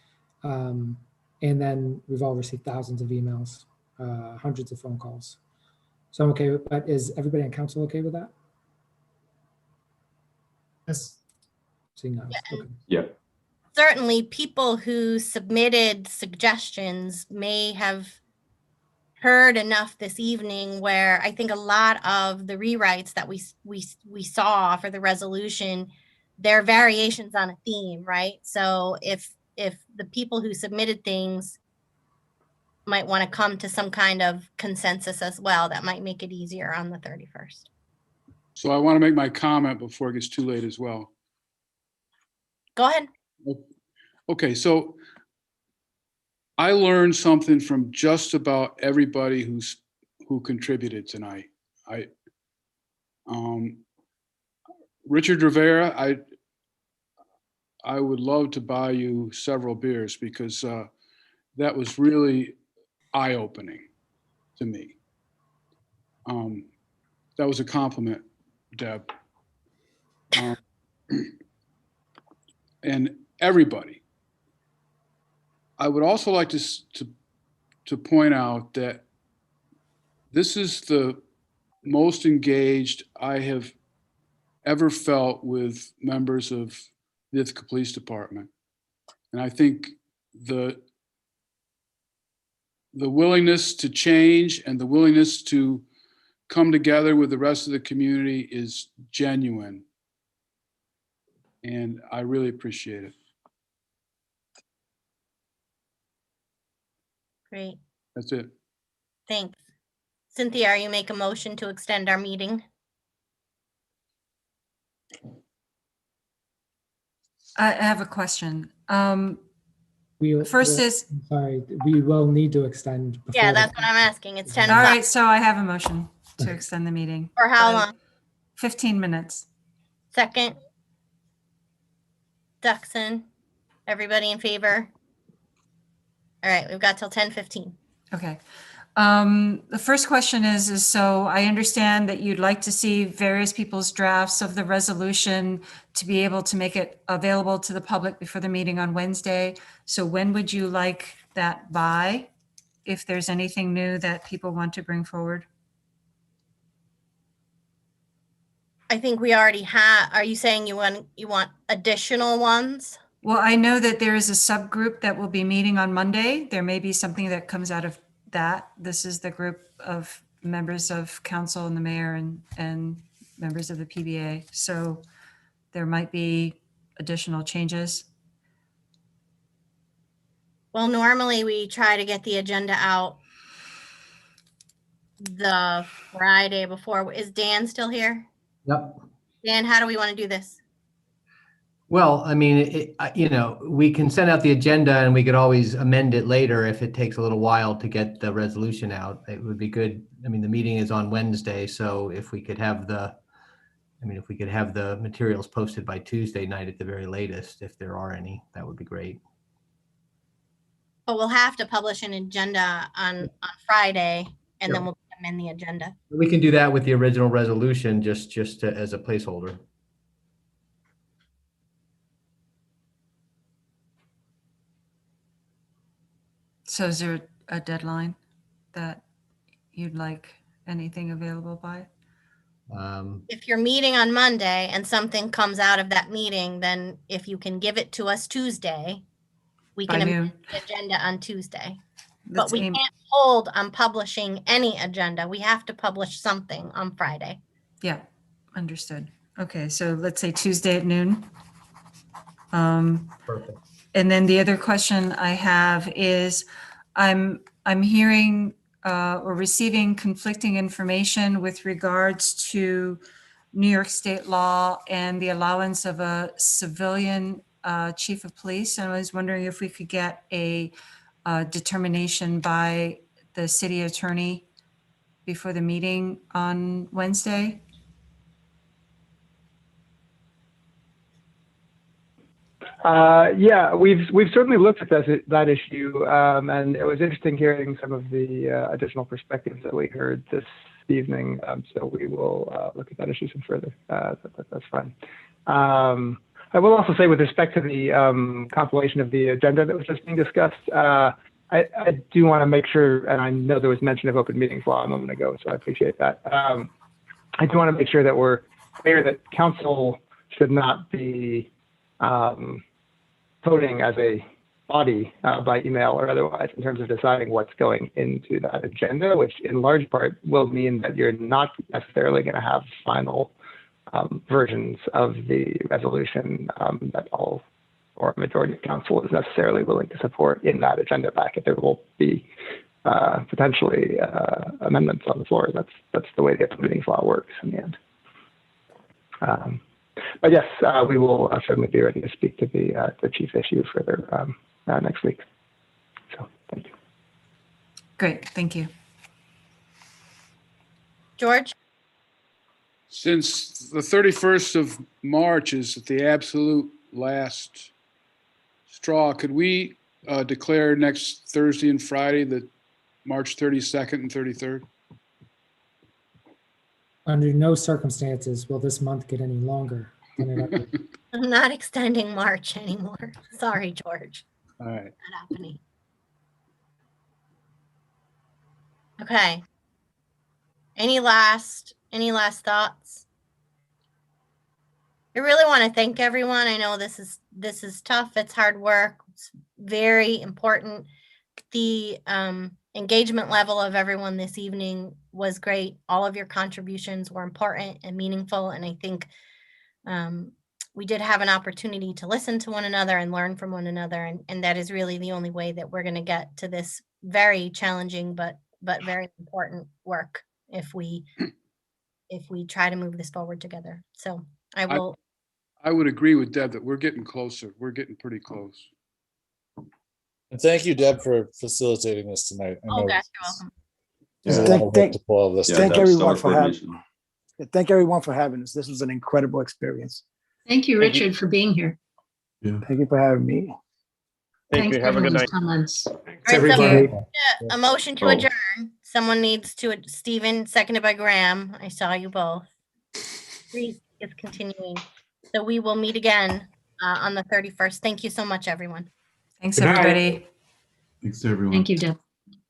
And then we've all received thousands of emails, hundreds of phone calls. So I'm okay with, but is everybody on council okay with that? Yes. Seeing none. Okay. Yeah. Certainly people who submitted suggestions may have heard enough this evening where I think a lot of the rewrites that we saw for the resolution, they're variations on a theme, right? So if the people who submitted things might want to come to some kind of consensus as well, that might make it easier on the 31st. So I want to make my comment before it gets too late as well. Go ahead. Okay, so I learned something from just about everybody who contributed tonight. Richard Rivera, I would love to buy you several beers, because that was really eye-opening to me. That was a compliment, Deb. And everybody. I would also like to point out that this is the most engaged I have ever felt with members of the Ithaca Police Department. And I think the willingness to change and the willingness to come together with the rest of the community is genuine. And I really appreciate it. Great. That's it. Thanks. Cynthia, are you make a motion to extend our meeting? I have a question. First is, I'm sorry, we will need to extend. Yeah, before that's what I'm asking. It's 10 all o'clock. right, so I have a motion to extend the meeting. For how by long? 15 minutes. Second. Duxon, everybody in favor? All right, we've got till 10:15. Okay. The first question is so I understand that you'd like to see various people's drafts of the resolution to be able to make it available to the public before the meeting on Wednesday. So when would you like that by, if there's anything new that people want to bring forward? I think we already have. Are you saying you want additional ones? Well, I know that there is a subgroup that will be meeting on Monday. There may be something that comes out of that. This is the group of members of council and the mayor and members of the PBA. So there might be additional changes. Well, normally we try to get the agenda out the Friday before. Is Dan still here? Yep. Dan, how do we want to do this? Well, I mean, we can send out the agenda and we could always amend it later if it takes a little while to get the resolution out. It would be good. I mean, the meeting is on Wednesday, so if we could have the materials posted by Tuesday night at the very latest, if there are any, that would be great. But we'll have to publish an agenda on Friday, and then we'll amend the agenda. We can do that with the original resolution, just as a placeholder. So is there a deadline that you'd like anything available by? If you're meeting on Monday and something comes out of that meeting, then if you can give it to us Tuesday, we can amend the agenda on Tuesday. But we can't hold on publishing any agenda. We have to publish something on Friday. Yeah, understood. Okay, so let's say Tuesday at noon. Perfect. And then the other question I have is, I'm hearing or receiving conflicting information with regards to New York state law and the allowance of a civilian chief of police. And I was wondering if we could get a determination by the city attorney before the meeting on Wednesday. Yeah, we've certainly looked at that issue, and it was interesting hearing some of the additional perspectives that we heard this evening. So we will look at that issue some further. That's fine. I will also say, with respect to the compilation of the agenda that was just being discussed, I do want to make sure, and I know there was mention of open meetings law a moment ago, so I appreciate that. I do want to make sure that we're clear that council should not be voting as a body by email or otherwise in terms of deciding what's going into that agenda, which in large part will mean that you're not necessarily going to have final versions of the resolution that all or a majority of council is necessarily willing to support in that agenda packet. There will be potentially amendments on the floor. That's the way the open meetings law works in the end. But yes, we will certainly be ready to speak to the chief issue further next week. So thank you. Great, thank you. George? Since the 31st of March is the absolute last straw, could we declare next Thursday and Friday, the March 32nd and 33rd? Under no circumstances will this month get any longer than it ever. I'm not extending March anymore. Sorry, George. All right. Not happening. Okay. Any last thoughts? I really want to thank everyone. I know this is tough. It's hard work. It's very important. The engagement level of everyone this evening was great. All of your contributions were important and meaningful. And I think we did have an opportunity to listen to one another and learn from one another. And that is really the only way that we're going to get to this very challenging, but very important work if we try to move this forward together. So I would agree with Deb that we're getting closer. We're getting pretty close. And thank you, Deb, for facilitating this tonight. I know gosh, you're welcome. there's a lot of work to pull all this Yeah, together. Thank everyone for having us. This was an incredible experience. Thank you, Richard, for being here. Thank you for having me. Thank you. Have a good night. Comments. All right, everybody. so, a motion to adjourn. Someone needs to, Stephen, seconded by Graham. I saw you both. Reese is continuing. So we will meet again on the 31st. Thank you so much, everyone. Thanks, Good night. everybody. Thanks, everyone. Thank you, Deb.